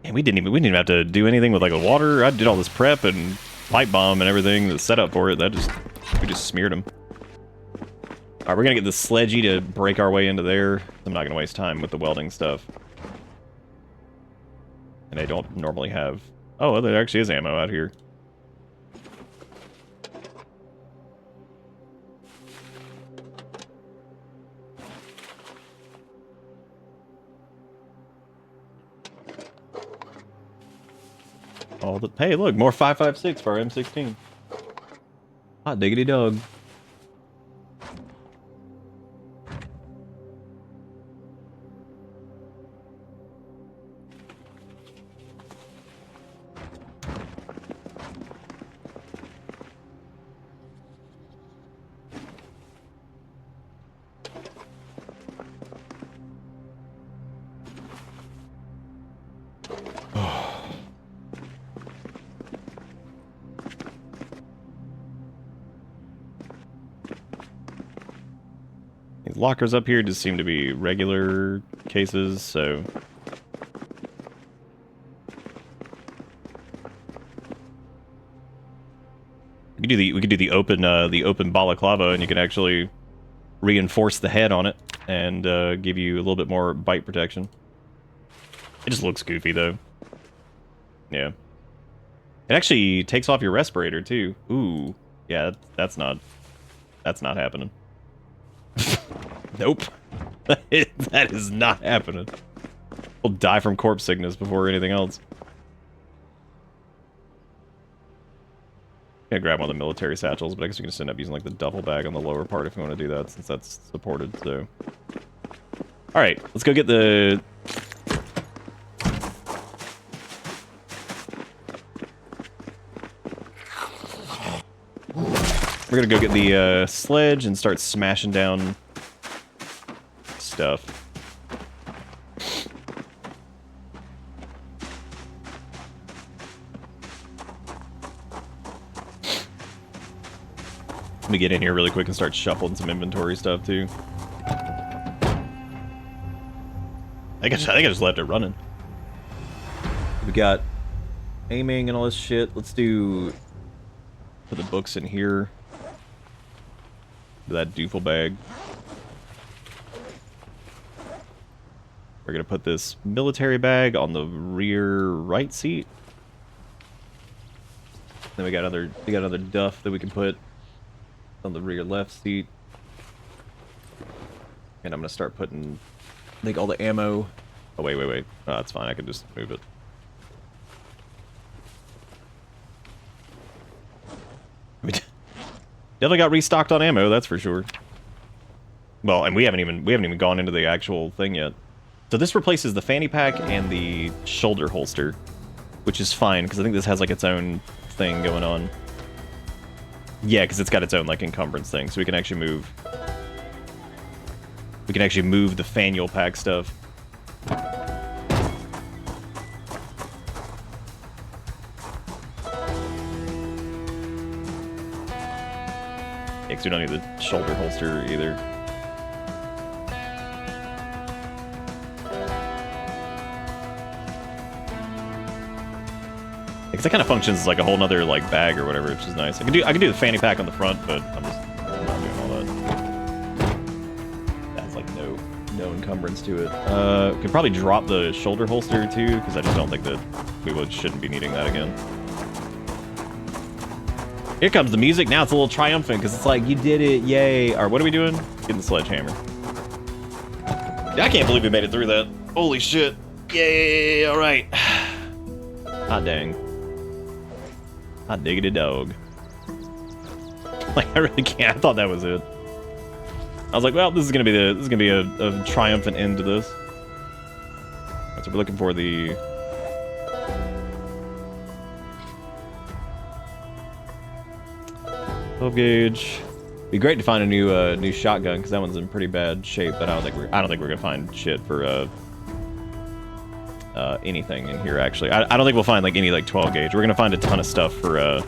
And we didn't even have to do anything with like the water. I did all this prep and pipe bomb and everything, the setup for it. We just smeared them. All right, we're gonna get the sledgy to break our way into there. I'm not gonna waste time with the welding stuff. And I don't normally have... Oh, there actually is ammo out here. Hey, look, more 5.56 for our M16. Hot diggity dog. These lockers up here just seem to be regular cases, so... We could do the open balaclava, and you can actually reinforce the head on it and give you a little bit more bite protection. It just looks goofy though. Yeah. It actually takes off your respirator too. Ooh. Yeah, that's not happening. Nope. That is not happening. We'll die from corpse sickness before anything else. Gonna grab one of the military satchels, but I guess we can just end up using like the duffel bag on the lower part if you want to do that, since that's supported. So, all right, let's go get the. We're gonna go get the sledge and start smashing down stuff. Let me get in here really quick and start shuffling some inventory stuff too. I think I just left it running. We got aiming and all this shit. Let's put the books in here. That doofle bag. We're gonna put this military bag on the rear right seat. Then we got other duff that we can put on the rear left seat. And I'm gonna start putting, I think, all the ammo. Oh wait. Oh, that's fine. I can just move it. Definitely got restocked on ammo, that's for sure. Well, and we haven't even gone into the actual thing yet. So this replaces the fanny pack and the shoulder holster, which is fine because I think this has like its own thing going on. Yeah, because it's got its own like encumbrance thing, so we can actually move. We can actually move the fannual pack stuff. We don't need the shoulder holster either. Because that kind of functions as like a whole nother like bag or whatever, which is nice. I can do the fanny pack on the front, but I'm not doing all that. That's like no encumbrance to it. Could probably drop the shoulder holster too, because I just don't think that we shouldn't be needing that again. Here comes the music. Now it's a little triumphant because it's like, you did it, yay. Or what are we doing? Getting the sledgehammer. I can't believe we made it through that. Holy shit. Yay, all right. Hot dang. Hot diggity dog. Like, I really can't. I thought that was it. I was like, well, this is gonna be a triumphant end to this. So we're looking for the 12 gauge. Be great to find a new shotgun because that one's in pretty bad shape. But I don't think we're gonna find shit for anything in here. Actually, I don't think we'll find like any like 12 gauge. We're gonna find a ton of stuff for. Is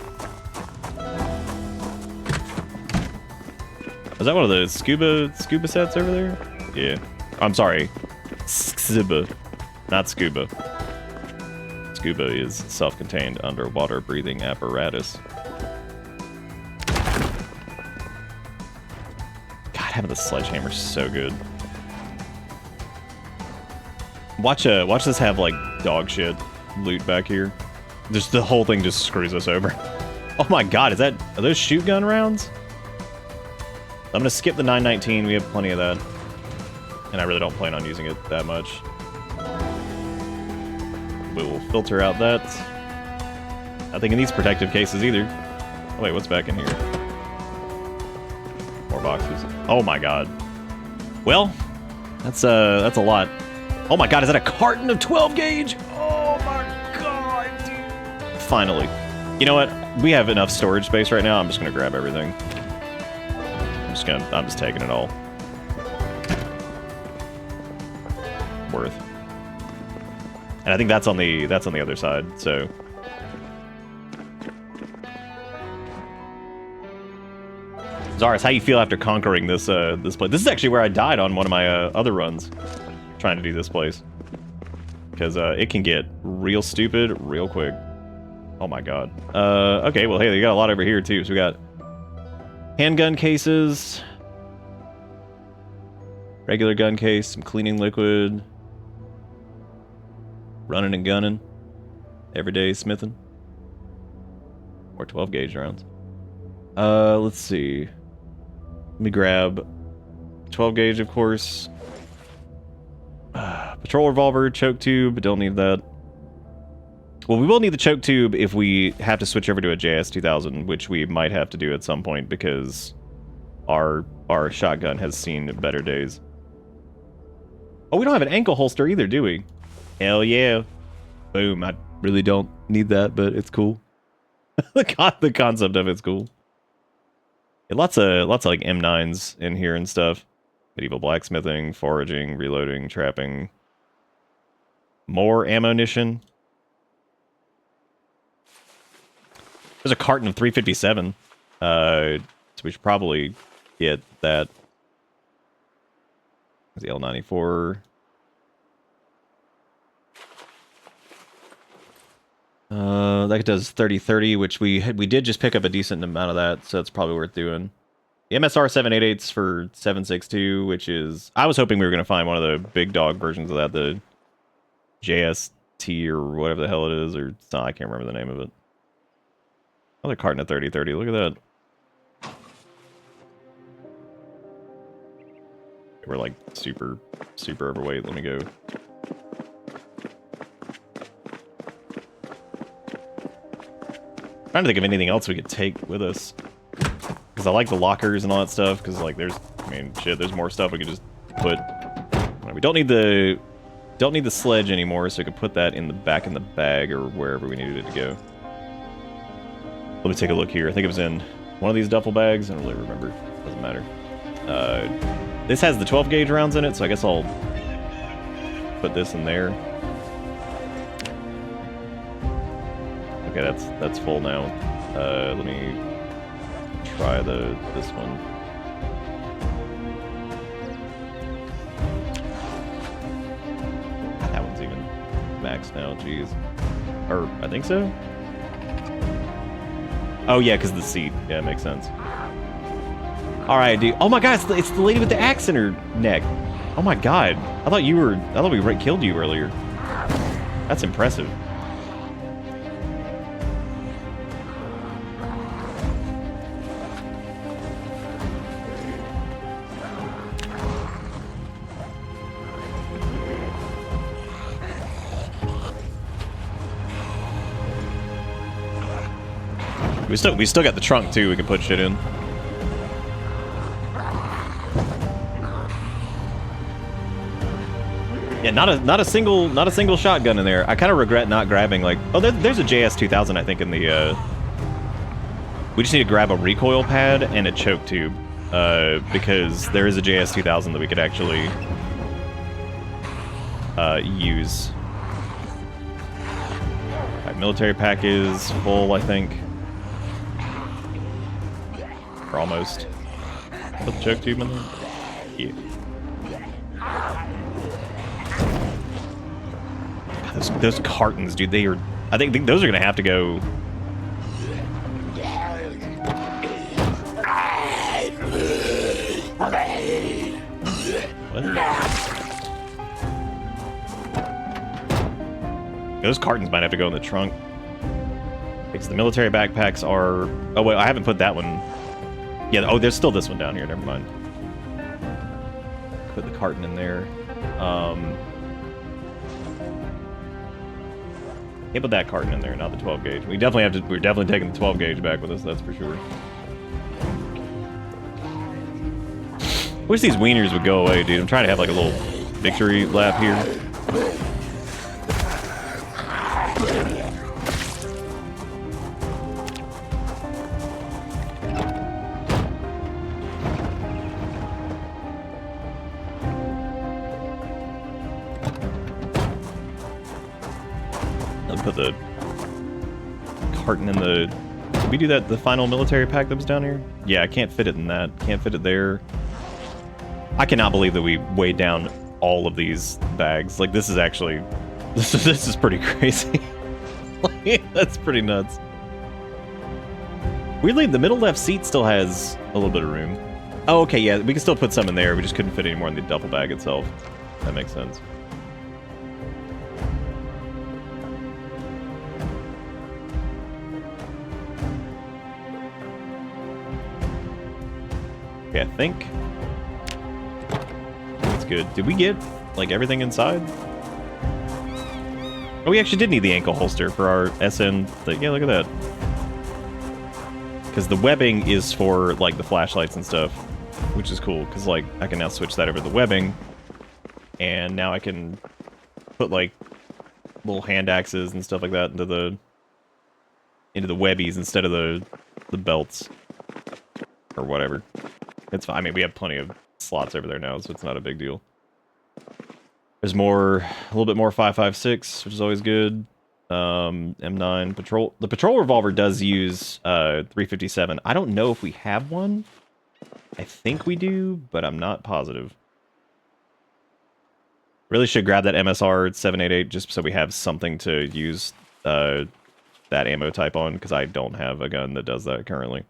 that one of the scuba sets over there? Yeah. I'm sorry. Scuba, not scuba. Scuba is self-contained underwater breathing apparatus. Having the sledgehammer is so good. Watch this have like dog shit. loot back here. Just the whole thing just screws us over. Oh my god, are those shoot gun rounds? I'm gonna skip the 919, we have plenty of that. And I really don't plan on using it that much. We will filter out that. Nothing in these protective cases either. Oh wait, what's back in here? More boxes. Oh my god. Well, that's a lot. Oh my god, is that a carton of 12 gauge? Oh my god, dude. Finally. You know what? We have enough storage space right now. I'm just gonna grab everything. I'm just taking it all. Worth. And I think that's on the other side, so. Zaris, how you feel after conquering this this place? This is actually where I died on one of my other runs, trying to do this place. Because it can get real stupid real quick. Oh my god. Okay, well hey, they got a lot over here too. So we got handgun cases, regular gun case, some cleaning liquid, running and gunning, everyday smithing, or 12 gauge rounds. Let's see. Let me grab 12 gauge, of course. Patrol revolver, choke tube, don't need that. Well, we will need the choke tube if we have to switch over to a JS2000, which we might have to do at some point because our shotgun has seen better days. Oh, we don't have an ankle holster either, do we? Hell yeah. Boom. I really don't need that, but it's cool. The concept of it's cool. Yeah, lots of like M9s in here and stuff. Medieval blacksmithing, foraging, reloading, trapping. More ammunition. There's a carton of 357. So we should probably get that. There's the L94. That does 30-30, which we did just pick up a decent amount of that, so it's probably worth doing. The MSR 788's for 762, which is... I was hoping we were going to find one of the big dog versions of that, the JST or whatever the hell it is, or... No, I can't remember the name of it. Another carton of 30-30, look at that. We're like super overweight, let me go. Trying to think of anything else we could take with us. Because I like the lockers and all that stuff, because like there's, I mean, shit, there's more stuff we could just put. We don't need the sledge anymore, so we could put that in the back in the bag or wherever we needed it to go. Let me take a look here. I think it was in one of these duffel bags. I don't really remember. Doesn't matter. This has the 12 gauge rounds in it, so I guess I'll put this in there. Okay, that's full now. Let me try this one. That one's even maxed now, jeez. Or, I think so? Oh yeah, because the seat. Yeah, it makes sense. Alright, dude. Oh my god, it's the lady with the axe in her neck. Oh my god. I thought we killed you earlier. That's impressive. We still got the trunk too. We can put shit in. Yeah, not a single shotgun in there. I kind of regret not grabbing like. Oh, there's a JS2000 I think in the. We just need to grab a recoil pad and a choke tube, because there is a JS2000 that we could actually use. Right, military pack is full, I think. Or almost. Put the choke tube in there? Yeah. God, those cartons, dude, they are... I think those are gonna have to go... What? Those cartons might have to go in the trunk. Because the military backpacks are... Oh, wait, I haven't put that one... Yeah, oh, there's still this one down here. Never mind. Put the carton in there. Yeah, put that carton in there, not the 12 gauge. We definitely have to... We're definitely taking the 12 gauge back with us, that's for sure. Wish these wieners would go away, dude. I'm trying to have like a little victory lap here. I'll put the carton in the... Did we do that, the final military pack that was down here? Yeah, I can't fit it in that. Can't fit it there. I cannot believe that we weighed down all of these bags. Like, this is actually... This is pretty crazy. Like, that's pretty nuts. Weirdly, the middle left seat still has a little bit of room. Oh, okay, yeah, we can still put some in there. We just couldn't fit any more in the duffel bag itself. That makes sense. Okay, I think that's good. Did we get, like, everything inside? Oh, we actually did need the ankle holster for our SN thing. Yeah, look at that. Because the webbing is for, like, the flashlights and stuff, which is cool, because, like, I can now switch that over to the webbing, and now I can put, like, little hand axes and stuff like that into the webbies instead of the belts, or whatever. It's fine. I mean, we have plenty of slots over there now, so it's not a big deal. There's more, a little bit more 5.56, which is always good. M9 patrol. The patrol revolver does use 357. I don't know if we have one. I think we do, but I'm not positive. Really should grab that MSR 788 just so we have something to use that ammo type on, because I don't have a gun that does that currently.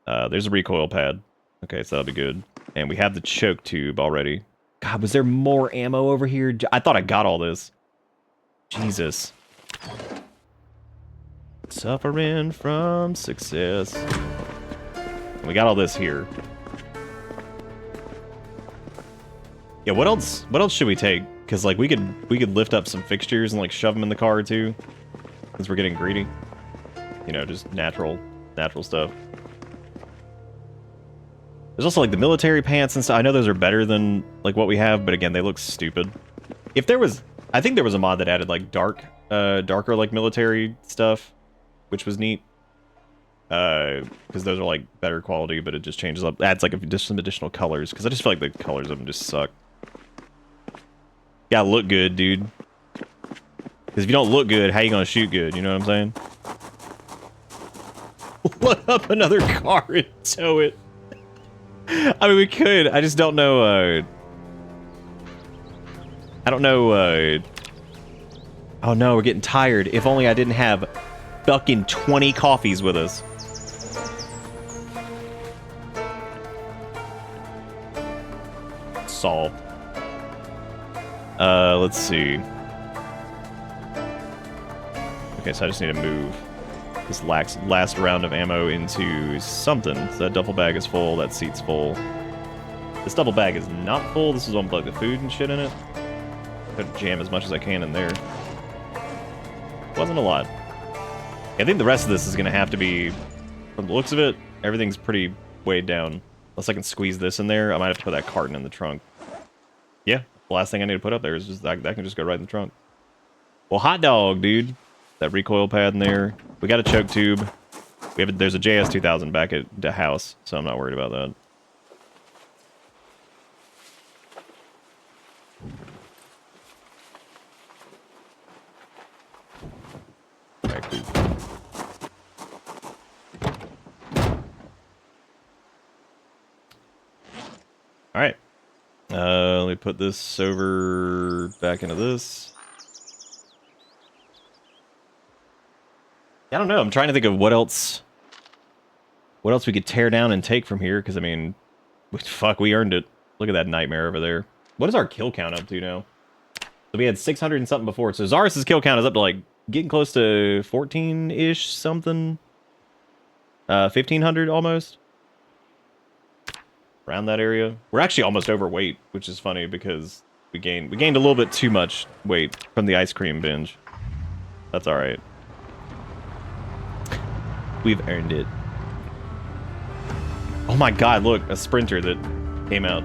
There's a recoil pad. Okay, so that'll be good. And we have the choke tube already. God, was there more ammo over here? I thought I got all this. Jesus. Suffering from success. And we got all this here. Yeah, what else? What else should we take? Because like we could lift up some fixtures and like shove them in the car too. Because we're getting greedy. You know, just natural stuff. There's also like the military pants and stuff. I know those are better than like what we have, but again, they look stupid. If there was, I think there was a mod that added like darker like military stuff, which was neat. Because those are like better quality, but it just changes up, adds like just some additional colors. Because I just feel like the colors of them just suck. Gotta look good, dude. Because if you don't look good, how you gonna shoot good? You know what I'm saying? Load up another car and tow it. I mean, we could. I just don't know, I don't know, oh no, we're getting tired. If only I didn't have fucking 20 coffees with us. Solved. Let's see. Okay, so I just need to move this last round of ammo into something. So that duffel bag is full, that seat's full. This duffel bag is not full. This is one with like the food and shit in it. Gotta jam as much as I can in there. Wasn't a lot. I think the rest of this is gonna have to be, from the looks of it, everything's pretty weighed down. Unless I can squeeze this in there, I might have to put that carton in the trunk. Yeah, the last thing I need to put up there is just that can just go right in the trunk. Well, hot dog, dude. That recoil pad in there. We got a choke tube. There's a JS2000 back at the house, so I'm not worried about that. Alright, cool. Alright. Let me put this over back into this. I don't know. I'm trying to think of what else we could tear down and take from here. Because I mean, fuck, we earned it. Look at that nightmare over there. What is our kill count up to now? So we had 600 and something before. So Zarus' kill count is up to like getting close to 14-ish something. 1,500 almost. Around that area. We're actually almost overweight, which is funny because we gained a little bit too much weight from the ice cream binge. That's all right. We've earned it. Oh my god, look, a sprinter that came out.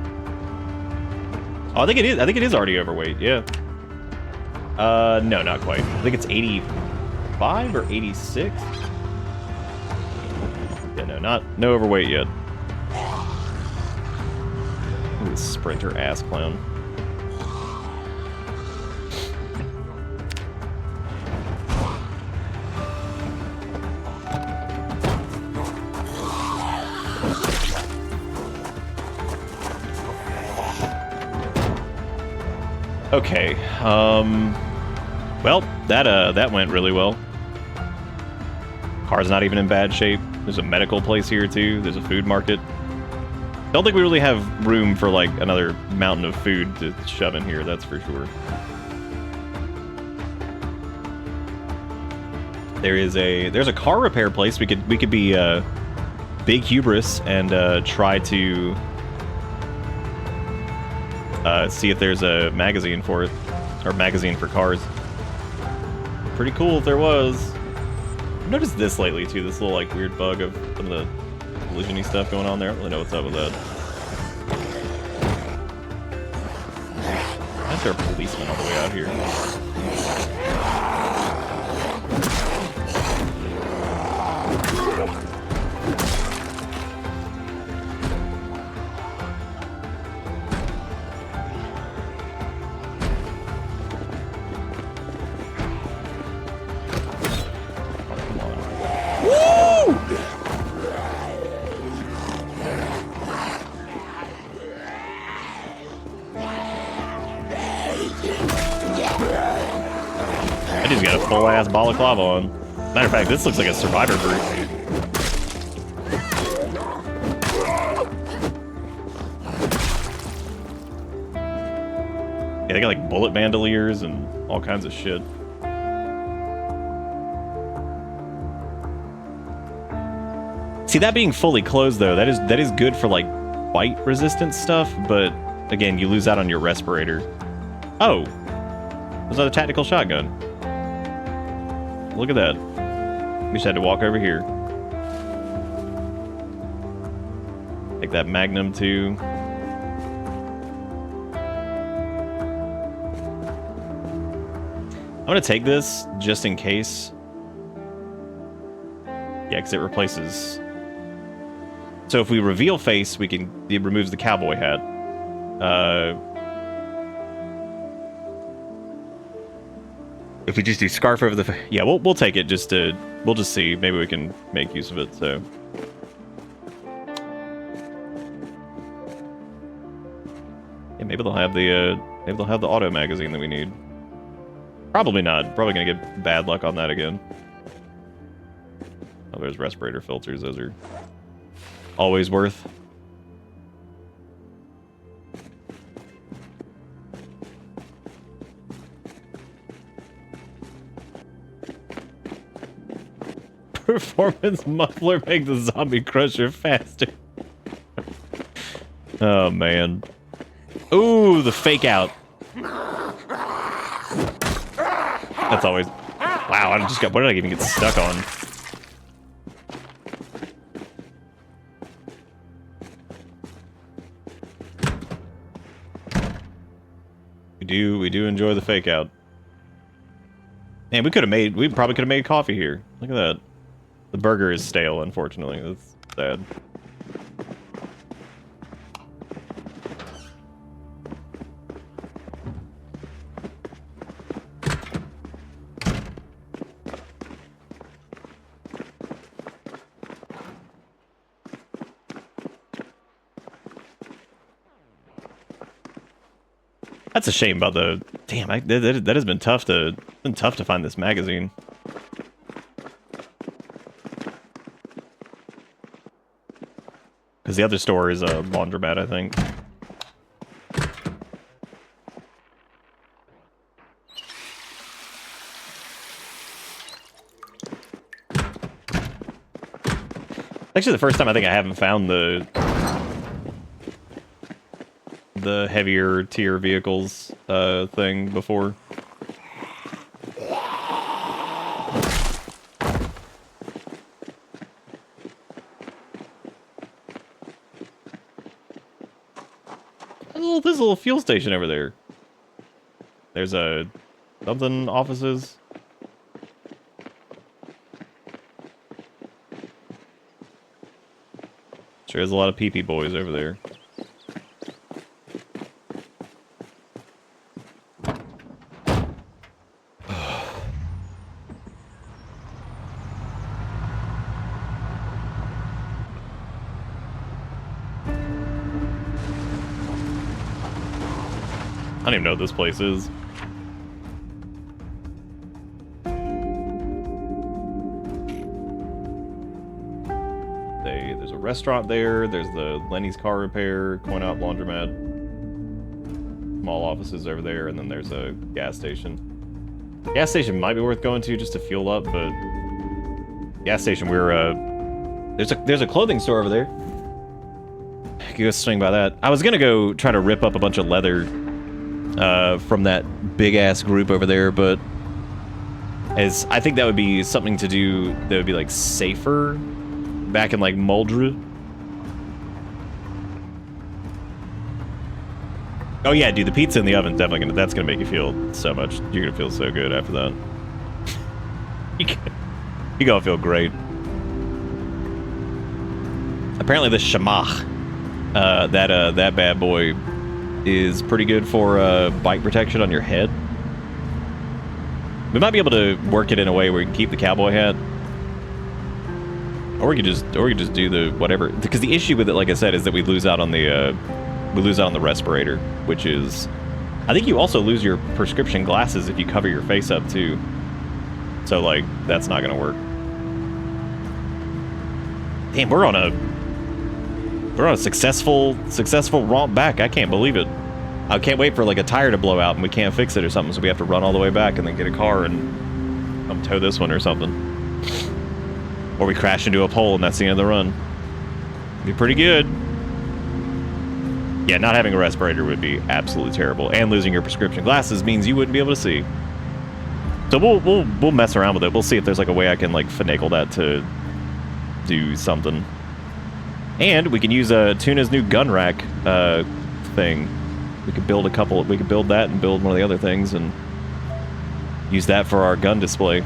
Oh, I think it is already overweight, yeah. No, not quite. I think it's 85 or 86. Yeah, no overweight yet. Ooh, this sprinter ass clown. Okay, well, that went really well. Car's not even in bad shape. There's a medical place here, too. There's a food market. Don't think we really have room for, like, another mountain of food to shove in here, that's for sure. There's a car repair place. We could be, big hubris and, try to... see if there's a magazine for it, or magazine for cars. Pretty cool if there was. I've noticed this lately too, this little like weird bug of some of the collision-y stuff going on there. I don't really know what's up with that. Why is there a policeman all the way out here? I just got a full-ass balaclava on. Matter of fact, this looks like a survivor group. Yeah, they got like bullet bandoliers and all kinds of shit. See, that being fully closed though, that is good for like bite resistant stuff, but again, you lose out on your respirator. Oh, there's another tactical shotgun. Look at that. We just had to walk over here. Take that Magnum too. I'm gonna take this just in case. Yeah, because it replaces. So if we reveal face, it removes the cowboy hat. If we just do scarf over the face, yeah, we'll take it just to, we'll just see. Maybe we can make use of it. So. Yeah, maybe they'll have the auto magazine that we need. Probably not. Probably gonna get bad luck on that again. Oh, there's respirator filters. Those are always worth. Performance muffler make the zombie crusher faster. Oh man. Ooh, the fake out. That's always. Wow, I just got. What did I even get stuck on? We do enjoy the fake out. Man, we probably could have made coffee here. Look at that. The burger is stale, unfortunately. That's sad. That's a shame about the. Damn, that has been tough to find this magazine. Because the other store is a laundromat, I think. Actually, the first time I think I haven't found the heavier tier vehicles thing before. There's a little fuel station over there. There's a something offices. Sure, there's a lot of pee-pee boys over there. I don't even know what this place is. There's a restaurant there. There's the Lenny's Car Repair, Coin Op Laundromat, small offices over there, and then there's a gas station. Gas station might be worth going to just to fuel up, but gas station there's a clothing store over there. I could go swing by that. I was gonna go try to rip up a bunch of leather from that big ass group over there, but I think that would be something to do that would be like safer back in like Moldra. Oh yeah, dude, the pizza in the oven definitely that's gonna make you feel so much. You're gonna feel so good after that. You're gonna feel great. Apparently the Shamach, that bad boy is pretty good for bite protection on your head. We might be able to work it in a way where we can keep the cowboy hat. Or we could just do the whatever. Because the issue with it, like I said, is that we lose out on the respirator, which is, I think you also lose your prescription glasses if you cover your face up too. So like that's not gonna work. Damn, we're on a successful romp back. I can't believe it. I can't wait for like a tire to blow out and we can't fix it or something, so we have to run all the way back and then get a car and come tow this one or something. Or we crash into a pole and that's the end of the run. Be pretty good. Yeah, not having a respirator would be absolutely terrible. And losing your prescription glasses means you wouldn't be able to see. So we'll mess around with it. We'll see if there's like a way I can like finagle that to do something. And we can use Tuna's new gun rack thing. We could build we could build that and build one of the other things and use that for our gun display.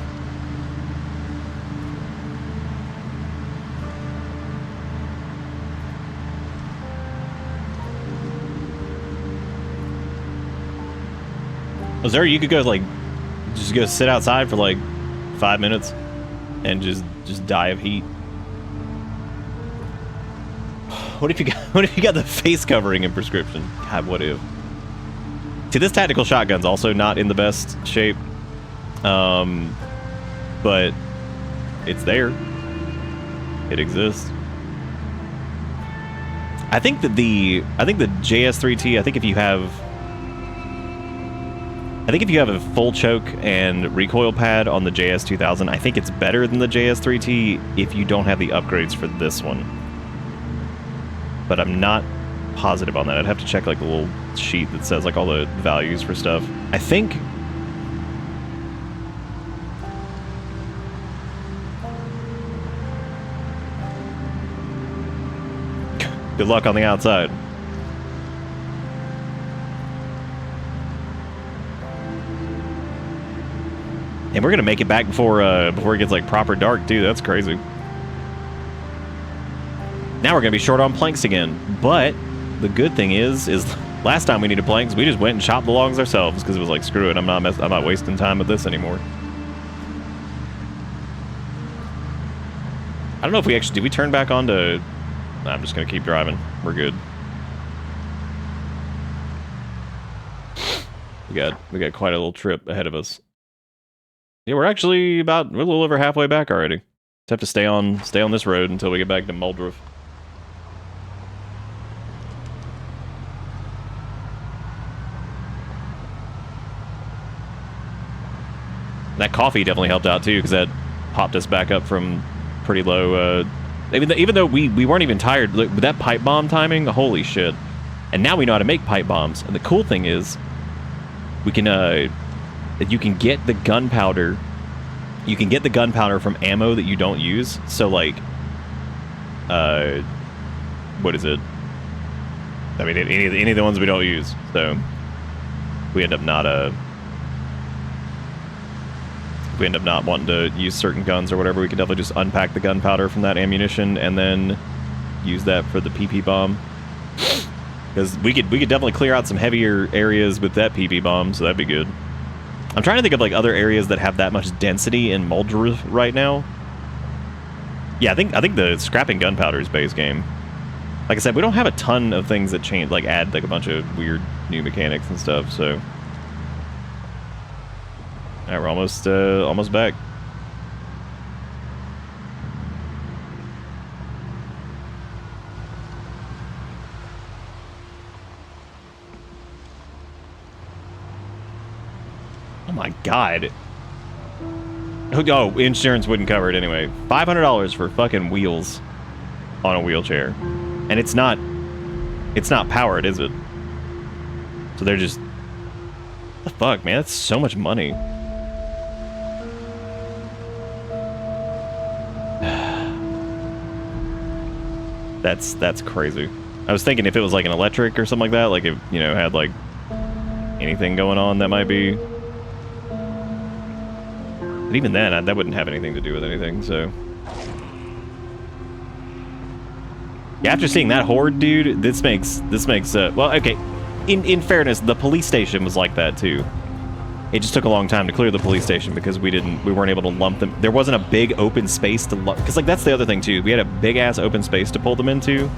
Was there, you could go like, just go sit outside for like 5 minutes and just die of heat. What if you got the face covering in prescription? God, what if? See, this tactical shotgun's also not in the best shape. But it's there. It exists. I think the JS3T, I think if you have a full choke and recoil pad on the JS2000, I think it's better than the JS3T if you don't have the upgrades for this one. But I'm not positive on that. I'd have to check like a little sheet that says like all the values for stuff. I think... Good luck on the outside. And we're gonna make it back before it gets like proper dark too. That's crazy. Now we're gonna be short on planks again. But the good thing is last time we needed planks, we just went and chopped the logs ourselves because it was like, screw it, I'm not wasting time with this anymore. I don't know if we actually did we turn back on to. I'm just gonna keep driving. We're good. We got quite a little trip ahead of us. Yeah, we're a little over halfway back already. Just have to stay on this road until we get back to Muldruf. That coffee definitely helped out too, because that popped us back up from pretty low Even though we weren't even tired, look, with that pipe bomb timing, holy shit. And now we know how to make pipe bombs. And the cool thing is, we can, you can get the gunpowder. You can get the gunpowder from ammo that you don't use. So, like, what is it? I mean, any of the ones we don't use. So, we end up not, we end up not wanting to use certain guns or whatever, we can definitely just unpack the gunpowder from that ammunition and then use that for the PP bomb. Because we could definitely clear out some heavier areas with that PP bomb, so that'd be good. I'm trying to think of like other areas that have that much density in Moldrith right now. Yeah, I think the scrapping gunpowder is base game. Like I said, we don't have a ton of things that change, like add like a bunch of weird new mechanics and stuff, so. Alright, we're almost back. Oh my god. Oh, insurance wouldn't cover it anyway. $500 for fucking wheels on a wheelchair. And it's not powered, is it? So they're just, what the fuck, man? That's so much money. That's crazy. I was thinking if it was like an electric or something like that, like if, you know, had like anything going on, that might be. But even then, that wouldn't have anything to do with anything, so. Yeah, after seeing that horde, dude, this makes, well, okay. In fairness, the police station was like that too. It just took a long time to clear the police station because we weren't able to lump them. There wasn't a big open space to lump, because like that's the other thing too. We had a big ass open space to pull them into,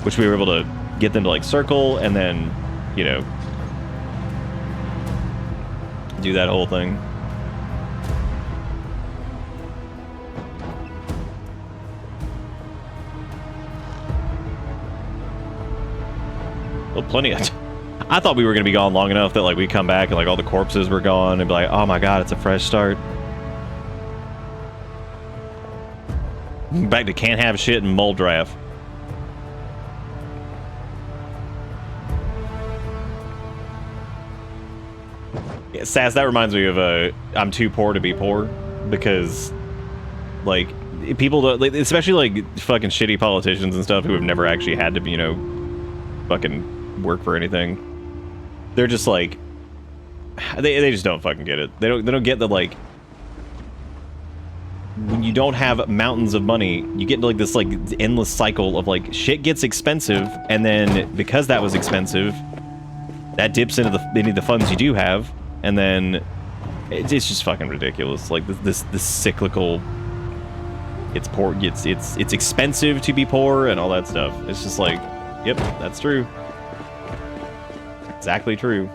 which we were able to get them to like circle and then, you know, do that whole thing. Well, plenty of. I thought we were going to be gone long enough that like we come back and like all the corpses were gone and be like, oh my god, it's a fresh start. Back to can't have shit and mold draft. Yeah, Sass, that reminds me of I'm too poor to be poor, because like people, like, especially like fucking shitty politicians and stuff who have never actually had to, you know, fucking work for anything. They're just like, they just don't fucking get it. They don't get that, like, when you don't have mountains of money, you get into like this like endless cycle of like shit gets expensive, and then because that was expensive, that dips into the funds you do have, and then it's just fucking ridiculous. Like this cyclical. It's poor. It's expensive to be poor and all that stuff. It's just like, yep, that's true. Exactly true.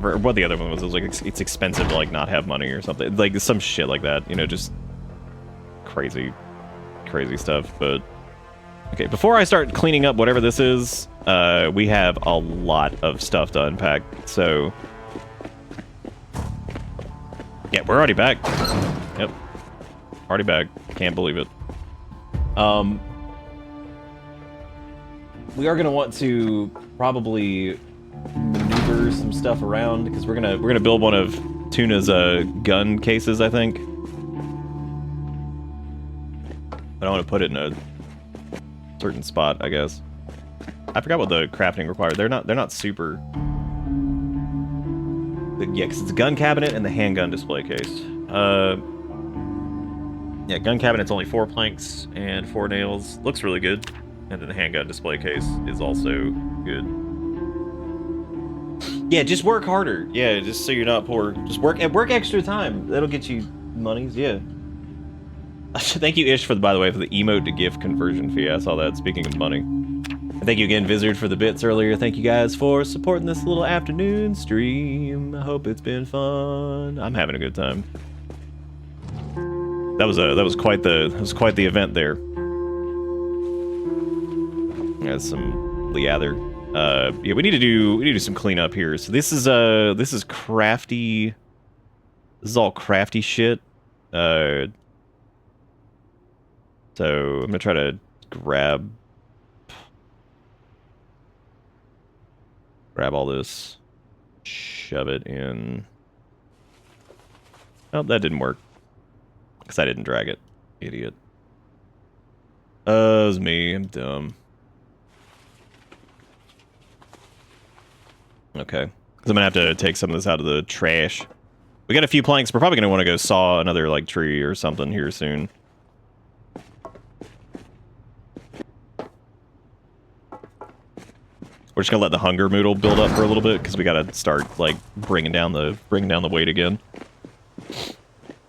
Or what the other one was, it was like it's expensive to like not have money or something, like some shit like that, you know, just crazy stuff. But okay, before I start cleaning up whatever this is, we have a lot of stuff to unpack. So yeah, we're already back. Yep, already back. Can't believe it. We are gonna want to probably maneuver some stuff around because we're gonna build one of Tuna's gun cases, I think. But I want to put it in a certain spot, I guess. I forgot what the crafting required. They're not super. Yeah, because it's a gun cabinet and the handgun display case. Yeah, gun cabinet's only 4 planks and 4 nails. Looks really good. And then the handgun display case is also good. Yeah, just work harder. Yeah, just so you're not poor. Just work extra time. That'll get you monies. Yeah. Thank you, Ish, by the way, for the emote to gift conversion fee. I saw that. Speaking of money. And thank you again, Vizard, for the bits earlier. Thank you guys for supporting this little afternoon stream. I hope it's been fun. I'm having a good time. That was quite the event there. That's some leather. Yeah, we need to do some cleanup here. So this is crafty. This is all crafty shit. So I'm gonna try to grab all this, shove it in. Oh, that didn't work because I didn't drag it. Idiot. It was me. I'm dumb. Okay. Because I'm gonna have to take some of this out of the trash. We got a few planks. We're probably gonna want to go saw another like tree or something here soon. We're just gonna let the hunger moodle build up for a little bit because we gotta start like bringing down the weight again.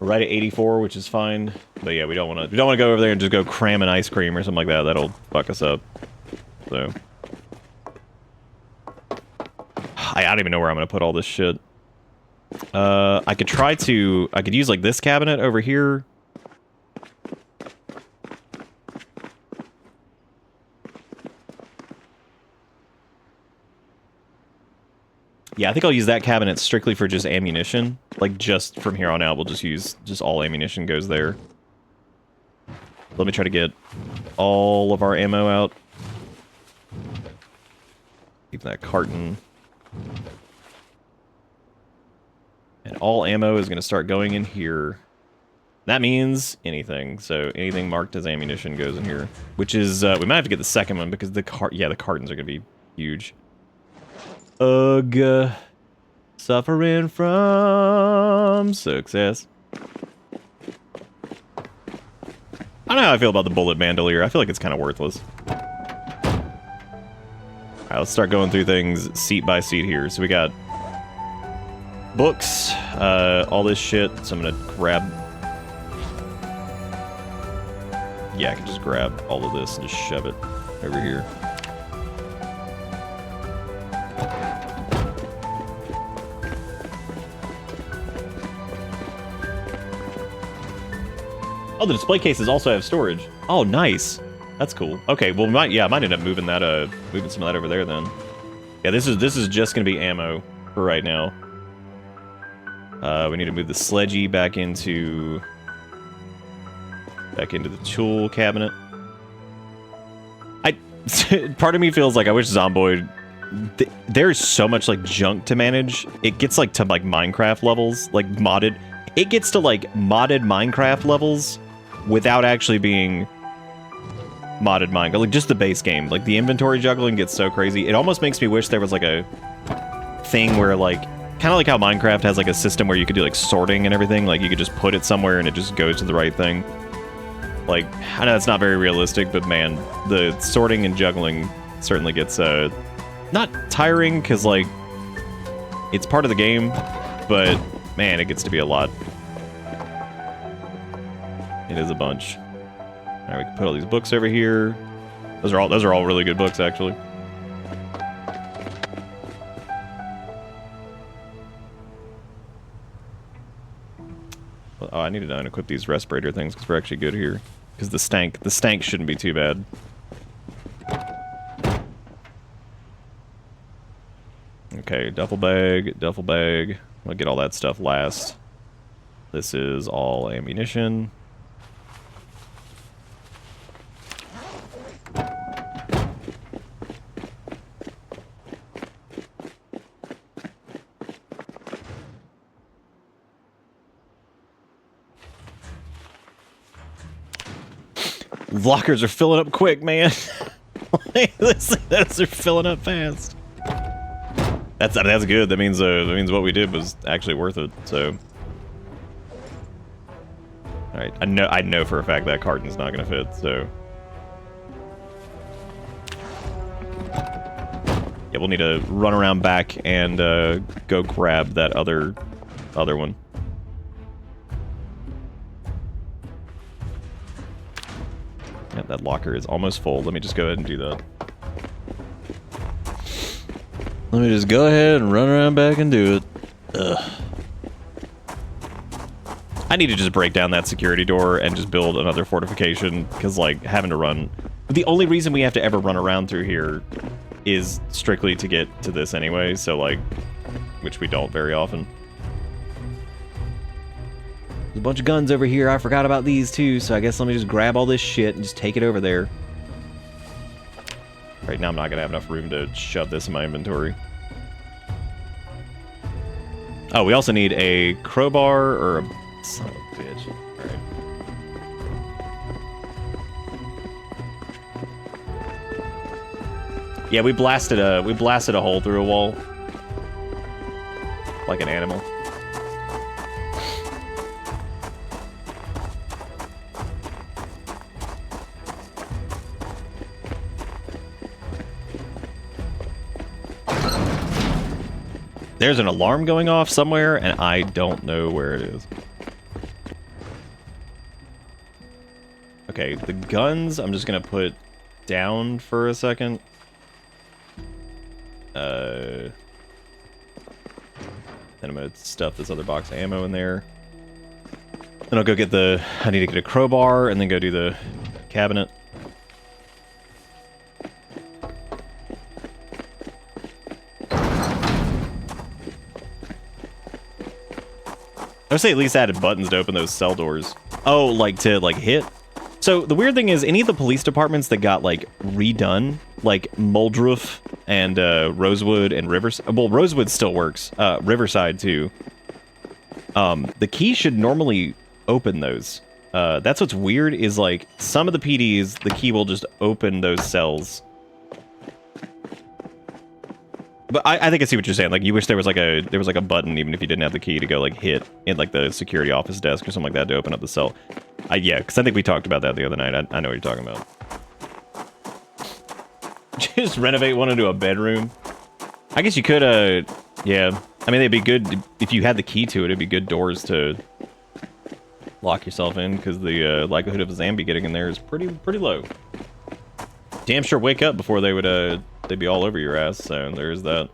We're right at 84, which is fine. But yeah, we don't want to go over there and just go cram an ice cream or something like that. That'll fuck us up. So I don't even know where I'm gonna put all this shit. I could use like this cabinet over here. Yeah, I think I'll use that cabinet strictly for just ammunition. Like, just from here on out, we'll just all ammunition goes there. Let me try to get all of our ammo out. Keep that carton. And all ammo is going to start going in here. That means anything. So anything marked as ammunition goes in here. Which is, we might have to get the second one because the cartons are going to be huge. Ugh. Suffering from success. I don't know how I feel about the bullet bandolier. I feel like it's kind of worthless. Alright, let's start going through things seat by seat here. So we got books, all this shit. So I'm gonna grab... Yeah, I can just grab all of this and just shove it over here. Oh, the display cases also have storage. Oh, nice. That's cool. Okay, well, I might end up moving that, moving some of that over there then. Yeah, this is just gonna be ammo for right now. We need to move the sledgy back into the tool cabinet. Part of me feels like I wish Zomboid. There's so much like junk to manage. It gets like to like Minecraft levels, like modded. It gets to like modded Minecraft levels without actually being modded Minecraft. Like just the base game. Like the inventory juggling gets so crazy. It almost makes me wish there was like a thing where like, kind of like how Minecraft has like a system where you could do like sorting and everything. Like you could just put it somewhere and it just goes to the right thing. Like, I know it's not very realistic, but man, the sorting and juggling certainly gets, not tiring, because, like, it's part of the game, but, man, it gets to be a lot. It is a bunch. Alright, we can put all these books over here. Those are all really good books, actually. Oh, I need to unequip these respirator things, because we're actually good here. Because the stank shouldn't be too bad. Okay, duffel bag. I'll get all that stuff last. This is all ammunition. Lockers are filling up quick, man. Those are filling up fast. That's good. That means what we did was actually worth it. So, all right. I know for a fact that carton's not gonna fit. So, yeah, we'll need to run around back and go grab that other one. Yeah, that locker is almost full. Let me just go ahead and do that. Let me just go ahead and run around back and do it. Ugh. I need to just break down that security door and just build another fortification, because, like, having to run... The only reason we have to ever run around through here is strictly to get to this anyway, so, like... Which we don't very often. There's a bunch of guns over here. I forgot about these too, so I guess let me just grab all this shit and just take it over there. Right now I'm not gonna have enough room to shove this in my inventory. Oh, we also need a crowbar or a... Son of a bitch. Alright. Yeah, we blasted a hole through a wall. Like an animal. There's an alarm going off somewhere, and I don't know where it is. Okay, the guns, I'm just gonna put down for a second. Then I'm gonna stuff this other box of ammo in there. Then I'll go get the... I need to get a crowbar, and then go do the cabinet. I would say at least added buttons to open those cell doors. Oh, like to like hit? So the weird thing is any of the police departments that got like redone, like Muldroof and Rosewood and Riverside. Well, Rosewood still works. Riverside too. The key should normally open those. That's what's weird is like some of the PDs, the key will just open those cells. But I think I see what you're saying. Like, you wish there was like a button, even if you didn't have the key, to go like hit in like the security office desk or something like that to open up the cell. Yeah, because I think we talked about that the other night. I know what you're talking about. Just renovate one into a bedroom. I guess you could. Yeah. I mean, they'd be good if you had the key to it. It'd be good doors to lock yourself in, because the likelihood of a zombie getting in there is pretty low. Damn sure wake up before they would they'd be all over your ass, so there's that.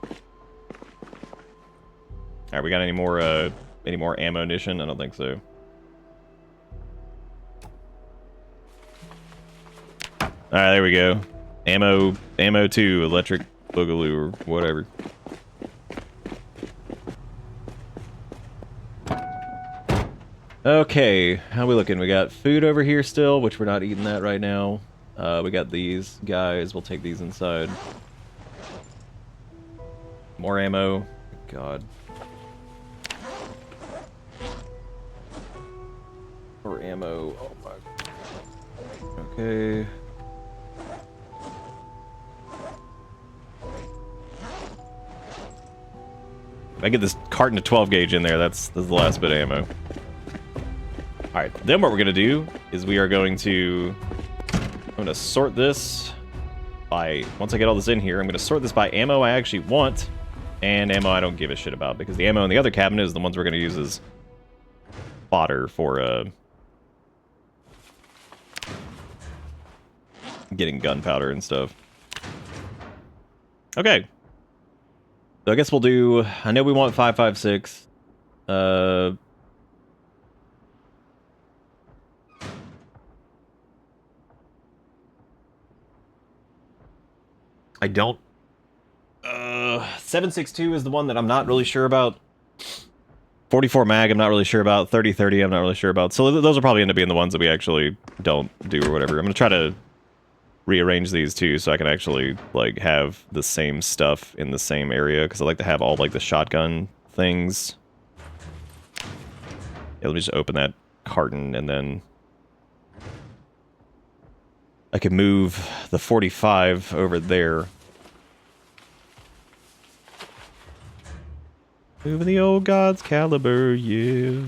Alright, we got any more ammunition? I don't think so. Alright, there we go. Ammo 2, electric boogaloo, or whatever. Okay, how we looking? We got food over here still, which we're not eating that right now. We got these guys. We'll take these inside. More ammo. God. More ammo. Oh my. Okay. If I get this carton of 12 gauge in there, that's the last bit of ammo. Alright, then what we're going to do is we are going to... I'm going to sort this by... Once I get all this in here, I'm going to sort this by ammo I actually want, and ammo I don't give a shit about, because the ammo in the other cabinet is the ones we're going to use as fodder for getting gunpowder and stuff. Okay. So I guess we'll do... I know we want 5.56. I don't... 7.62 is the one that I'm not really sure about. 44 mag, I'm not really sure about. 30-30, I'm not really sure about. So those will probably end up being the ones that we actually don't do or whatever. I'm going to try to rearrange these too, so I can actually like have the same stuff in the same area, because I like to have all like the shotgun things. Yeah, let me just open that carton, and then I could move the 45 over there. Moving the old god's caliber, yeah.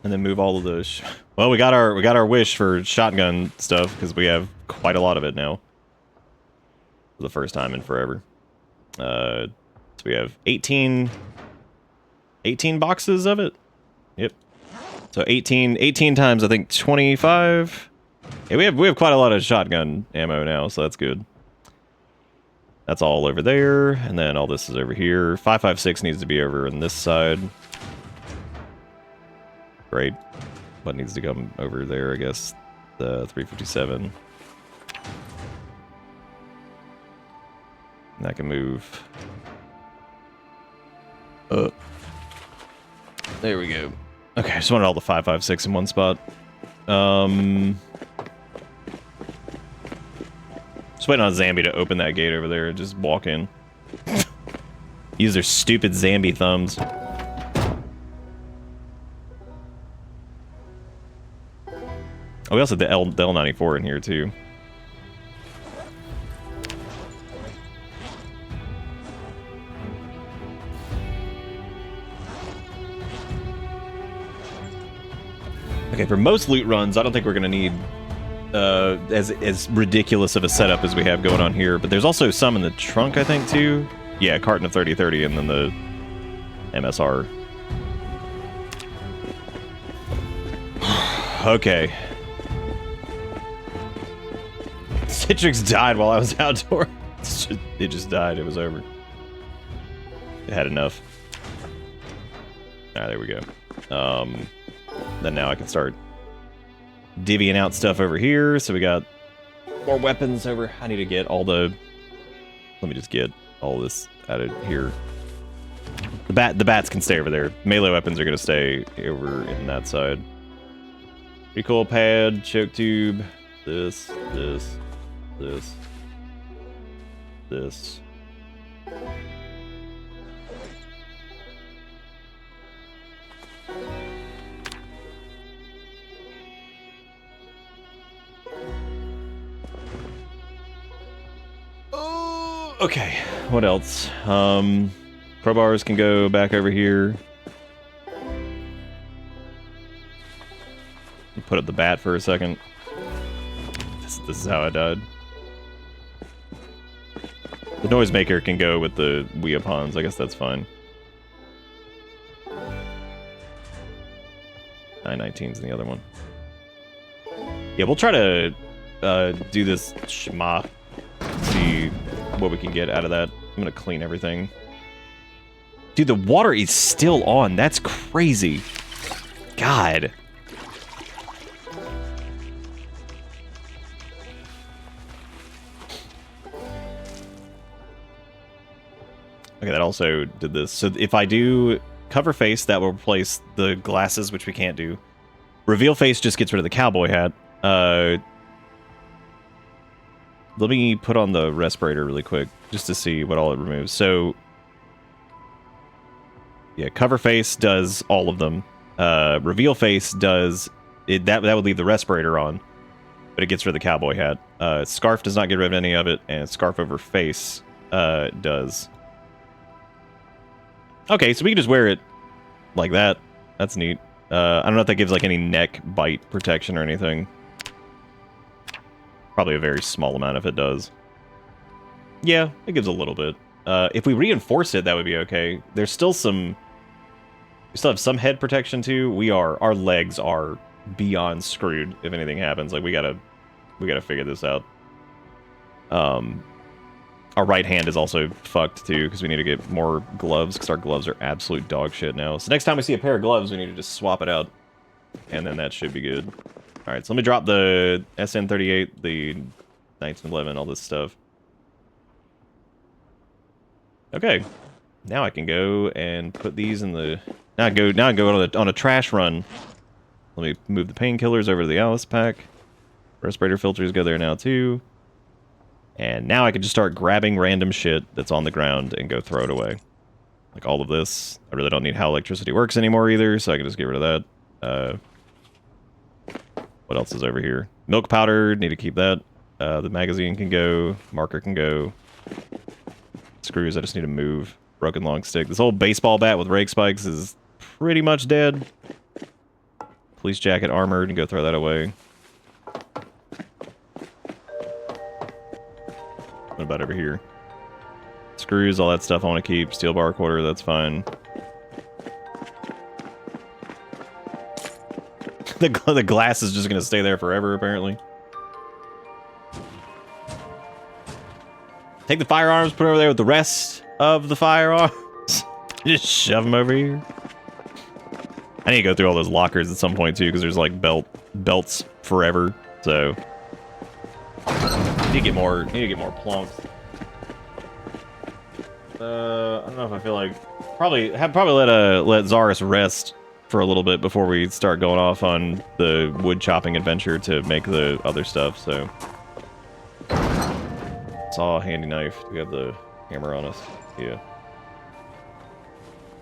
And then move all of those. Well, we got our wish for shotgun stuff, because we have quite a lot of it now. For the first time in forever. So we have 18 boxes of it. Yep. So 18 times, I think 25. Yeah, we have quite a lot of shotgun ammo now, so that's good. That's all over there, and then all this is over here. 5.56 needs to be over on this side. Great. What needs to come over there, I guess? The 357. And I can move. There we go. Okay, I just wanted all the 5.56 in one spot. Just waiting on Zambi to open that gate over there and just walk in. Use their stupid Zambi thumbs. Oh, we also have the L94 in here, too. Okay, for most loot runs, I don't think we're going to need as ridiculous of a setup as we have going on here. But there's also some in the trunk, I think, too. Yeah, a carton of 30-30 and then the MSR. Okay. Citrix died while I was outdoors. It just died. It was over. It had enough. Ah, there we go. Then now I can start divvying out stuff over here. So we got more weapons over. I need to get all the... Let me just get all this out of here. The bats can stay over there. Melee weapons are going to stay over in that side. Recoil pad, choke tube, this. Oh, okay. What else? Crowbars can go back over here. Put up the bat for a second. This is how I died. The noisemaker can go with the Weapons. I guess that's fine. 919's in the other one. Yeah, we'll try to do this Shema. See what we can get out of that. I'm gonna clean everything. Dude, the water is still on. That's crazy. God. Okay, that also did this. So if I do cover face, that will replace the glasses, which we can't do. Reveal face just gets rid of the cowboy hat. Let me put on the respirator really quick, just to see what all it removes. So, yeah, cover face does all of them. Reveal face does... that would leave the respirator on, but it gets rid of the cowboy hat. Scarf does not get rid of any of it, and scarf over face does... Okay, so we can just wear it like that. That's neat. I don't know if that gives like any neck bite protection or anything. Probably a very small amount if it does. Yeah, it gives a little bit. If we reinforce it, that would be okay. There's still some... We still have some head protection too. Our legs are beyond screwed if anything happens. Like we gotta figure this out. Our right hand is also fucked, too, because we need to get more gloves, because our gloves are absolute dog shit now. So next time we see a pair of gloves, we need to just swap it out, and then that should be good. Alright, so let me drop the SN38, the 1911, all this stuff. Okay. Now I can go and put these in the... Now I go on a trash run. Let me move the painkillers over to the Alice pack. Respirator filters go there now, too. And now I can just start grabbing random shit that's on the ground and go throw it away. Like all of this. I really don't need how electricity works anymore either, so I can just get rid of that. What else is over here? Milk powder, need to keep that. The magazine can go. Marker can go. Screws, I just need to move. Broken long stick. This old baseball bat with rake spikes is pretty much dead. Police jacket armored, and go throw that away. What about over here? Screws, all that stuff I want to keep. Steel bar quarter, that's fine. The glass is just going to stay there forever, apparently. Take the firearms, put it over there with the rest of the firearms. Just shove them over here. I need to go through all those lockers at some point, too, because there's, like, belts forever, so... Need to get more plunks. I don't know if I feel like... Probably let Zaris rest for a little bit before we start going off on the wood chopping adventure to make the other stuff, so. Saw, handy knife. Do we have the hammer on us? Yeah.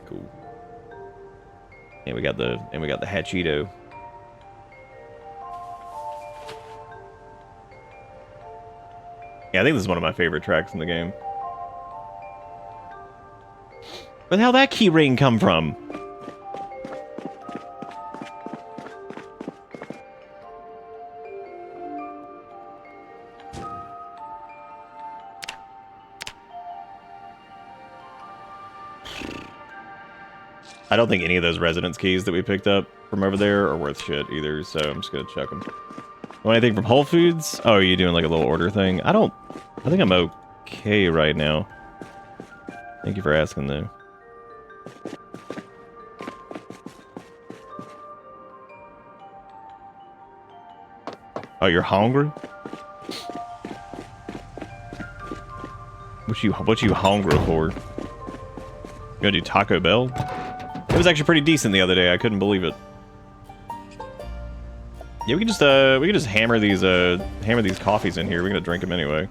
Cool. And we got the hachito. Yeah, I think this is one of my favorite tracks in the game. Where the hell that key ring come from? I don't think any of those residence keys that we picked up from over there are worth shit either, so I'm just gonna chuck them. Want anything from Whole Foods? Oh, are you doing like a little order thing? I think I'm okay right now. Thank you for asking though. Oh, you're hungry? What you hungry for? You gonna do Taco Bell? It was actually pretty decent the other day. I couldn't believe it. Yeah, we can just hammer these coffees in here. We're gonna drink them anyway.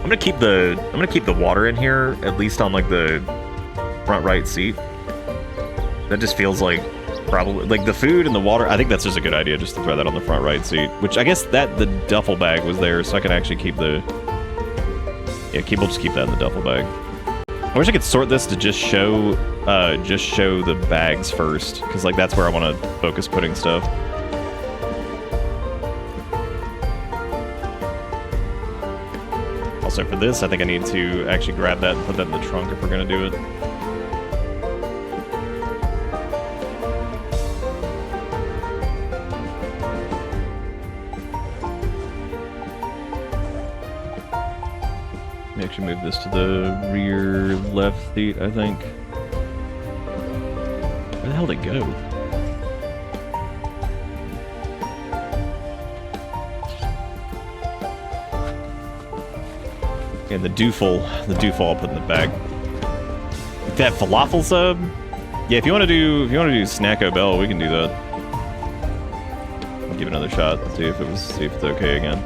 I'm gonna keep the water in here, at least on like the front right seat. That just feels like probably like the food and the water. I think that's just a good idea, just to throw that on the front right seat. Which I guess that the duffel bag was there, so I can actually keep the. Yeah, we'll just keep that in the duffel bag. I wish I could sort this to just show the bags first, because like that's where I want to focus putting stuff. Also for this, I think I need to actually grab that and put that in the trunk if we're gonna do it. Let me actually move this to the rear left seat, I think. Where the hell did it go? And the doofle I'll put in the bag. That falafel sub? Yeah, if you want to do Snacko Bell, we can do that. I'll give it another shot, see if it's okay again.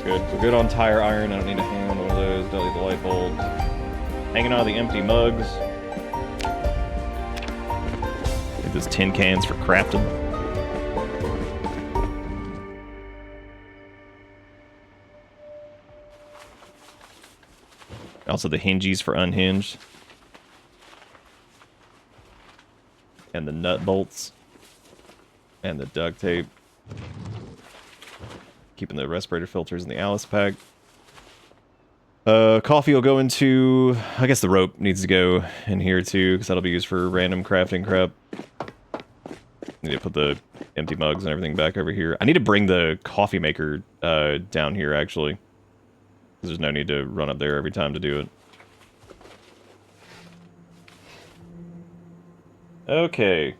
Good. We're good on tire iron. I don't need to hang on one of those. Don't need the light bulbs. Hanging on the empty mugs. Need those tin cans for crafting. Also the hingies for unhinged. And the nut bolts. And the duct tape. Keeping the respirator filters in the Alice pack. Coffee will go into... I guess the rope needs to go in here too, because that'll be used for random crafting crap. Need to put the empty mugs and everything back over here. I need to bring the coffee maker down here, actually. Because there's no need to run up there every time to do it. Okay.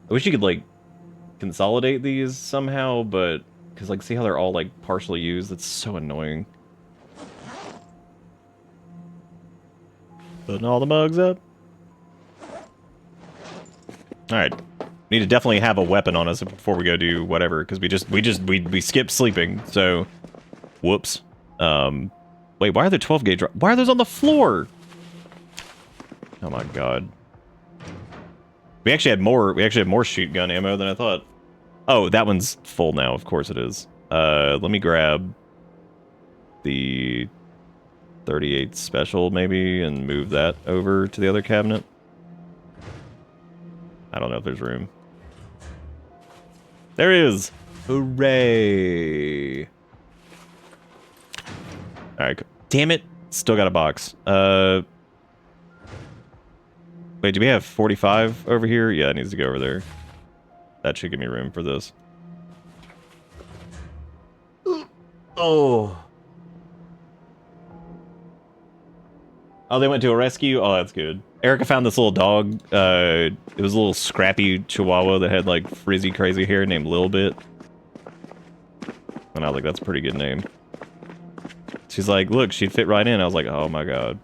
I wish you could, like, consolidate these somehow, but... Because, like, see how they're all, like, partially used? That's so annoying. Putting all the mugs up. Alright. Need to definitely have a weapon on us before we go do whatever, because we skipped sleeping, so... Whoops. Wait, why are there 12 gauge... Why are those on the floor? Oh my god. We actually had more shoot gun ammo than I thought. Oh, that one's full now. Of course it is. Let me grab the 38 special maybe and move that over to the other cabinet. I don't know if there's room. There is. Hooray. All right. Damn it. Still got a box. Wait, do we have 45 over here? Yeah, it needs to go over there. That should give me room for this. Oh. Oh, they went to a rescue? Oh, that's good. Erica found this little dog. It was a little scrappy chihuahua that had like frizzy crazy hair named Lil Bit. And I was like, that's a pretty good name. She's like, look, she'd fit right in. I was like, oh my god.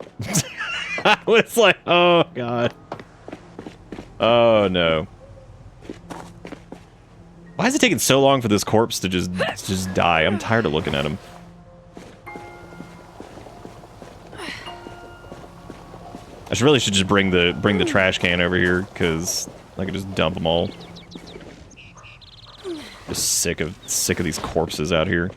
I was like, oh god. Oh no. Why is it taking so long for this corpse to just die? I'm tired of looking at him. I really should just bring the trash can over here, because I could just dump them all. Just sick of these corpses out here.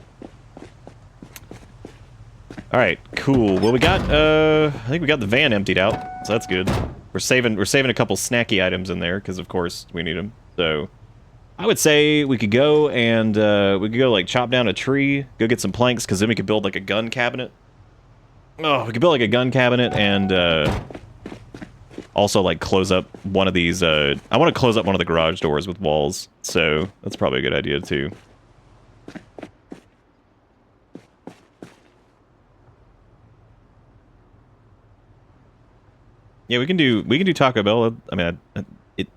All right, cool. Well, we got I think we got the van emptied out, so that's good. We're saving a couple snacky items in there, because of course we need them. So I would say we could go and like chop down a tree, go get some planks, because then we could build like a gun cabinet. Oh, we could build like a gun cabinet and also like close up one of these. I want to close up one of the garage doors with walls, so that's probably a good idea too. Yeah, we can do Taco Bell. I mean,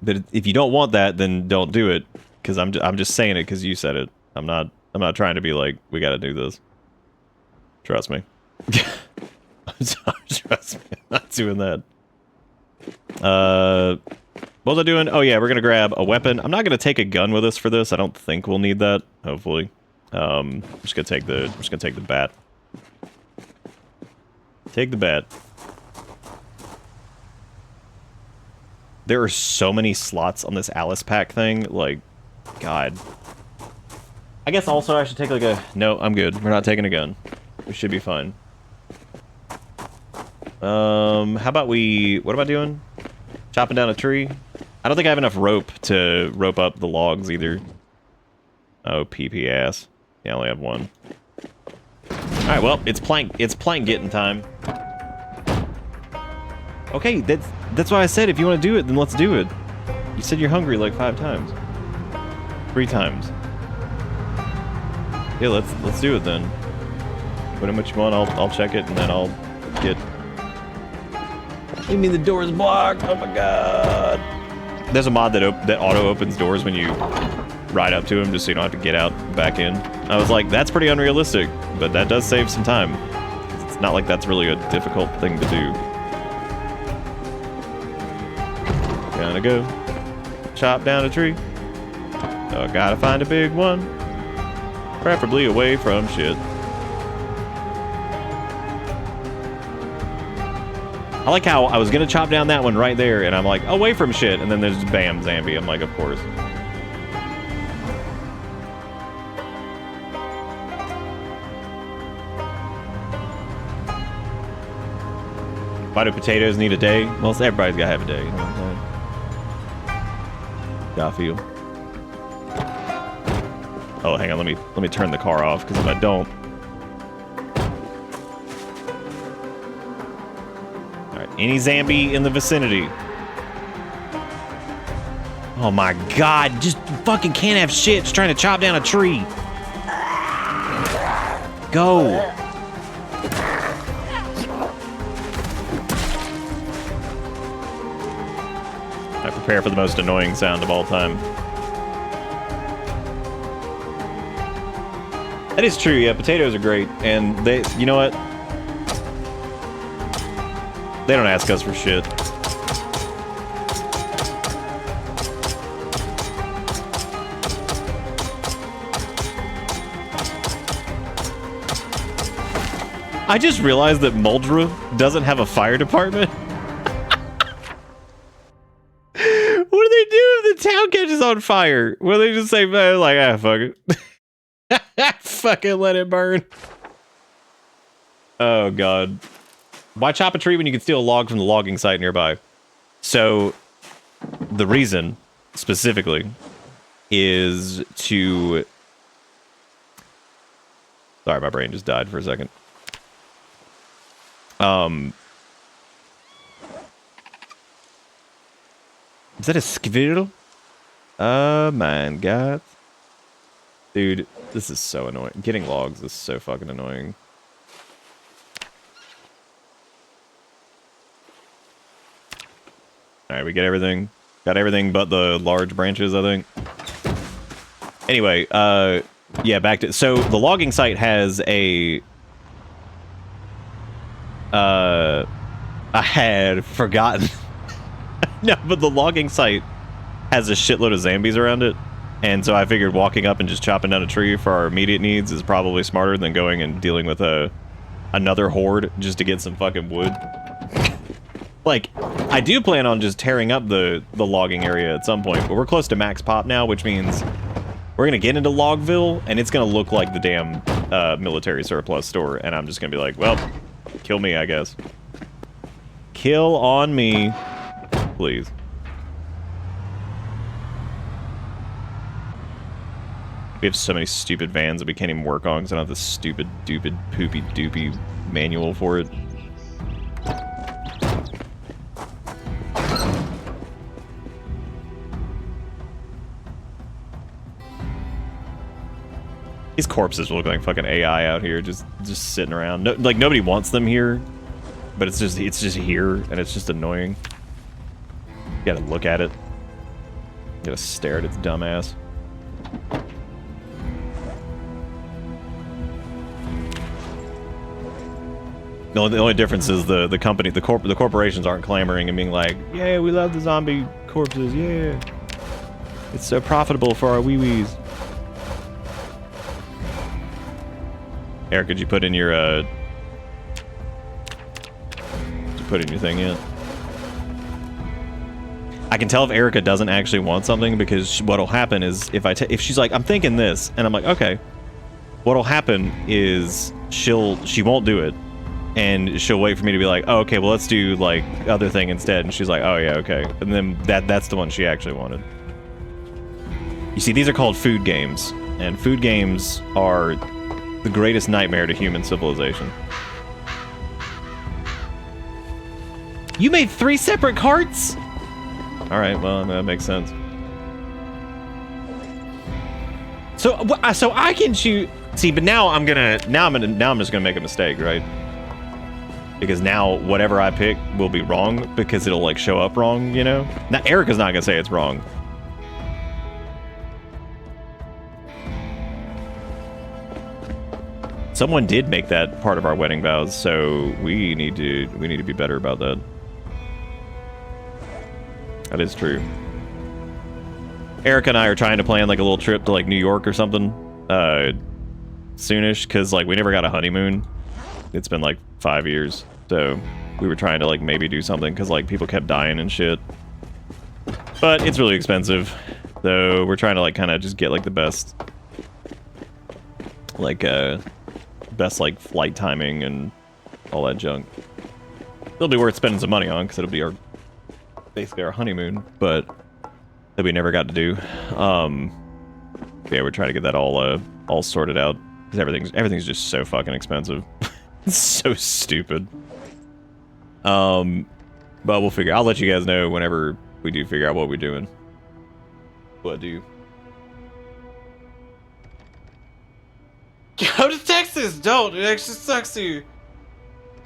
but if you don't want that, then don't do it. Because I'm just saying it because you said it. I'm not trying to be like, we got to do this. Trust me. Trust me. I'm not doing that. What was I doing? Oh yeah, we're gonna grab a weapon. I'm not gonna take a gun with us for this. I don't think we'll need that. Hopefully. I'm just gonna take the bat. Take the bat. There are so many slots on this Alice pack thing, like, God. I guess also I should take like a... No, I'm good. We're not taking a gun. We should be fine. How about we... What am I doing? Chopping down a tree? I don't think I have enough rope to rope up the logs either. Oh, PP ass. Yeah, I only have one. Alright, well, it's plank getting time. Okay, that's why I said if you want to do it, then let's do it. You said you're hungry like 5 times. 3 times. Yeah, let's do it then. Put in what you want, I'll check it, and then I'll get... You mean the door's blocked? Oh my god. There's a mod that auto opens doors when you ride up to them, just so you don't have to get out back in. I was like, that's pretty unrealistic, but that does save some time. It's not like that's really a difficult thing to do. Gonna go chop down a tree. Oh, gotta find a big one. Preferably away from shit. I like how I was gonna chop down that one right there, and I'm like, away from shit, and then there's bam, Zambi. I'm like, of course. Why do potatoes need a day? Well, everybody's gotta have a day. You know what I'm saying? I feel. Oh, hang on. Let me turn the car off, because if I don't. All right. Any Zambi in the vicinity? Oh my god! Just fucking can't have shit. Just trying to chop down a tree. Go. I prepare for the most annoying sound of all time. That is true, yeah, potatoes are great, and they, you know what? They don't ask us for shit. I just realized that Muldra doesn't have a fire department. What do they do if the town catches on fire? Will they just say, like, ah, fuck it. Fucking let it burn. Oh, God. Why chop a tree when you can steal a log from the logging site nearby? So, the reason, specifically, is to... Sorry, my brain just died for a second. Is that a squirrel? Oh my god. Dude, this is so annoying. Getting logs is so fucking annoying. Alright, we get everything. Got everything but the large branches, I think. Anyway, yeah, back to... So, the logging site has a... I had forgotten. No, but the logging site has a shitload of zombies around it. And so I figured walking up and just chopping down a tree for our immediate needs is probably smarter than going and dealing with another horde just to get some fucking wood. Like, I do plan on just tearing up the logging area at some point, but we're close to max pop now, which means we're gonna get into Logville, and it's gonna look like the damn military surplus store, and I'm just gonna be like, well, kill me, I guess. Kill on me, please. We have so many stupid vans that we can't even work on because I don't have the stupid, poopy, doopy manual for it. These corpses look like fucking AI out here, just sitting around. No, like nobody wants them here, but it's just here, and it's just annoying. You gotta look at it. You gotta stare at its dumb ass. The only difference is the company, the corporations aren't clamoring and being like, yeah, we love the zombie corpses, yeah. It's so profitable for our wee-wees. Eric, did you put in your, did you put in your thing yet? I can tell if Erica doesn't actually want something because what'll happen is if she's like, I'm thinking this, and I'm like, okay. What'll happen is she won't do it. And she'll wait for me to be like, oh, okay, well, let's do, like, other thing instead. And she's like, oh, yeah, okay. And then that's the one she actually wanted. You see, these are called food games. And food games are the greatest nightmare to human civilization. You made 3 separate carts? All right, well, that makes sense. So I can choose... See, but now I'm just gonna make a mistake, right? Because now whatever I pick will be wrong because it'll like show up wrong, you know? Now Erica's not gonna say it's wrong. Someone did make that part of our wedding vows, so we need to be better about that. That is true. Erica and I are trying to plan like a little trip to like New York or something soonish, because like we never got a honeymoon. It's been like 5 years, so we were trying to like maybe do something because like people kept dying and shit. But it's really expensive, so we're trying to like kind of just get like the best like flight timing and all that junk. It'll be worth spending some money on because it'll be basically our honeymoon, but that we never got to do. Yeah, we're trying to get that all sorted out because everything's just so fucking expensive. It's so stupid. But we'll figure. I'll let you guys know whenever we do figure out what we're doing. What do? Go to Texas! Don't! It actually sucks here.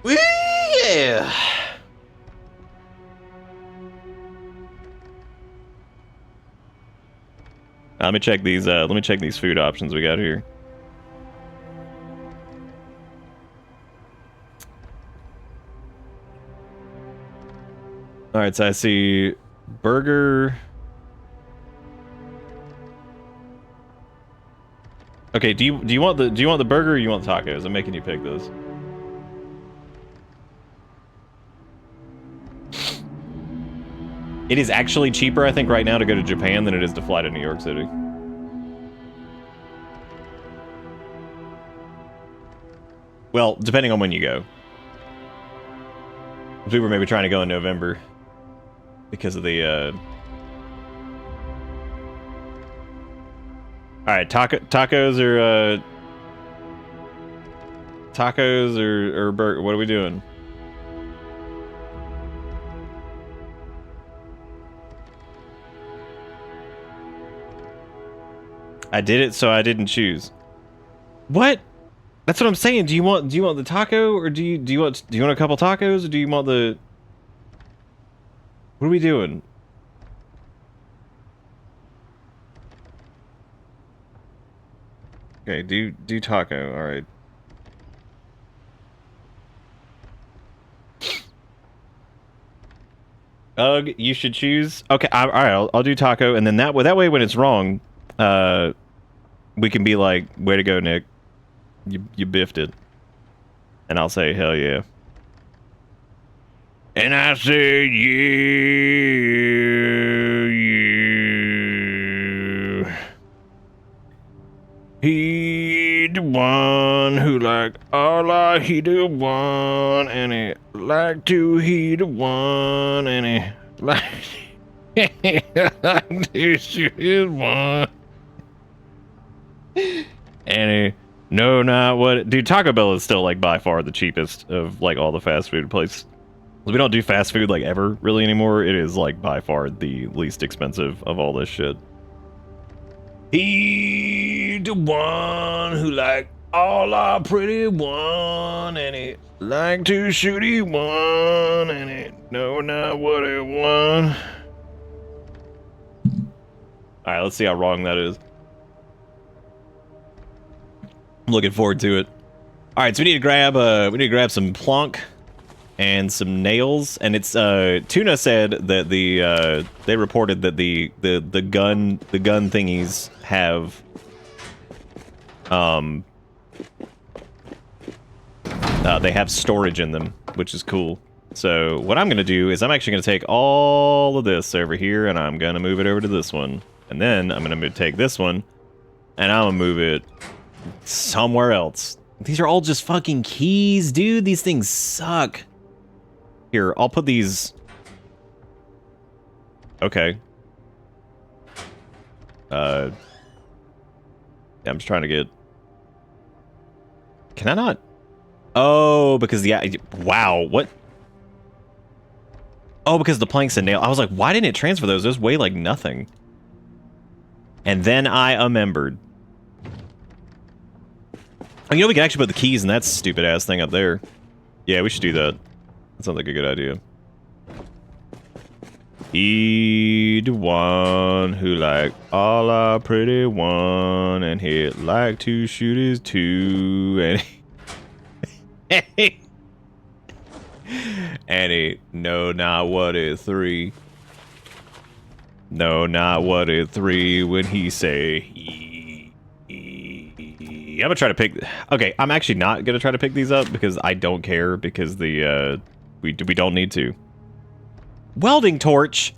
Woo! Yeah! Let me check these food options we got here. Alright, so I see burger. Okay, do you want the burger or you want tacos? I'm making you pick this. It is actually cheaper, I think, right now to go to Japan than it is to fly to New York City. Well, depending on when you go. We were maybe trying to go in November because of the Alright, tacos or burger. What are we doing? I did it, so I didn't choose. What? That's what I'm saying. Do you want the taco, or do you want a couple tacos, or do you want the? What are we doing? Okay, do taco. All right. Ugh, you should choose. Okay, all right. I'll do taco, and then that way when it's wrong, we can be like, "Way to go, Nick! You biffed it," and I'll say, "Hell yeah!" And I say, "Yeah, yeah." He the one who like Allah, he the one, and he like to he the one, and he like to shoot his one. And he no, not what, dude. Taco Bell is still like by far the cheapest of like all the fast food places. We don't do fast food like ever really anymore. It is like by far the least expensive of all this shit. He the one who like all our pretty one, and he like to shoot he one, and he know not what he won. All right, let's see how wrong that is. I'm looking forward to it. All right, so we need to grab some plonk and some nails, and it's Tuna said that they reported that the gun thingies have they have storage in them, which is cool. So what I'm gonna do is I'm actually gonna take all of this over here, and I'm gonna move it over to this one, and then I'm gonna take this one, and I'm gonna move it somewhere else. These are all just fucking keys, dude. These things suck. Here, I'll put these... Okay. Yeah, I'm just trying to get... Can I not? Oh, because the... Wow, what? Oh, because the planks and nail... I was like, why didn't it transfer those? Those weigh like nothing. And then I remembered. Oh, you know, we can actually put the keys in that stupid-ass thing up there. Yeah, we should do that. That sounds like a good idea. He the one who like all our pretty one, and he like to shoot his two, and and he know not what is three. No, not what is three when he say he. I'm gonna try to pick. Okay, I'm actually not gonna try to pick these up because I don't care, because the we don't need to. Welding torch,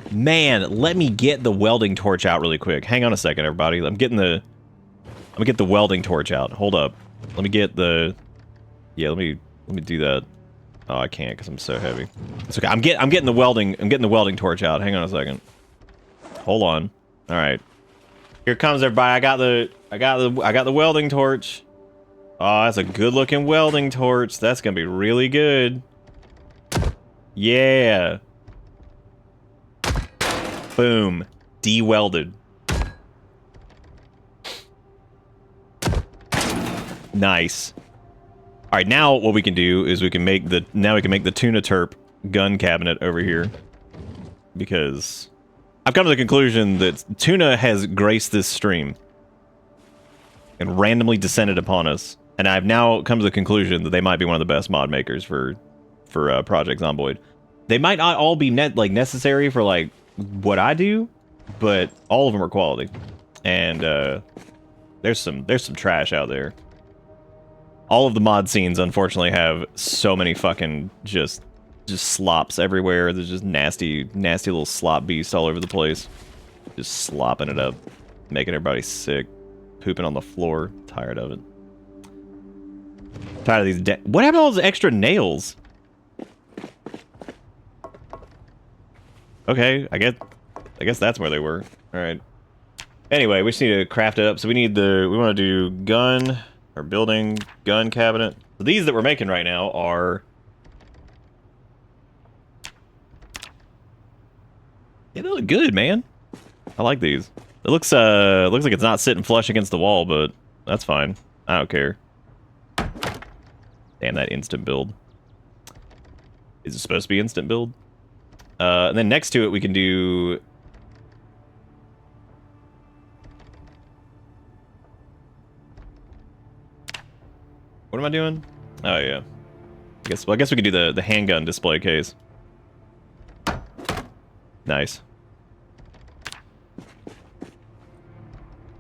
man. Let me get the welding torch out really quick. Hang on a second, everybody. I'm gonna get the welding torch out. Hold up. Let me get the. Yeah, let me do that. Oh, I can't because I'm so heavy. It's okay. I'm getting the welding torch out. Hang on a second. Hold on. All right. Here comes everybody. I got the welding torch. Oh, that's a good looking welding torch. That's gonna be really good. Yeah. Boom. De-welded. Nice. All right, now what we can do is we can make the tuna terp gun cabinet over here, because I've come to the conclusion that tuna has graced this stream and randomly descended upon us, and I've now come to the conclusion that they might be one of the best mod makers for Project Zomboid. They might not all be necessary for like what I do, but all of them are quality. And there's some trash out there. All of the mod scenes unfortunately have so many fucking just slops everywhere. There's just nasty little slop beasts all over the place. Just slopping it up, making everybody sick, pooping on the floor. Tired of it. Tired of these. What happened to all those extra nails? Okay, I guess that's where they were. All right. Anyway, we just need to craft it up. So we want to do gun or building gun cabinet. So these that we're making right now are. Yeah, they look good, man. I like these. It looks like it's not sitting flush against the wall, but that's fine. I don't care. Damn, that instant build. Is it supposed to be instant build? And then next to it, we can do... What am I doing? Oh, yeah. I guess we could do the handgun display case. Nice.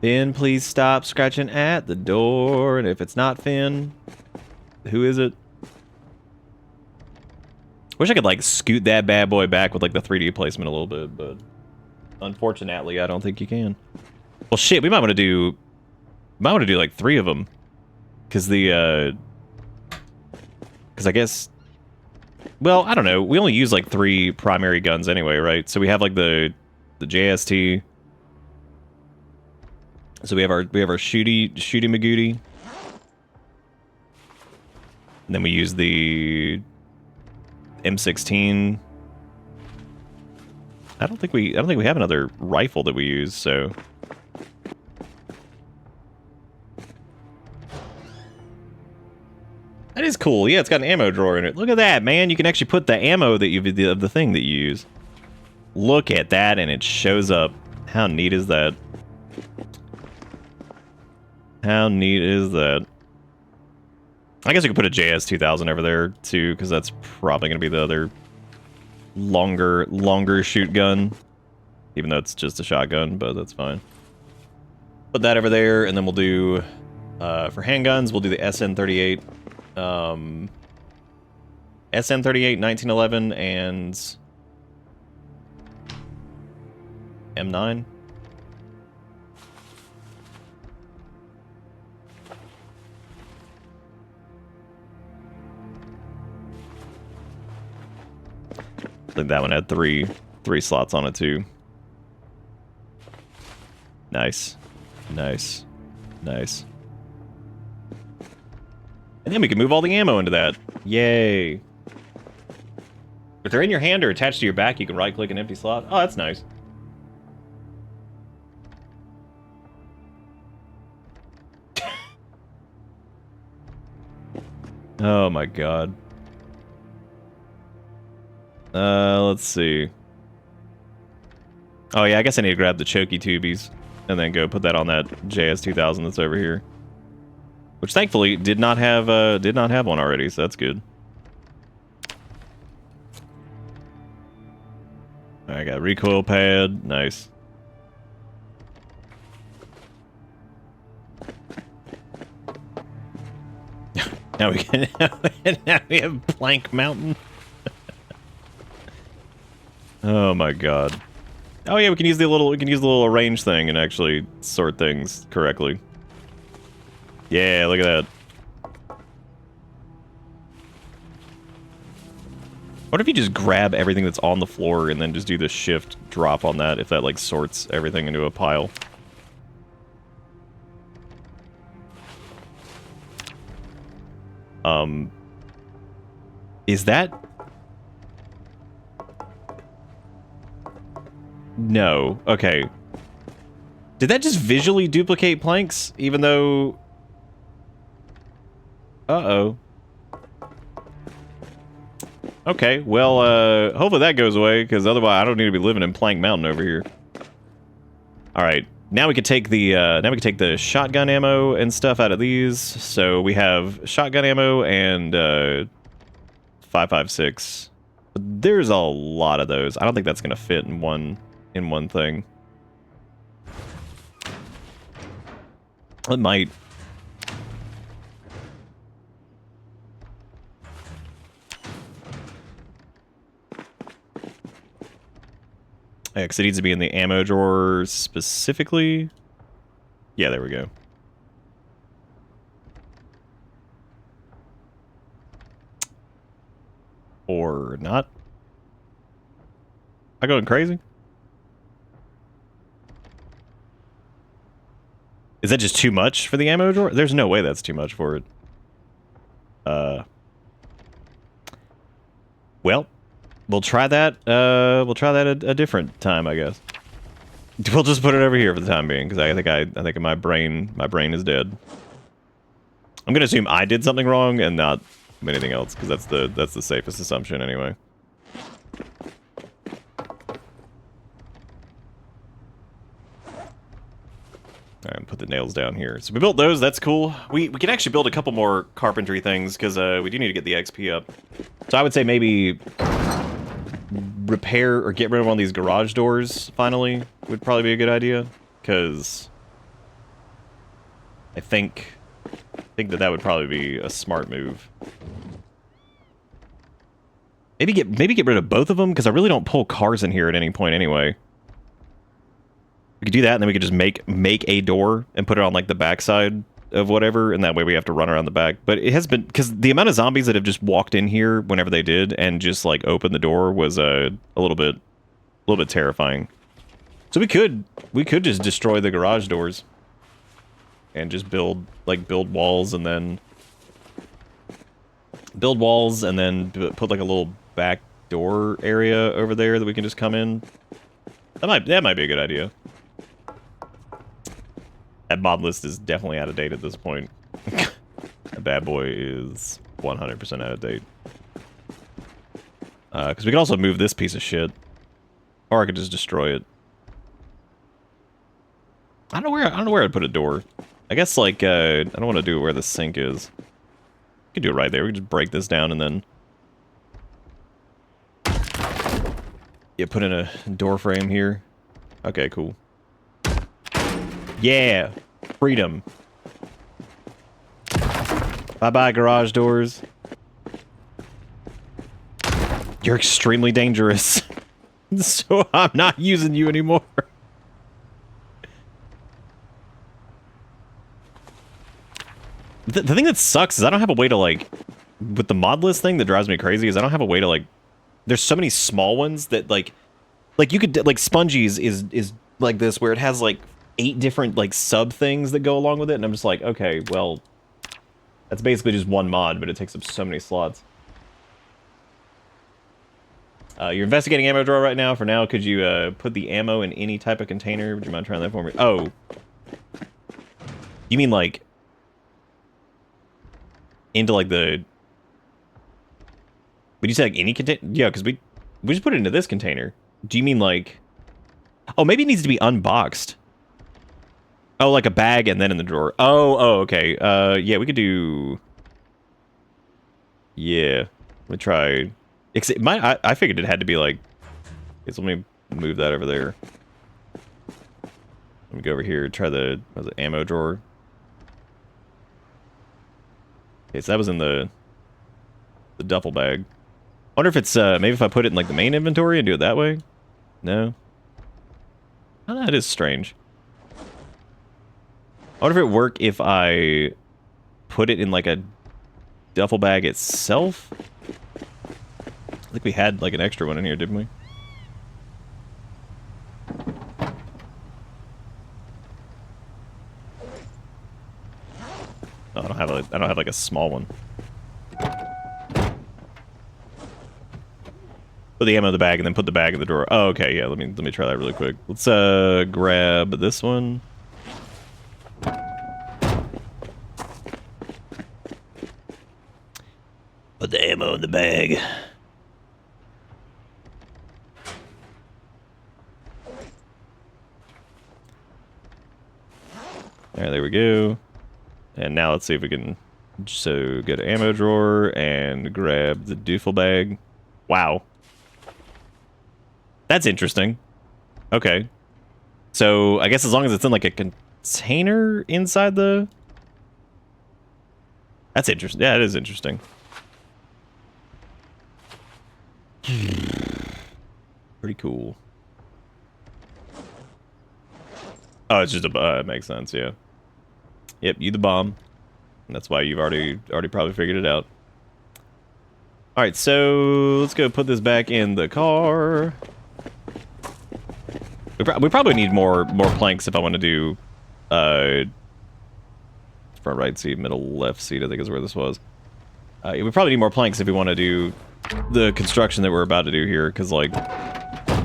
Finn, please stop scratching at the door. And if it's not Finn, who is it? Wish I could, like, scoot that bad boy back with, like, the 3D placement a little bit, but unfortunately, I don't think you can. Well, shit, we might want to do... like, 3 of them. Because the, because I guess... Well, I don't know. We only use, like, 3 primary guns anyway, right? So we have, like, the JST. So we have our shooty Magooty. And then we use the M16. I don't think we have another rifle that we use, so... That is cool. Yeah, it's got an ammo drawer in it. Look at that, man. You can actually put the ammo that of the thing that you use. Look at that, and it shows up. How neat is that? How neat is that? I guess we could put a JS2000 over there, too, because that's probably going to be the other longer shoot gun. Even though it's just a shotgun, but that's fine. Put that over there, and then we'll do... for handguns, we'll do the SN38. SN38, 1911, and M9. I think that one had three slots on it too. Nice, nice, nice. And then we can move all the ammo into that. Yay. If they're in your hand or attached to your back, you can right-click an empty slot. Oh, that's nice. Oh my god. Let's see. Oh yeah, I guess I need to grab the chokey tubies and then go put that on that JS2000 that's over here. Which thankfully did not have one already, so that's good. I got recoil pad, nice. now we have Plank Mountain. Oh my god. Oh yeah, we can use the little arrange thing and actually sort things correctly. Yeah, look at that. What if you just grab everything that's on the floor and then just do the shift drop on that, if that like sorts everything into a pile? Is that... No. Okay. Did that just visually duplicate planks, even though... Uh-oh. Okay, well, hopefully that goes away, because otherwise I don't need to be living in Plank Mountain over here. Alright, now we can take the shotgun ammo and stuff out of these. So we have shotgun ammo and 5.56. But there's a lot of those. I don't think that's gonna fit in one thing. It might. Yeah, because it needs to be in the ammo drawer specifically. Yeah, there we go. Or not. Am I going crazy? Is that just too much for the ammo drawer? There's no way that's too much for it. Well, we'll try that. We'll try that a different time, I guess. We'll just put it over here for the time being, because I think my brain is dead. I'm gonna assume I did something wrong and not anything else, because that's the safest assumption anyway. All right, put the nails down here. So we built those. That's cool. We can actually build a couple more carpentry things because we do need to get the XP up. So I would say maybe repair or get rid of one of these garage doors finally would probably be a good idea, because I think that would probably be a smart move. Maybe get rid of both of them, because I really don't pull cars in here at any point anyway. We could do that, and then we could just make a door and put it on like the backside of whatever, and that way we have to run around the back. But it has been, because the amount of zombies that have just walked in here whenever they did and just like opened the door was a little bit terrifying. So we could just destroy the garage doors and just build walls and then put like a little back door area over there that we can just come in. That might be a good idea. That mod list is definitely out of date at this point. That bad boy is 100% out of date. Because we can also move this piece of shit, or I could just destroy it. I don't know where I'd put a door. I guess like I don't want to do it where the sink is. We could do it right there. We could just break this down and then put in a door frame here. Okay, cool. Yeah, freedom. Bye-bye, garage doors. You're extremely dangerous. So I'm not using you anymore. The thing that sucks is I don't have a way to, like, with the mod list thing that drives me crazy is I don't have a way to, like, there's so many small ones that, like you could, like, Spongies is like this, where it has, like, 8 different, like, sub things that go along with it, and I'm just like, okay, well, that's basically just one mod, but it takes up so many slots. You're investigating ammo drawer right now. For now, could you put the ammo in any type of container? Would you mind trying that for me? Oh. You mean, like, into, like, the... Would you say, like, any container? Yeah, because we just put it into this container. Do you mean, like... Oh, maybe it needs to be unboxed. Oh, like a bag and then in the drawer. Oh, okay. Yeah, we could do... Yeah. Let me try... I figured it had to be, like... Okay, so let me move that over there. Let me go over here, try the ammo drawer. Okay, so that was in the duffel bag. I wonder if it's, maybe if I put it in, like, the main inventory and do it that way? No? Oh, that is strange. I wonder if it would work if I put it in, like, a duffel bag itself? I think we had, like, an extra one in here, didn't we? Oh, I don't have like a small one. Put the ammo in the bag and then put the bag in the drawer. Oh, okay, yeah. Let me try that really quick. Let's grab this one. Put the ammo in the bag. Alright, there we go. And now let's see if we can... So, go to ammo drawer and grab the duffel bag. Wow. That's interesting. Okay. So, I guess as long as it's in, like, a container inside the... That's interesting. Yeah, it is interesting. Pretty cool. Oh, it's just a... it makes sense, yeah. Yep, you the bomb. And that's why you've already probably figured it out. Alright, so let's go put this back in the car. We probably need more planks if I want to do front right seat, middle left seat, I think is where this was. We probably need more planks if we want to do the construction that we're about to do here, because, like,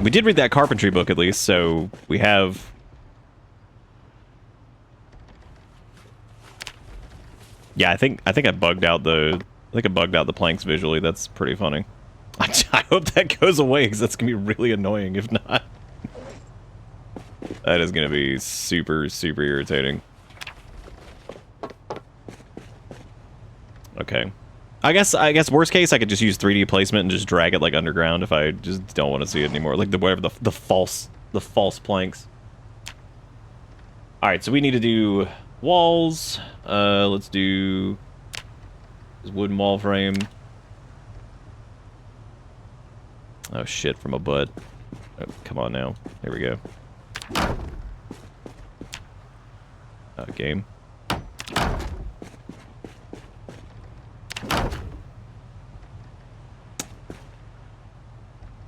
we did read that carpentry book at least, so we have... Yeah, I think I bugged out the planks visually. That's pretty funny. I hope that goes away, because that's gonna be really annoying if not. That is gonna be super, super irritating. Okay. I guess worst case I could just use 3D placement and just drag it like underground if I just don't want to see it anymore. Like the false planks. Alright, so we need to do walls. Let's do this wooden wall frame. Oh shit, from a butt. Oh, come on now. There we go. Game.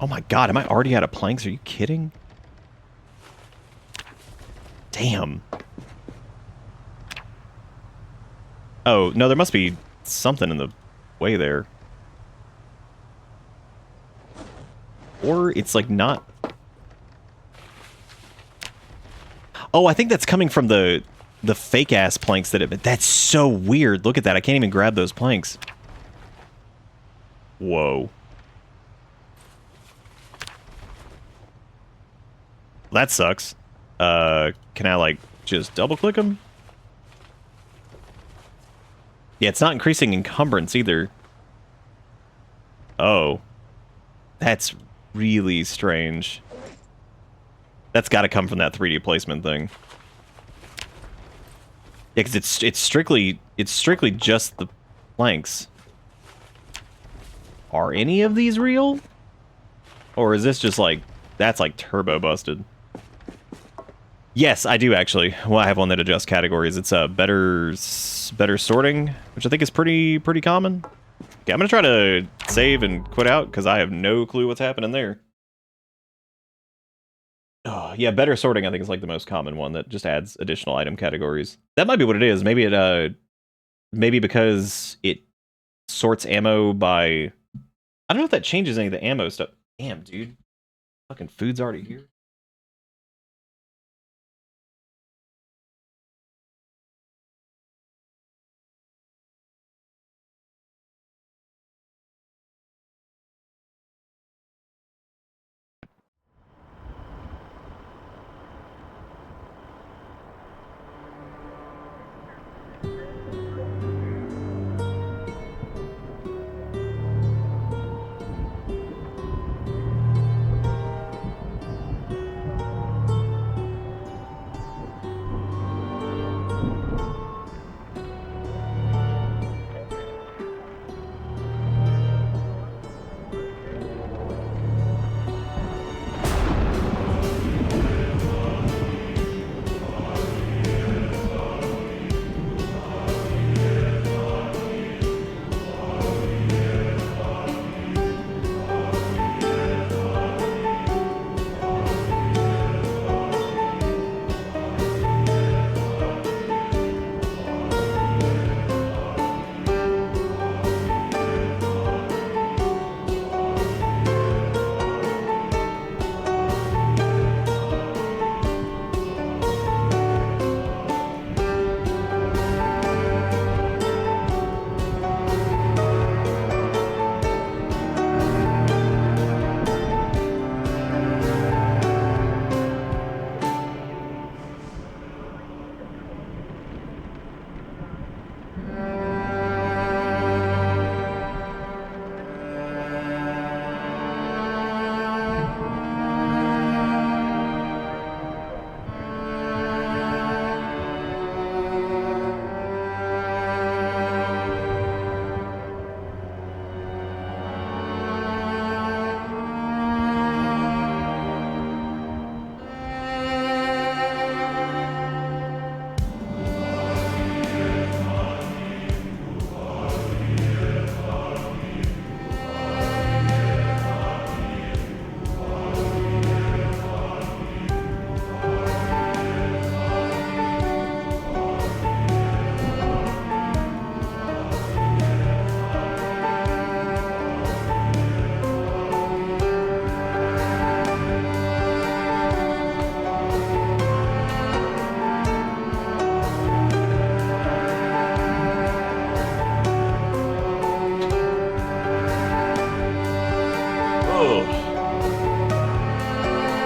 Oh my god, am I already out of planks? Are you kidding? Damn. Oh, no, there must be something in the way there. Or it's like not... Oh, I think that's coming from the fake-ass planks that have... That's so weird. Look at that. I can't even grab those planks. Whoa. That sucks. Can I, like, just double-click them? Yeah, it's not increasing encumbrance either. Oh. That's really strange. That's got to come from that 3D placement thing. Yeah, because it's strictly just the planks. Are any of these real? Or is this just like... That's like turbo busted. Yes, I do actually. Well, I have one that adjusts categories. It's a better sorting, which I think is pretty common. Okay, I'm gonna try to save and quit out because I have no clue what's happening there. Oh, yeah, better sorting I think is like the most common one that just adds additional item categories. That might be what it is. Maybe it maybe because it sorts ammo by... I don't know if that changes any of the ammo stuff. Damn, dude. Fucking food's already here.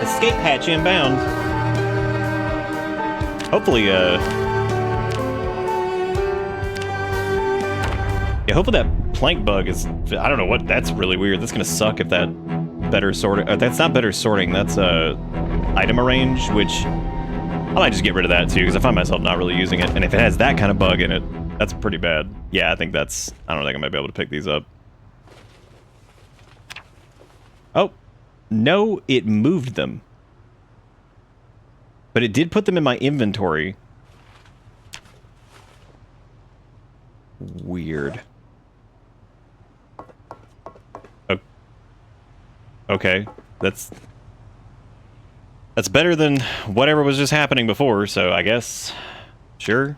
Escape hatch inbound. Hopefully, yeah, hopefully that plank bug is, I don't know what, that's really weird. That's gonna suck if that better sorting, that's not better sorting, that's item arrange, which I might just get rid of that too, because I find myself not really using it. And if it has that kind of bug in it, that's pretty bad. Yeah, I think that's, I don't think I might be able to pick these up. Oh, no, it moved them. But it did put them in my inventory. Weird. Okay, that's better than whatever was just happening before, so I guess, sure.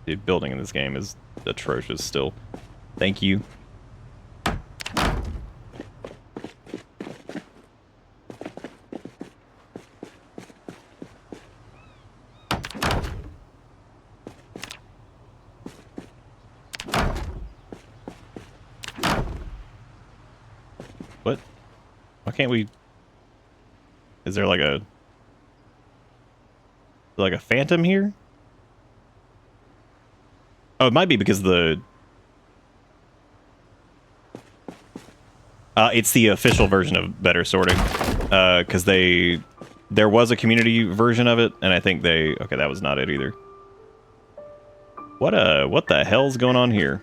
Dude, building in this game is atrocious still. Thank you. What? Why can't we... Is there like a phantom here? Oh, it might be because the... it's the official version of Better Sorting. Because there was a community version of it, and I think they... Okay, that was not it either. What the hell's going on here?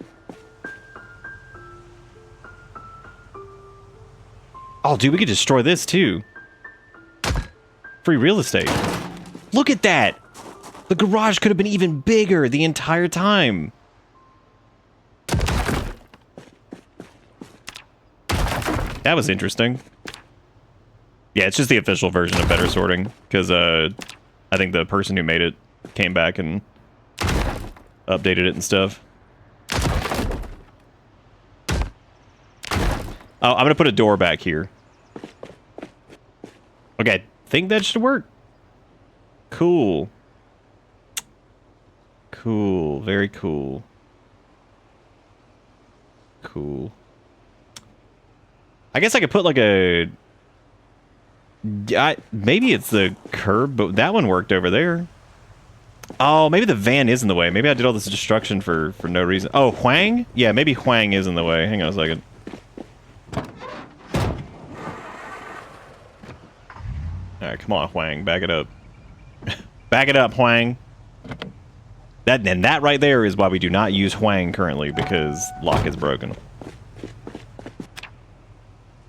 Oh, dude, we could destroy this, too. Free real estate. Look at that! The garage could have been even bigger the entire time. That was interesting. Yeah, it's just the official version of Better Sorting, because I think the person who made it came back and updated it and stuff. Oh, I'm gonna put a door back here. Okay, I think that should work. Cool. Cool, very cool. Cool. I guess I could put like a... maybe it's the curb, but that one worked over there. Oh, maybe the van is in the way. Maybe I did all this destruction for no reason. Oh, Huang? Yeah, maybe Huang is in the way. Hang on a second. Alright, come on, Huang. Back it up. Back it up, Huang. That right there is why we do not use Huang currently, because lock is broken.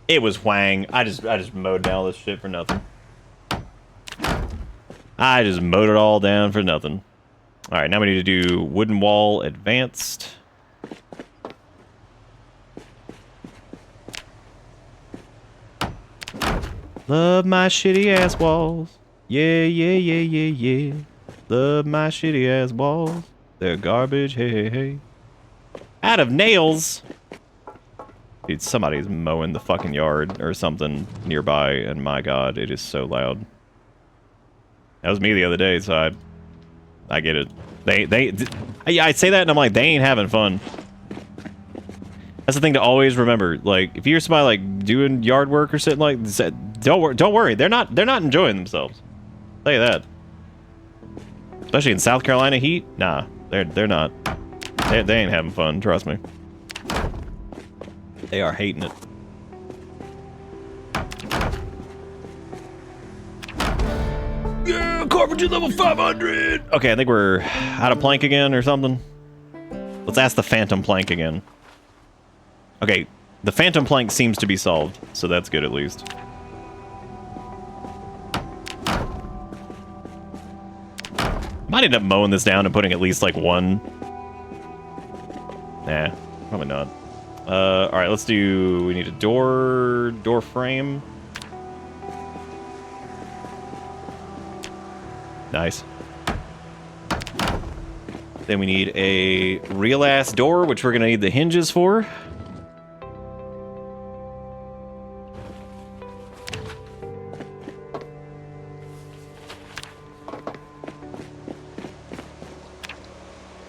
It was Huang. I just mowed down all this shit for nothing. I just mowed it all down for nothing. Alright, now we need to do wooden wall advanced. Love my shitty ass walls. Yeah, yeah, yeah, yeah, yeah. Love my shitty ass walls. They're garbage, hey, hey, hey. Out of nails! Dude, somebody's mowing the fucking yard or something nearby, and my god, it is so loud. That was me the other day, so I get it. I say that and I'm like, they ain't having fun. That's the thing to always remember. Like, if you're somebody like doing yard work or something like that, don't worry. They're not enjoying themselves. I'll tell you that. Especially in South Carolina heat. Nah, they're not. They ain't having fun. Trust me. They are hating it. Yeah, carpentry level 500. Okay, I think we're out of plank again or something. Let's ask the phantom plank again. Okay, the phantom plank seems to be solved, so that's good at least. Might end up mowing this down and putting at least like one. Nah, probably not. Alright, let's do... We need a door frame. Nice. Then we need a real-ass door, which we're gonna need the hinges for.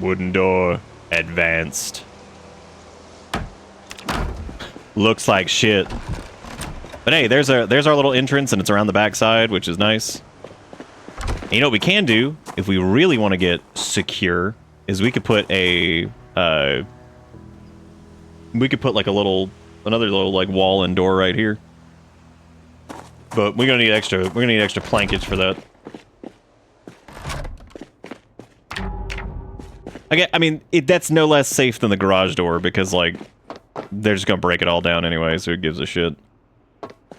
Wooden door. Advanced. Looks like shit. But hey, there's our little entrance, and it's around the backside, which is nice. And you know what we can do if we really want to get secure is we could put a like another little like wall and door right here. But we're gonna need extra plankage for that. I mean, that's no less safe than the garage door because like they're just gonna break it all down anyway, so who gives a shit?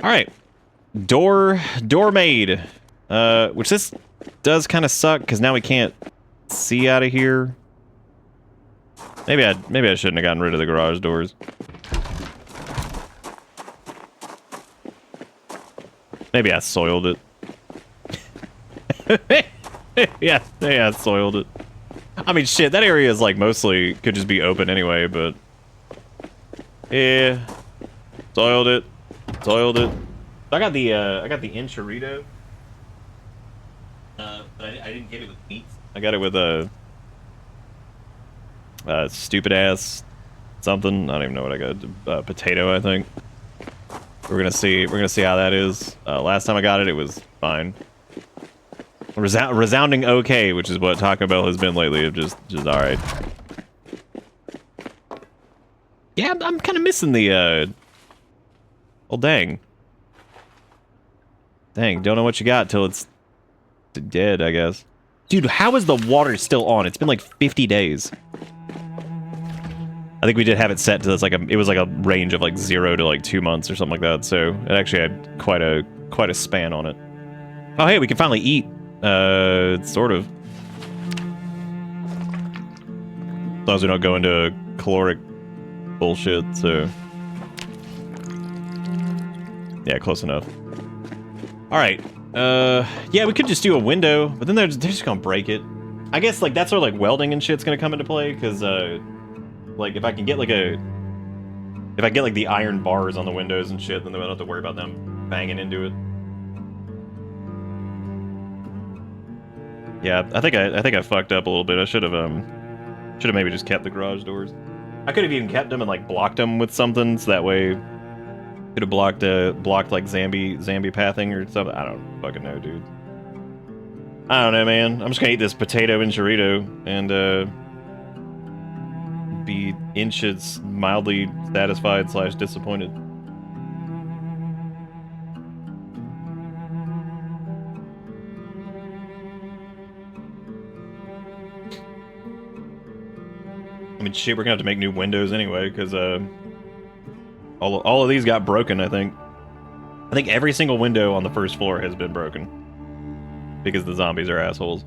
All right, door made. Which this does kind of suck because now we can't see out of here. Maybe I shouldn't have gotten rid of the garage doors. Maybe I soiled it. yeah, I soiled it. I mean, shit, that area is like mostly could just be open anyway, but yeah, soiled it. I got the enchilada. But I didn't get it with meat. I got it with a stupid ass something. I don't even know what I got. Potato, I think. We're gonna see how that is. Last time I got it, it was fine. Resounding okay, which is what Taco Bell has been lately. Of just all right. Yeah, I'm kind of missing the. Well, dang. Don't know what you got till it's dead, I guess. Dude, how is the water still on? It's been like 50 days. I think we did have it set to this it was like a range of like 0 to like 2 months or something like that. So it actually had quite a span on it. Oh hey, we can finally eat. Sort of. As long as we don't go into caloric bullshit, so yeah, close enough. All right. Yeah, we could just do a window, but then they're just gonna break it. I guess like that's where like welding and shit's gonna come into play, because like if I can get like the iron bars on the windows and shit, then I don't have to worry about them banging into it. Yeah, I think I fucked up a little bit. I should have maybe just kept the garage doors. I could have even kept them and like blocked them with something, so that way could have blocked like zombie pathing or something. I don't fucking know, dude. I don't know, man. I'm just gonna eat this potato enchilada and be inches mildly satisfied / disappointed. I mean, shit, we're gonna have to make new windows anyway, because all of these got broken, I think. I think every single window on the first floor has been broken. Because the zombies are assholes.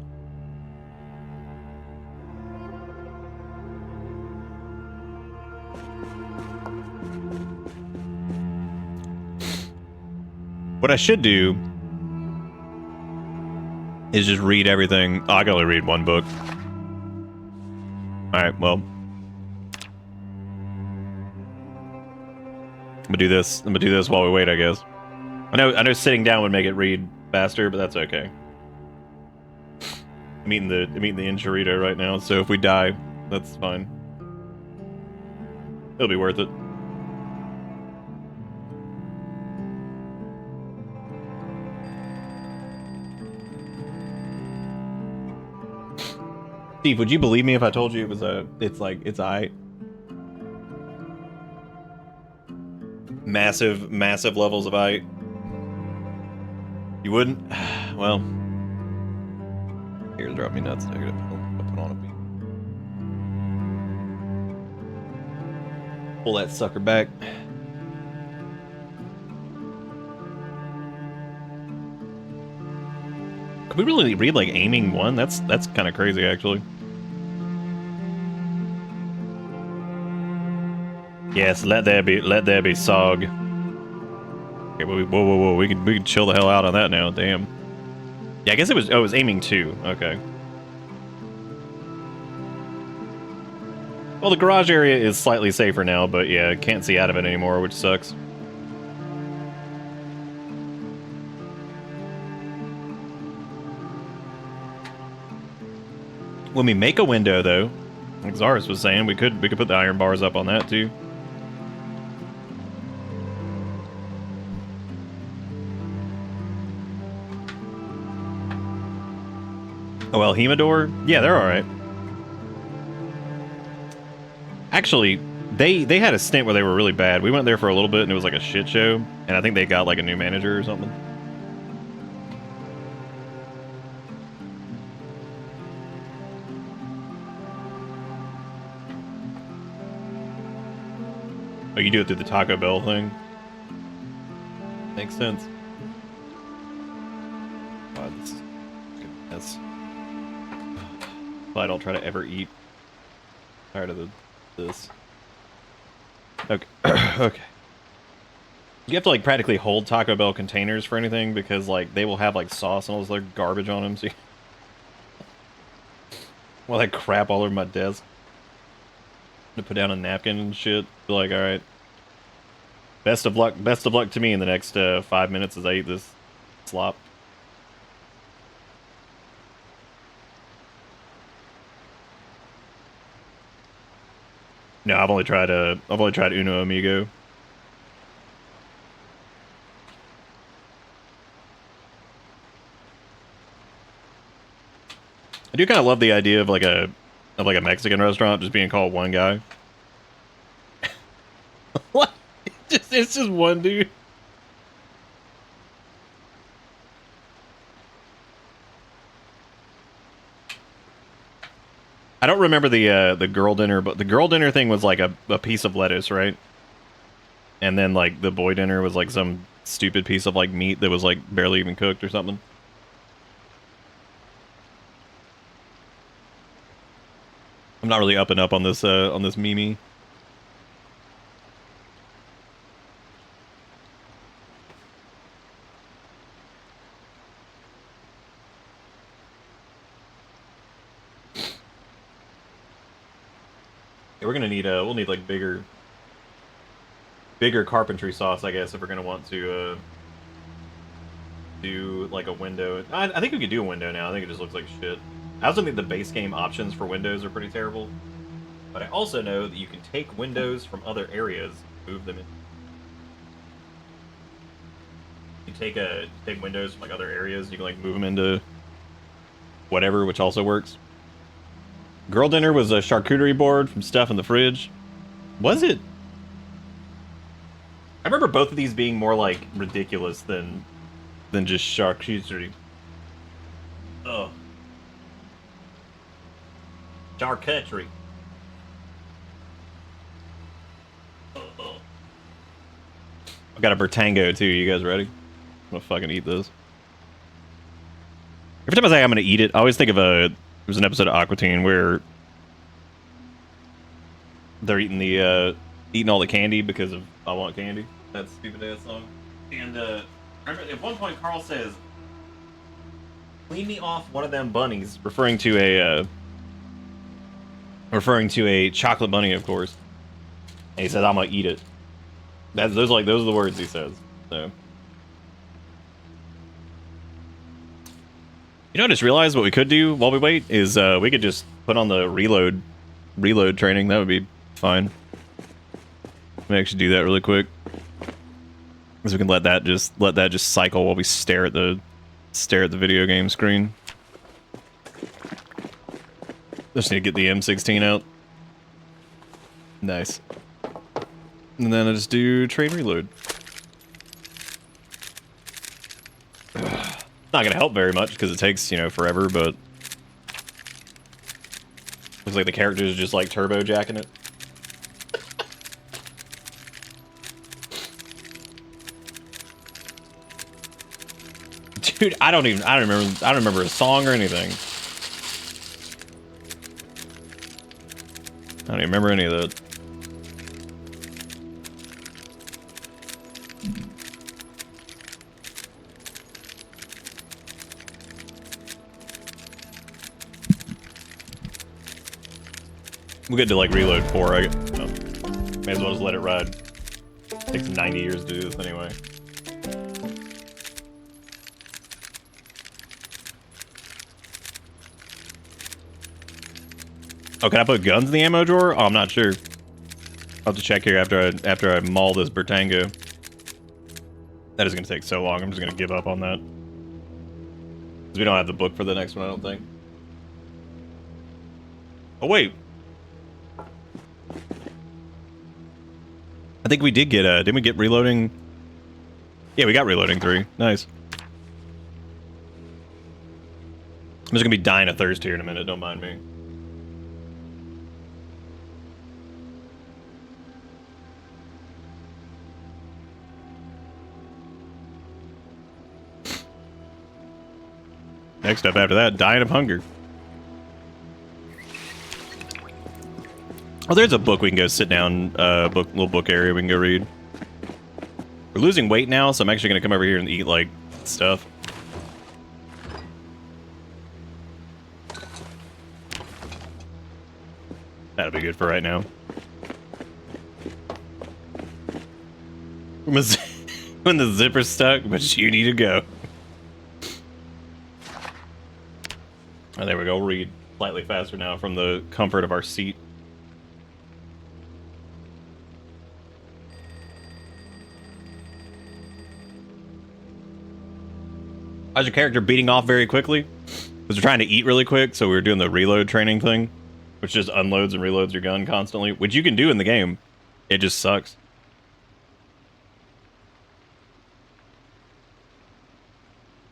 What I should do is just read everything. Oh, I can only read one book. Alright, well. I'm gonna do this while we wait, I guess. I know sitting down would make it read faster, but that's okay. I'm eating the enchilada right now, so if we die, that's fine. It'll be worth it. Steve, would you believe me if I told you it was it's aight? Massive levels of aight. You wouldn't? Well, here, drop me nuts. I gotta put on a beat. Pull that sucker back. Could we really read like aiming one? That's kind of crazy, actually. Yes, let there be Sog. Okay, whoa, we can chill the hell out on that now. Damn. Yeah, I guess it was aiming 2. Okay. Well, the garage area is slightly safer now, but yeah, can't see out of it anymore, which sucks. When we make a window, though, like Zaris was saying, we could put the iron bars up on that too. Oh, well, Hemador? Yeah, they're alright. Actually, they had a stint where they were really bad. We went there for a little bit and it was like a shit show. And I think they got like a new manager or something. Oh, you do it through the Taco Bell thing? Makes sense. God, that's... I don't try to ever eat. Tired of this. Okay. Okay. You have to like practically hold Taco Bell containers for anything because like they will have like sauce and all this other garbage on them. So you... well, that crap all over my desk. To put down a napkin and shit. Be like, all right. Best of luck to me in the next 5 minutes as I eat this slop. No, I've only tried Uno Amigo. I do kind of love the idea of like a Mexican restaurant just being called one guy. What? It's just one dude. I don't remember the girl dinner, but the girl dinner thing was like a piece of lettuce, right? And then like the boy dinner was like some stupid piece of like meat that was like barely even cooked or something. I'm not really up and up on this meme. Yeah, we're gonna need we'll need like bigger carpentry sauce, I guess, if we're gonna want to do like a window. I think we could do a window now. I think it just looks like shit. I also think the base game options for windows are pretty terrible. But I also know that you can take windows from other areas, move them in. You take windows from like other areas, you can like move them into whatever, which also works. Girl dinner was a charcuterie board from stuff in the fridge. Was it? I remember both of these being more like ridiculous than just charcuterie. Oh. Charcuterie. I've got a Bertango too. You guys ready? I'm gonna fucking eat this. Every time I say I'm gonna eat it, I always think of there's an episode of Aqua Teen where they're eating eating all the candy because of I want candy. That stupid ass song. And remember at one point Carl says, "Clean me off one of them bunnies," referring to a chocolate bunny, of course. And he says, "I'm gonna eat it." Those are the words he says. So. You know, I just realized what we could do while we wait is we could just put on the reload training. That would be fine. Let me actually do that really quick, because we can let that just cycle while we stare at the video game screen. Just need to get the M16 out. Nice. And then I just do train reload. Not gonna help very much because it takes, you know, forever, but looks like the character is just like turbo jacking it. Dude, I don't remember a song or anything. I don't even remember any of that. We'll get to like reload 4. May as well just let it ride. It takes 90 years to do this anyway. Oh, can I put guns in the ammo drawer? Oh, I'm not sure. I'll have to check here after I maul this Bertango. That is going to take so long. I'm just going to give up on that. Because we don't have the book for the next one, I don't think. Oh, wait. I think we did get, didn't we get reloading? Yeah, we got reloading 3. Nice. I'm just gonna be dying of thirst here in a minute, don't mind me. Next up after that, dying of hunger. Oh, there's a book we can go sit down, little book area we can go read. We're losing weight now, so I'm actually gonna come over here and eat, like, stuff. That'll be good for right now. When the zipper's stuck, but you need to go. Oh, there we go. Read slightly faster now from the comfort of our seat. How's your character beating off very quickly? Because we're trying to eat really quick, so we were doing the reload training thing, which just unloads and reloads your gun constantly, which you can do in the game. It just sucks.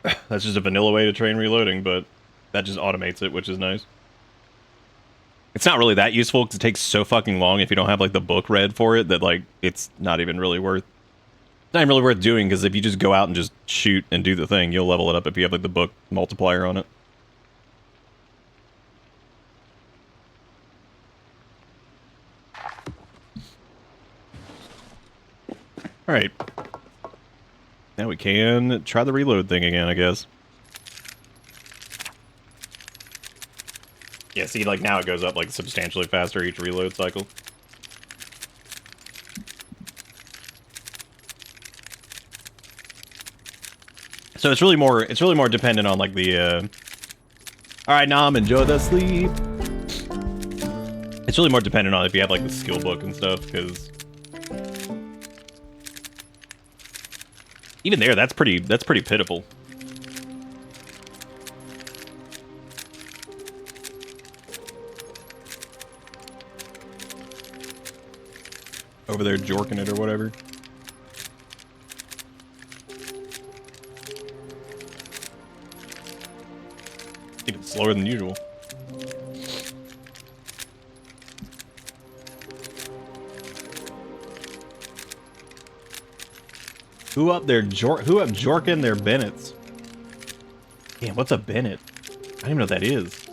That's just a vanilla way to train reloading, but that just automates it, which is nice. It's not really that useful because it takes so fucking long if you don't have like the book read for it that like it's not even really worth. It's not even really worth doing because if you just go out and just shoot and do the thing, you'll level it up if you have like the book multiplier on it. All right. Now we can try the reload thing again, I guess. Yeah, see, like now it goes up like substantially faster each reload cycle. So it's really more dependent on like the all right, Nam, enjoy the sleep. It's really more dependent on if you have like the skill book and stuff, because even there, that's pretty pitiful. Over there jorking it or whatever. Even slower than usual. Who up jorking their Bennetts? Damn, what's a Bennett? I don't even know what that is.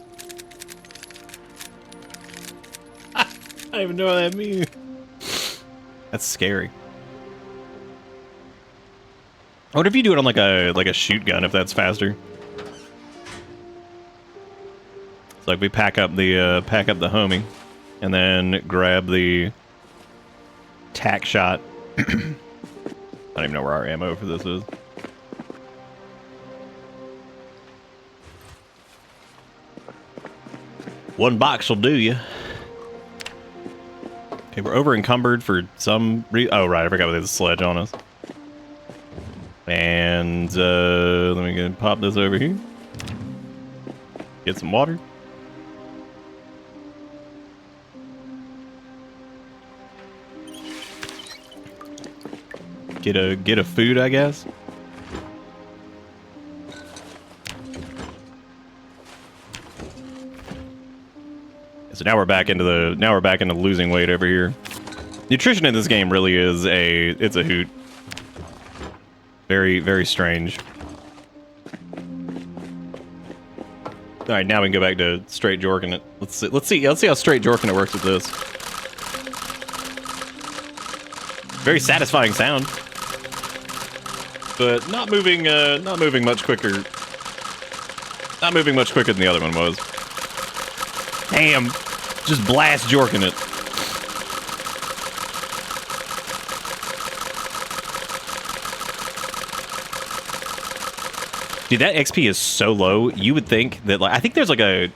I don't even know what that means. That's scary. I wonder if you do it on like a shoot gun, if that's faster. It's like we pack up the homie, and then grab the tack shot. I don't even know where our ammo for this is. One box will do you. Okay, we're over encumbered for some oh, right, I forgot there's a sledge on us. And let me go pop this over here. Get some water. Get a food, I guess. So now we're back into losing weight over here. Nutrition in this game really is it's a hoot. Very, very strange. All right, now we can go back to straight jorking it. Let's see how straight jorking it works with this. Very satisfying sound, but not moving much quicker. Not moving much quicker than the other one was. Damn, just blast jorking it. Dude, that XP is so low. You would think that, like, I think there's like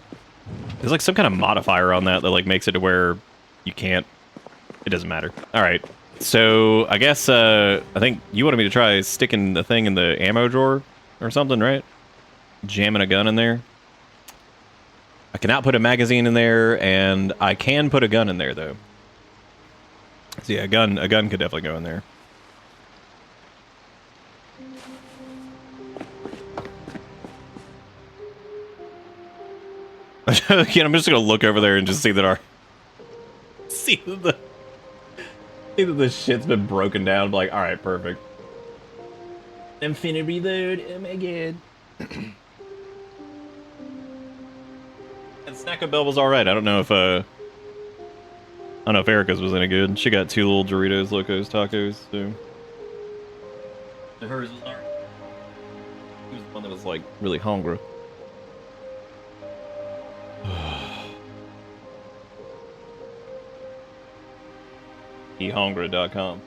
some kind of modifier on that like makes it to where you can't. It doesn't matter. All right. So I guess I think you wanted me to try sticking the thing in the ammo drawer or something, right? Jamming a gun in there. I cannot put a magazine in there, and I can put a gun in there though. So yeah, a gun could definitely go in there. Again, I'm just gonna look over there and just see that our see that the shit's been broken down. Like, all right, perfect. I'm finna reload. Oh my god. And Snack Bell was all right. I don't know if Erica's was any good. She got 2 little Doritos Locos Tacos, so hers was alright. She was the one that was like really hungry. ehungry.com.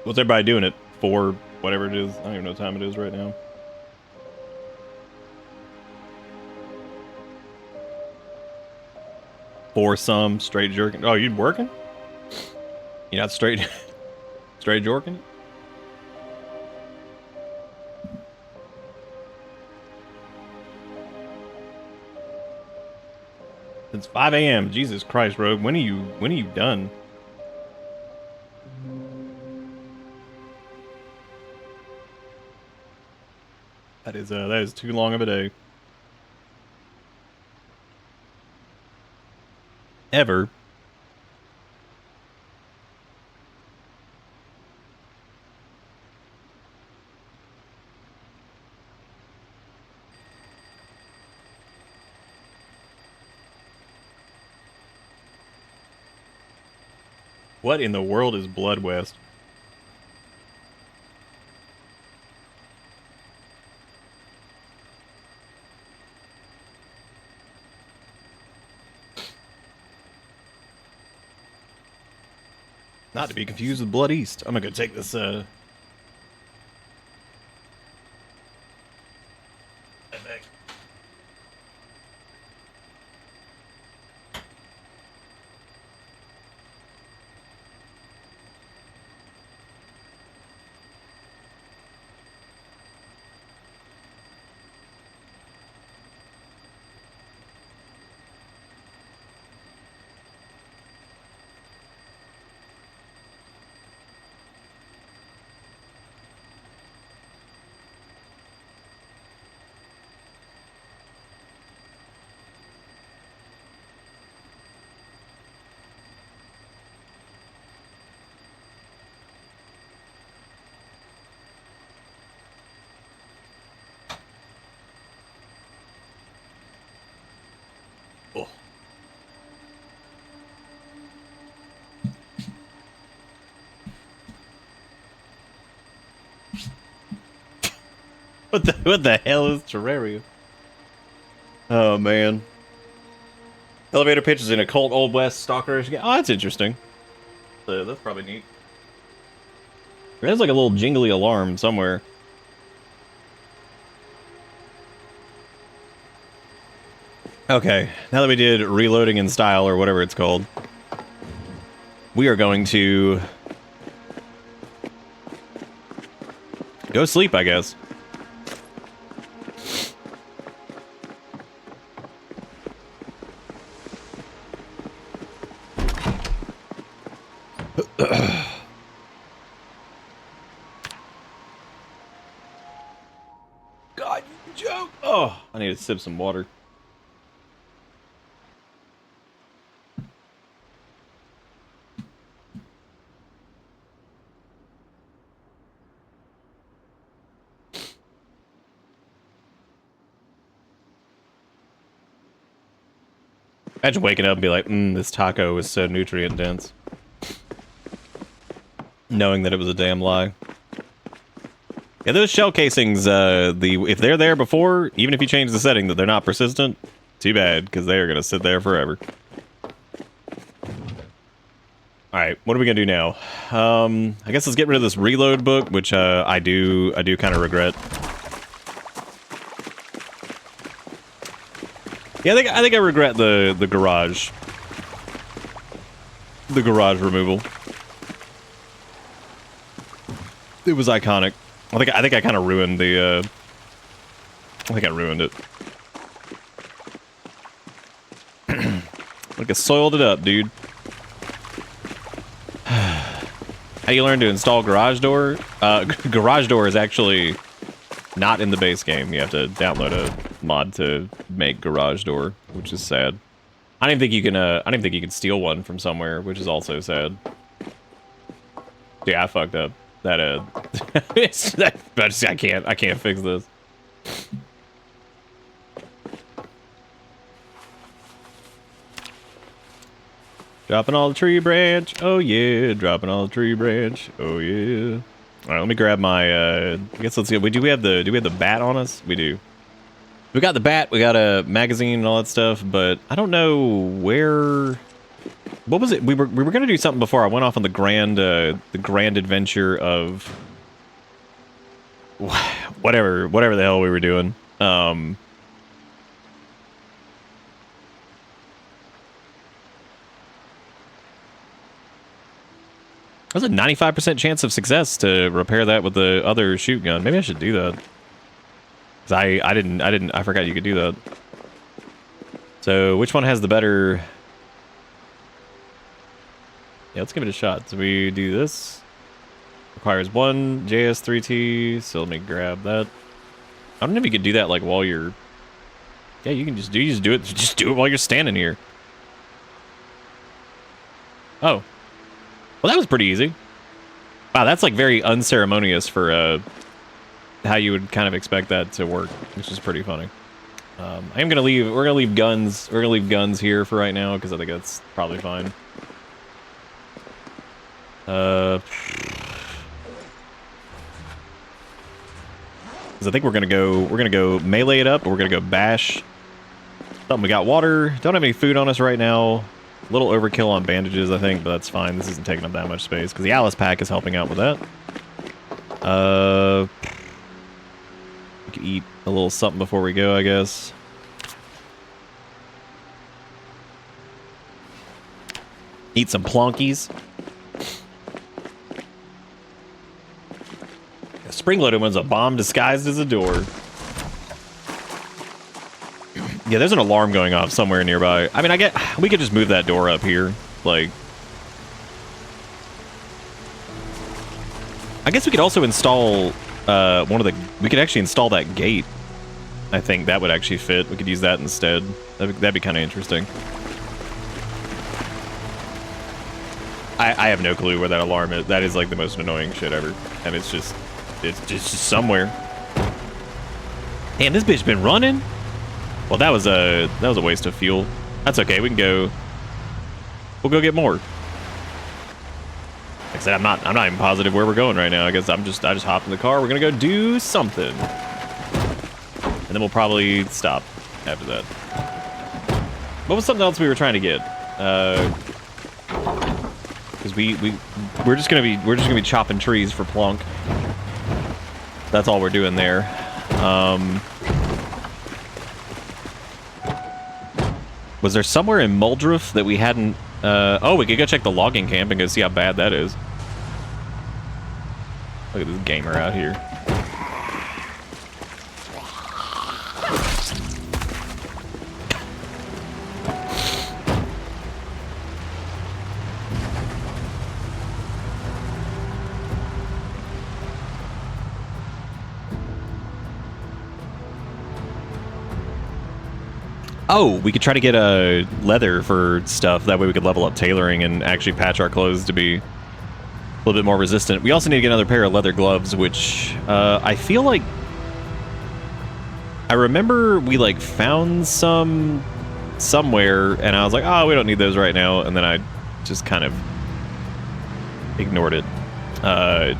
What's everybody doing at 4, whatever it is? I don't even know what time it is right now. For some straight jerking. Oh, you working? You're not straight jerking? It's 5 a.m. Jesus Christ, Rogue. When are you done? That is too long of a day. Ever. What in the world is Blood West? Not to be confused with Blood East. I'm gonna go take this, oh. What the hell is Terraria? Oh man. Elevator pitches in occult Old West stalkerish game. Oh, that's interesting. That's probably neat. There's like a little jingly alarm somewhere. Okay, now that we did reloading in style or whatever it's called, we are going to go sleep, I guess. God, you joke! Oh, I need to sip some water. Imagine waking up and be like, this taco is so nutrient dense. Knowing that it was a damn lie. Yeah, those shell casings, if they're there before, even if you change the setting that they're not persistent, too bad, because they are going to sit there forever. Alright, what are we going to do now? I guess let's get rid of this reload book, which I do kind of regret. Yeah, I think I regret the garage. The garage removal. It was iconic. I think I kind of ruined the. I think I ruined it. Like I soiled it up, dude. How do you learn to install Garage Door? Garage Door is actually not in the base game. You have to download a mod to make Garage Door, which is sad. I don't even think you can. I don't even think you can steal one from somewhere, which is also sad. Yeah, I fucked up. That I can't fix this. Dropping all the tree branch. Oh yeah, dropping all the tree branch. Oh yeah. All right, let me grab my. I guess let's see. Do we have the bat on us? We do. We got the bat. We got a magazine and all that stuff. But I don't know where. What was it? We were gonna do something before I went off on the grand adventure of whatever the hell we were doing. There's a 95% chance of success to repair that with the other shoot gun. Maybe I should do that. 'Cause I forgot you could do that. So which one has the better? Yeah, let's give it a shot. So we do this. Requires 1 JS3T. So let me grab that. I don't know if you could do that like while you're. Yeah, you can just do it. Just do it while you're standing here. Oh. Well, that was pretty easy. Wow, that's like very unceremonious for how you would kind of expect that to work, which is pretty funny. I am gonna leave. We're gonna leave guns. We're gonna leave guns here for right now because I think that's probably fine. Because I think we're gonna go melee it up, or we're gonna go bash. Something. We got water. Don't have any food on us right now. A little overkill on bandages, I think, but that's fine. This isn't taking up that much space because the Alice pack is helping out with that. We could eat a little something before we go, I guess. Eat some plonkies. A spring-loaded one's a bomb disguised as a door. Yeah, there's an alarm going off somewhere nearby. I mean, we could just move that door up here. Like, I guess we could also install we could actually install that gate. I think that would actually fit. We could use that instead. That'd be kind of interesting. I have no clue where that alarm is. That is like the most annoying shit ever. And it's just somewhere. Damn, this bitch been running. Well, that was a waste of fuel. That's okay. We can go. We'll go get more. Like I said, I'm not even positive where we're going right now. I guess I just hopped in the car. We're gonna go do something, and then we'll probably stop after that. What was something else we were trying to get? Because we're just gonna be chopping trees for plonk. That's all we're doing there. Was there somewhere in Muldruf that we hadn't... oh, we could go check the logging camp and go see how bad that is. Look at this gamer out here. Oh, we could try to get a leather for stuff. That way we could level up tailoring and actually patch our clothes to be a little bit more resistant. We also need to get another pair of leather gloves, which I feel like... I remember we like found some somewhere, and I was like, oh, we don't need those right now. And then I just kind of ignored it. I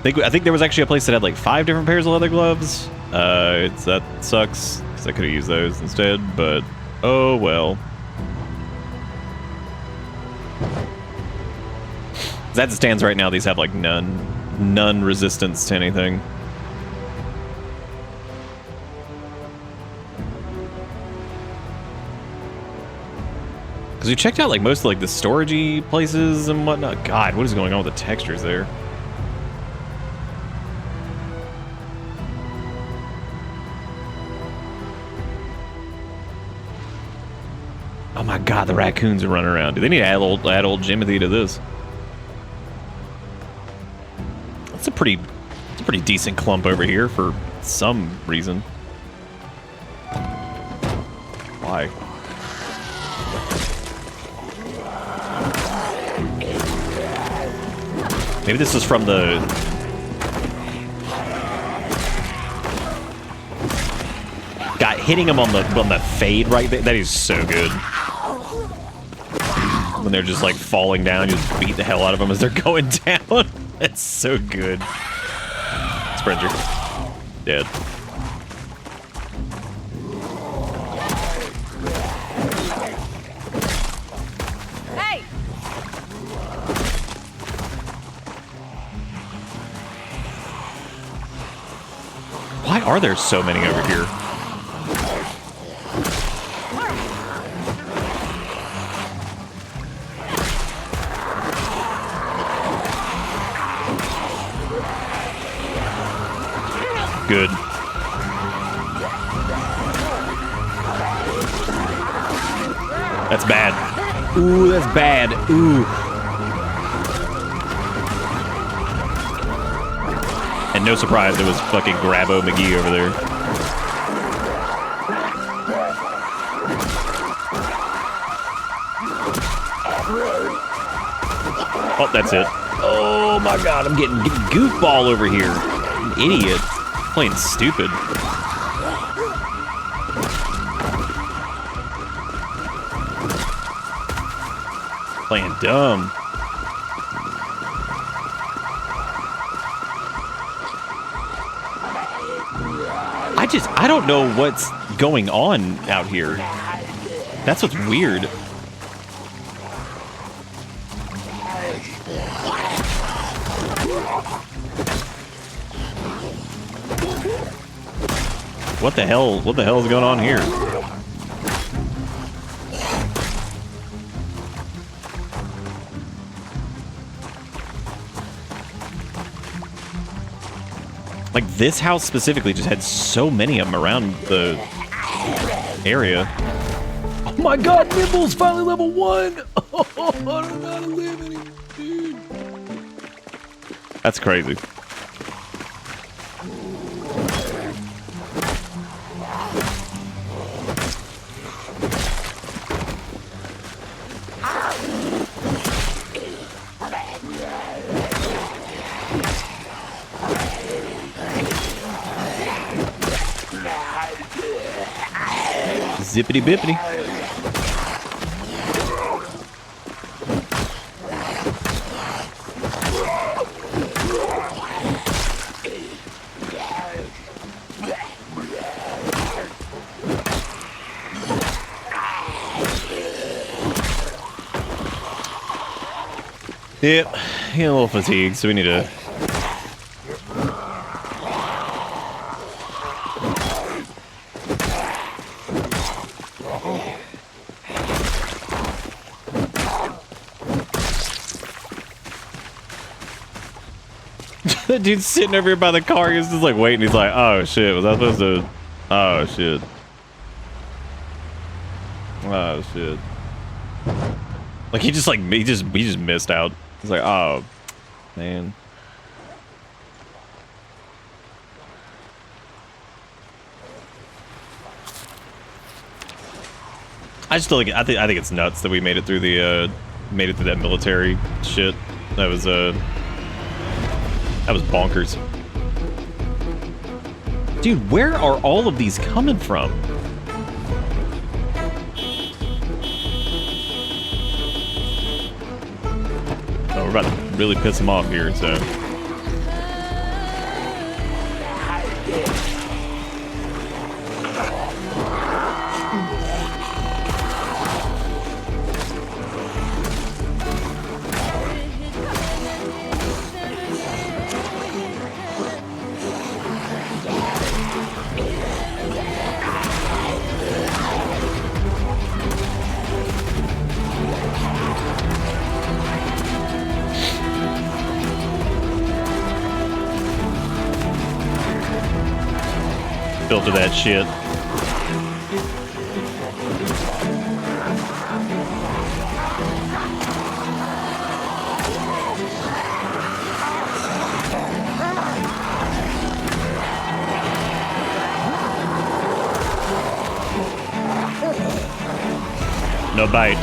think there was actually a place that had like 5 different pairs of leather gloves. That sucks. I could have used those instead, but oh well. As it stands right now, these have like none resistance to anything. Because we checked out like most of like the storagey places and whatnot. God, what is going on with the textures there? God, the raccoons are running around. Dude, they need to add old Jimothy to this. It's a pretty decent clump over here for some reason. Why? Maybe this is from the... God, hitting him on the fade right there. That is so good. When they're just like falling down, you just beat the hell out of them as they're going down. That's so good. Sprinter. Dead. Hey! Why are there so many over here? Good. That's bad. Ooh, that's bad. Ooh. And no surprise, it was fucking Grabo McGee over there. Oh, that's it. Oh my god, I'm getting goofball over here. An idiot. Playing stupid. Playing dumb. I don't know what's going on out here. That's what's weird. What the hell is going on here? Like, this house specifically just had so many of them around the area. Oh my god, Nimble's finally level 1! Oh, I don't know how to live anymore, dude. That's crazy. Zippity bippity. Yep, getting a little fatigued, so we need to... That dude's sitting over here by the car, he's just like waiting, he's like, oh shit, was I supposed to... Oh shit. Oh shit. Like he just missed out. He's like, oh man. I just feel like I think it's nuts that we made it through the that military shit. That was bonkers. Dude, where are all of these coming from? Oh, we're about to really piss them off here, so. Filter that shit. No bite.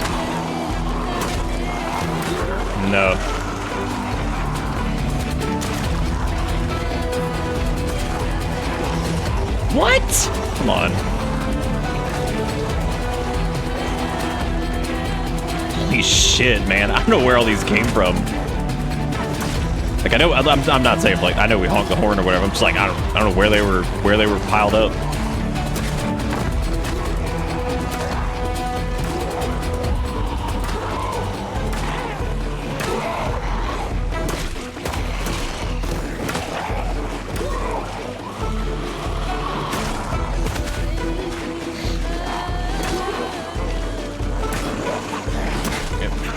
No. What? Come on. Holy shit, man. I don't know where all these came from. Like, I know, I'm not saying, like, I know we honked the horn or whatever. I'm just like, I don't know where they were piled up.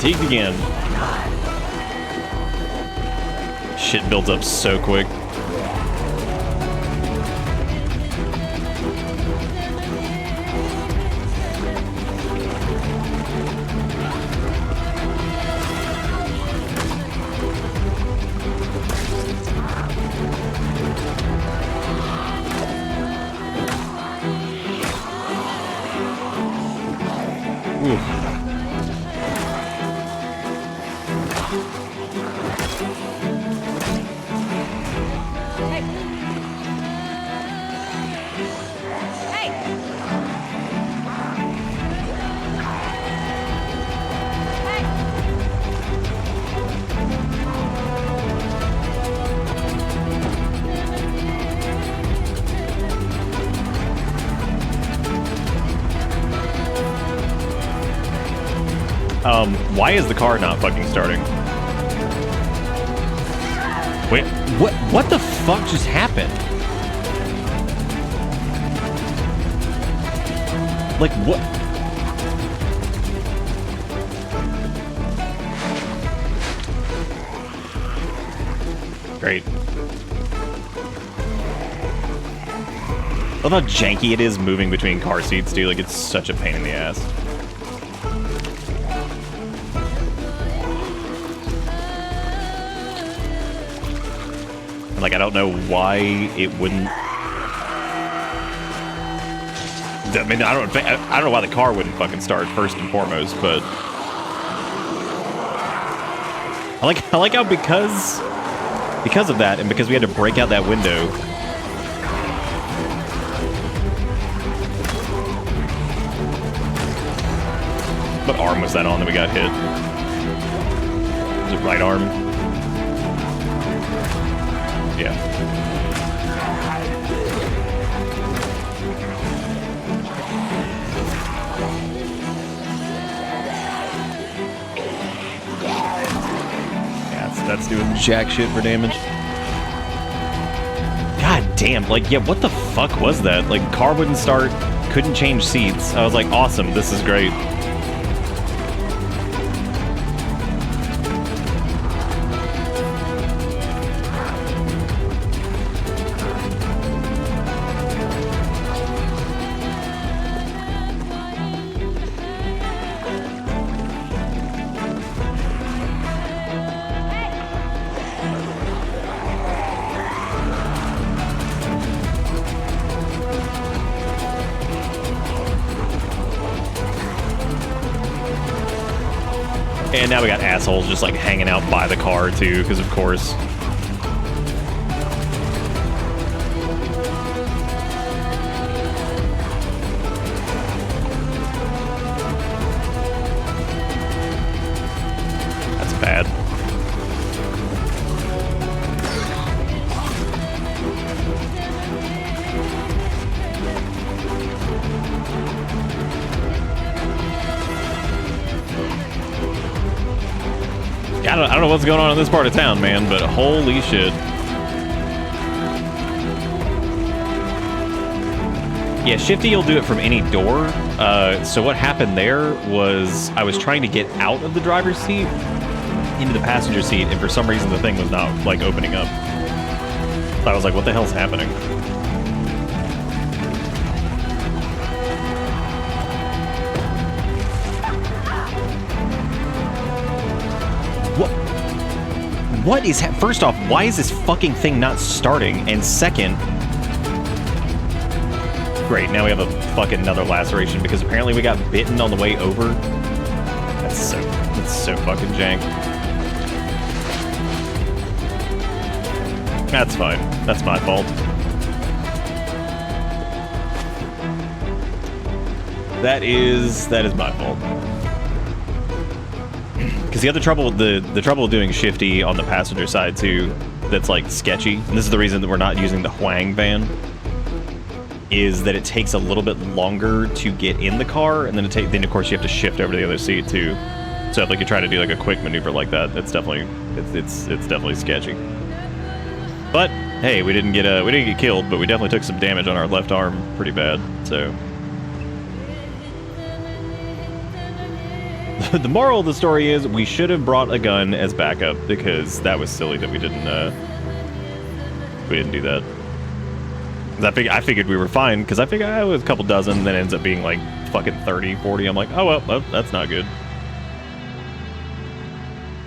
Fatigued again. Shit builds up so quick. Ooh. Why is the car not fucking starting? Wait, what the fuck just happened? Like, what? Great. I love how janky it is moving between car seats, dude. Like, it's such a pain in the ass. Like, I don't know why it wouldn't. I mean, I don't know why the car wouldn't fucking start first and foremost, but I like how because of that and because we had to break out that window. What arm was that on that we got hit? Was it right arm? Yeah. Yeah, that's doing jack shit for damage. God damn, like, yeah, what the fuck was that? Like, car wouldn't start, couldn't change seats. I was like, awesome, this is great. And now we got assholes just like hanging out by the car too, because of course. That's bad. I don't know what's going on in this part of town, man, but holy shit. Yeah, Shifty will do it from any door. So what happened there was I was trying to get out of the driver's seat into the passenger seat, and for some reason the thing was not, like, opening up. I was like, what the hell's happening? What is first off, why is this fucking thing not starting? And second, great, now we have a fucking another laceration because apparently we got bitten on the way over. That's so fucking jank. That's fine. That's my fault. That is my fault. Because the other trouble, the trouble with doing shifty on the passenger side too, that's like sketchy. And this is the reason that we're not using the Huang van. Is that it takes a little bit longer to get in the car, and then then of course you have to shift over to the other seat too. So if like you try to do like a quick maneuver like that, it's definitely sketchy. But hey, we didn't get killed, but we definitely took some damage on our left arm pretty bad. So the moral of the story is we should have brought a gun as backup, because that was silly that we didn't do that. I figured we were fine, because I figured it was a couple dozen, then it ends up being like fucking 30, 40. I'm like, oh well, that's not good.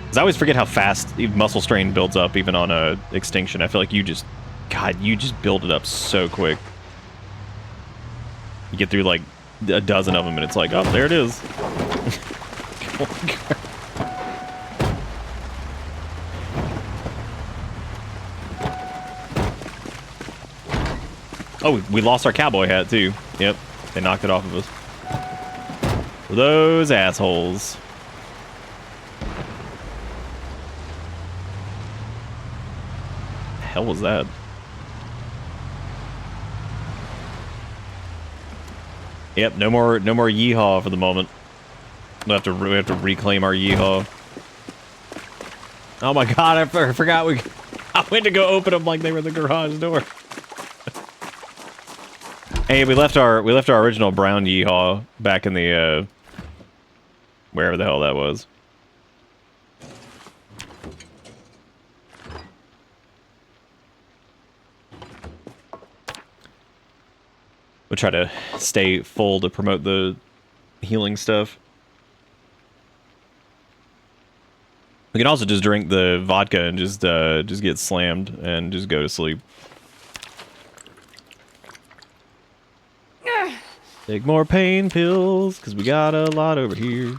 Because I always forget how fast muscle strain builds up, even on a Extinction. I feel like you just build it up so quick. You get through like a dozen of them, and it's like, oh, there it is. Oh, we lost our cowboy hat too. Yep, they knocked it off of us. Those assholes. The hell was that? Yep, no more yeehaw for the we have to reclaim our yeehaw. Oh my god, I forgot I went to go open them like they were the garage door. Hey, we left our original brown yeehaw back in the wherever the hell that was. We'll try to stay full to promote the healing stuff. We can also just drink the vodka and just get slammed and just go to sleep. Take more pain pills, because we got a lot over here.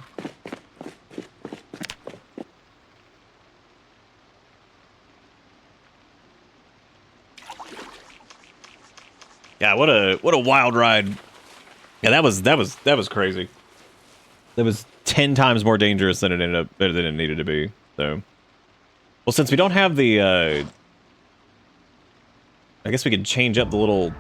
Yeah, what a wild ride. Yeah, that was crazy. That was 10 times more dangerous than it needed to be. So, well, since we don't have the I guess we could change up the little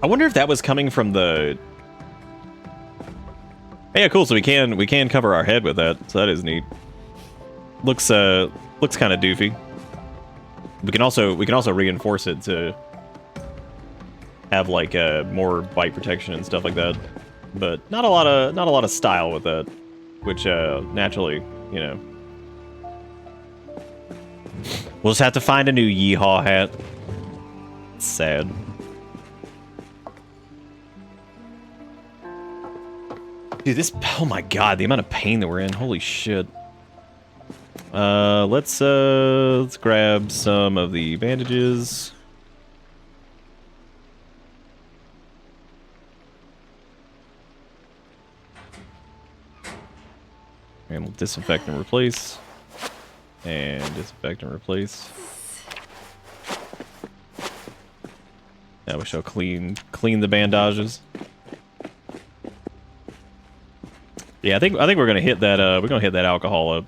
I wonder if that was coming from the... Yeah, cool. So we can cover our head with that. So that is neat. Looks kind of doofy. We can also reinforce it to have like more bite protection and stuff like that. But not a lot of style with that, which naturally, you know. We'll just have to find a new yeehaw hat. It's sad. Dude, this, oh my god, the amount of pain that we're in, holy shit. Let's grab some of the bandages. And we'll disinfect and replace. And disinfect and replace. Now we shall clean the bandages. Yeah, I think we're gonna hit that. We're gonna hit that alcohol up.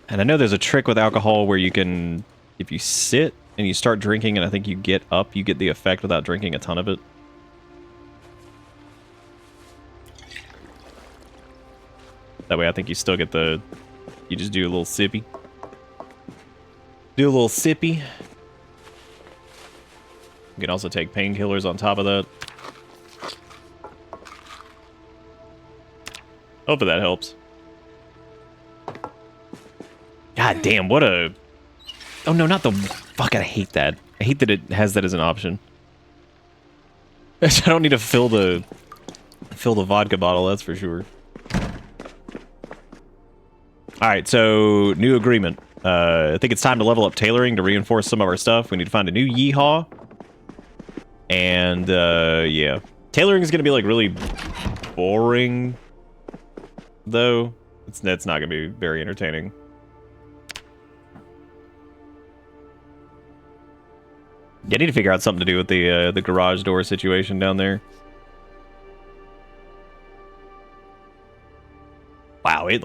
And I know there's a trick with alcohol where you can, if you sit and you start drinking, and I think you get up, you get the effect without drinking a ton of it. That way, I think you still get the. You just do a little sippy. Do a little sippy. You can also take painkillers on top of that. Hopefully that helps. God damn, what a... Oh no, not the... Fuck, I hate that. I hate that it has that as an option. I don't need to fill the vodka bottle, that's for sure. Alright, so, new agreement. I think it's time to level up tailoring to reinforce some of our stuff. We need to find a new yeehaw. And, yeah. Tailoring is going to be, like, really boring, though. It's not going to be very entertaining. Yeah, I need to figure out something to do with the garage door situation down there. Wow, we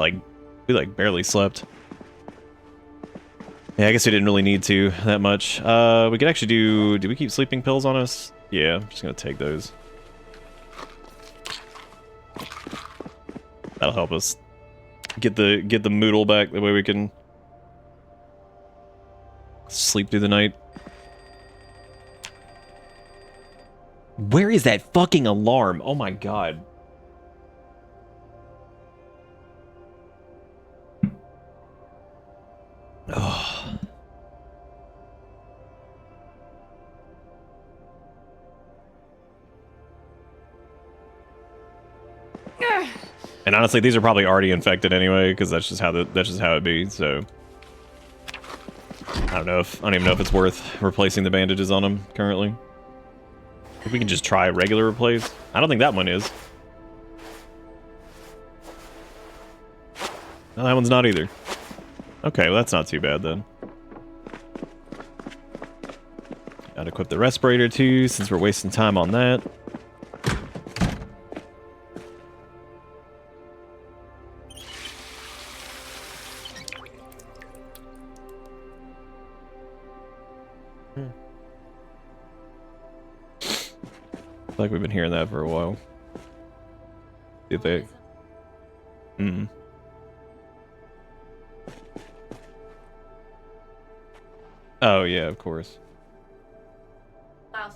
barely slept. Yeah, I guess we didn't really need to that much. We could actually do we keep sleeping pills on us? Yeah, I'm just gonna take those. That'll help us get the moodle back. That way we can sleep through the night. Where is that fucking alarm? Oh my god. Oh. And honestly, these are probably already infected anyway, because that's just how it be. So I don't even know if it's worth replacing the bandages on them currently. If we can just try regular replace. I don't think that one is. No, that one's not either. Okay, well that's not too bad then. Gotta equip the respirator too, since we're wasting time on that. Like we've been hearing that for a while. Do you think? Mm. Oh yeah, of course. Mouse.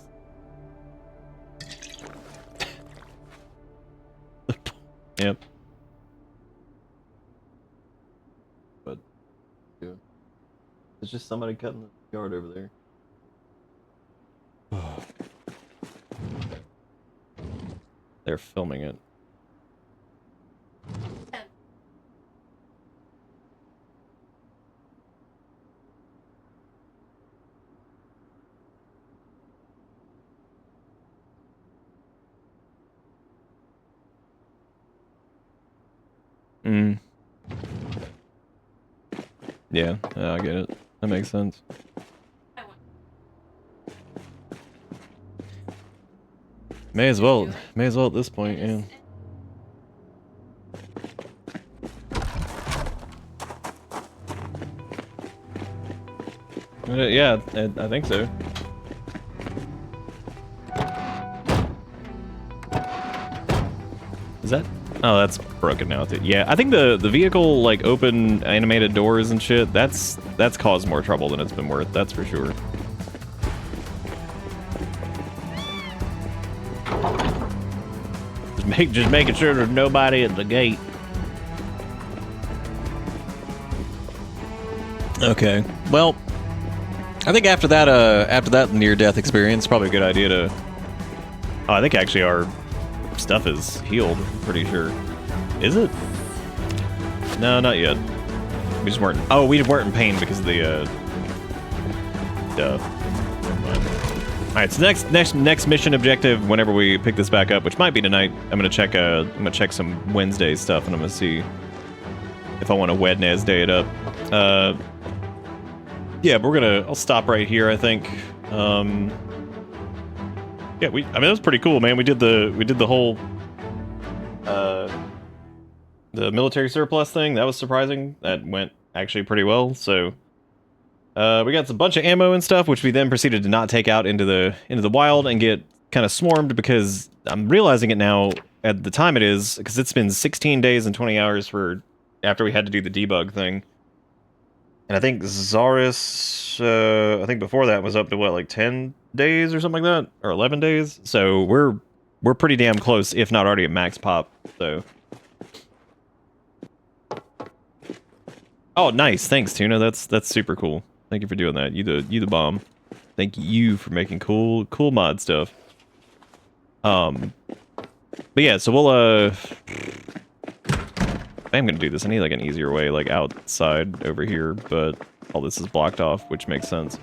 Yep. But yeah. There's just somebody cutting the yard over there. They're filming it. Mm. Yeah, I get it. That makes sense. May as well at this point, yeah. Yeah, I think so. Is that? Oh, that's broken now. Yeah, I think the vehicle like open animated doors and shit. That's caused more trouble than it's been worth. That's for sure. Just making sure there's nobody at the gate. Okay. Well, I think after that near-death experience, probably a good idea to. Oh, I think actually our stuff is healed. I'm pretty sure. Is it? No, not yet. We just weren't. Oh, we weren't in pain because of the stuff. All right. So next mission objective. Whenever we pick this back up, which might be tonight, I'm gonna check some Wednesday stuff, and I'm gonna see if I want to Wednesday it up. Yeah, but I'll stop right here, I think. Yeah, I mean, that was pretty cool, man. We did the whole, the military surplus thing. That was surprising. That went actually pretty well, so. We got a bunch of ammo and stuff, which we then proceeded to not take out into the wild and get kind of swarmed because I'm realizing it now at the time it is, because it's been 16 days and 20 hours after we had to do the debug thing. And I think Zaris, I think before that was up to what, like 10 days or something like that? Or 11 days? So we're pretty damn close, if not already at max pop, so. Oh, nice. Thanks, Tuna. That's super cool. Thank you for doing that. You the bomb. Thank you for making cool mod stuff. But yeah, so we'll, am gonna do this. I need like an easier way, like outside over here, but all this is blocked off, which makes sense.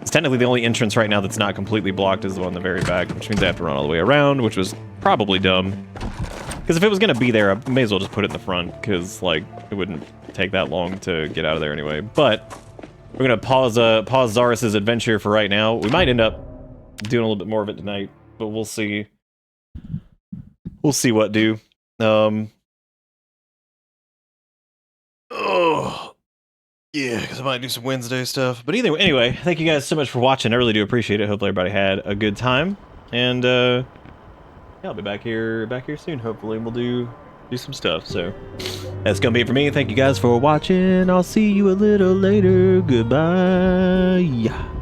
It's technically the only entrance right now that's not completely blocked is the one in the very back, which means I have to run all the way around, which was probably dumb. Because if it was gonna be there, I may as well just put it in the front, because like it wouldn't take that long to get out of there anyway. But we're gonna pause Zarus's adventure for right now. We might end up doing a little bit more of it tonight, but we'll see. We'll see what do. Oh, yeah, because I might do some Wednesday stuff. But either way, anyway, thank you guys so much for watching. I really do appreciate it. Hopefully everybody had a good time, and yeah, I'll be back here soon. Hopefully we'll do some stuff. So that's gonna be it for me. Thank you guys for watching. I'll see you a little later. Goodbye.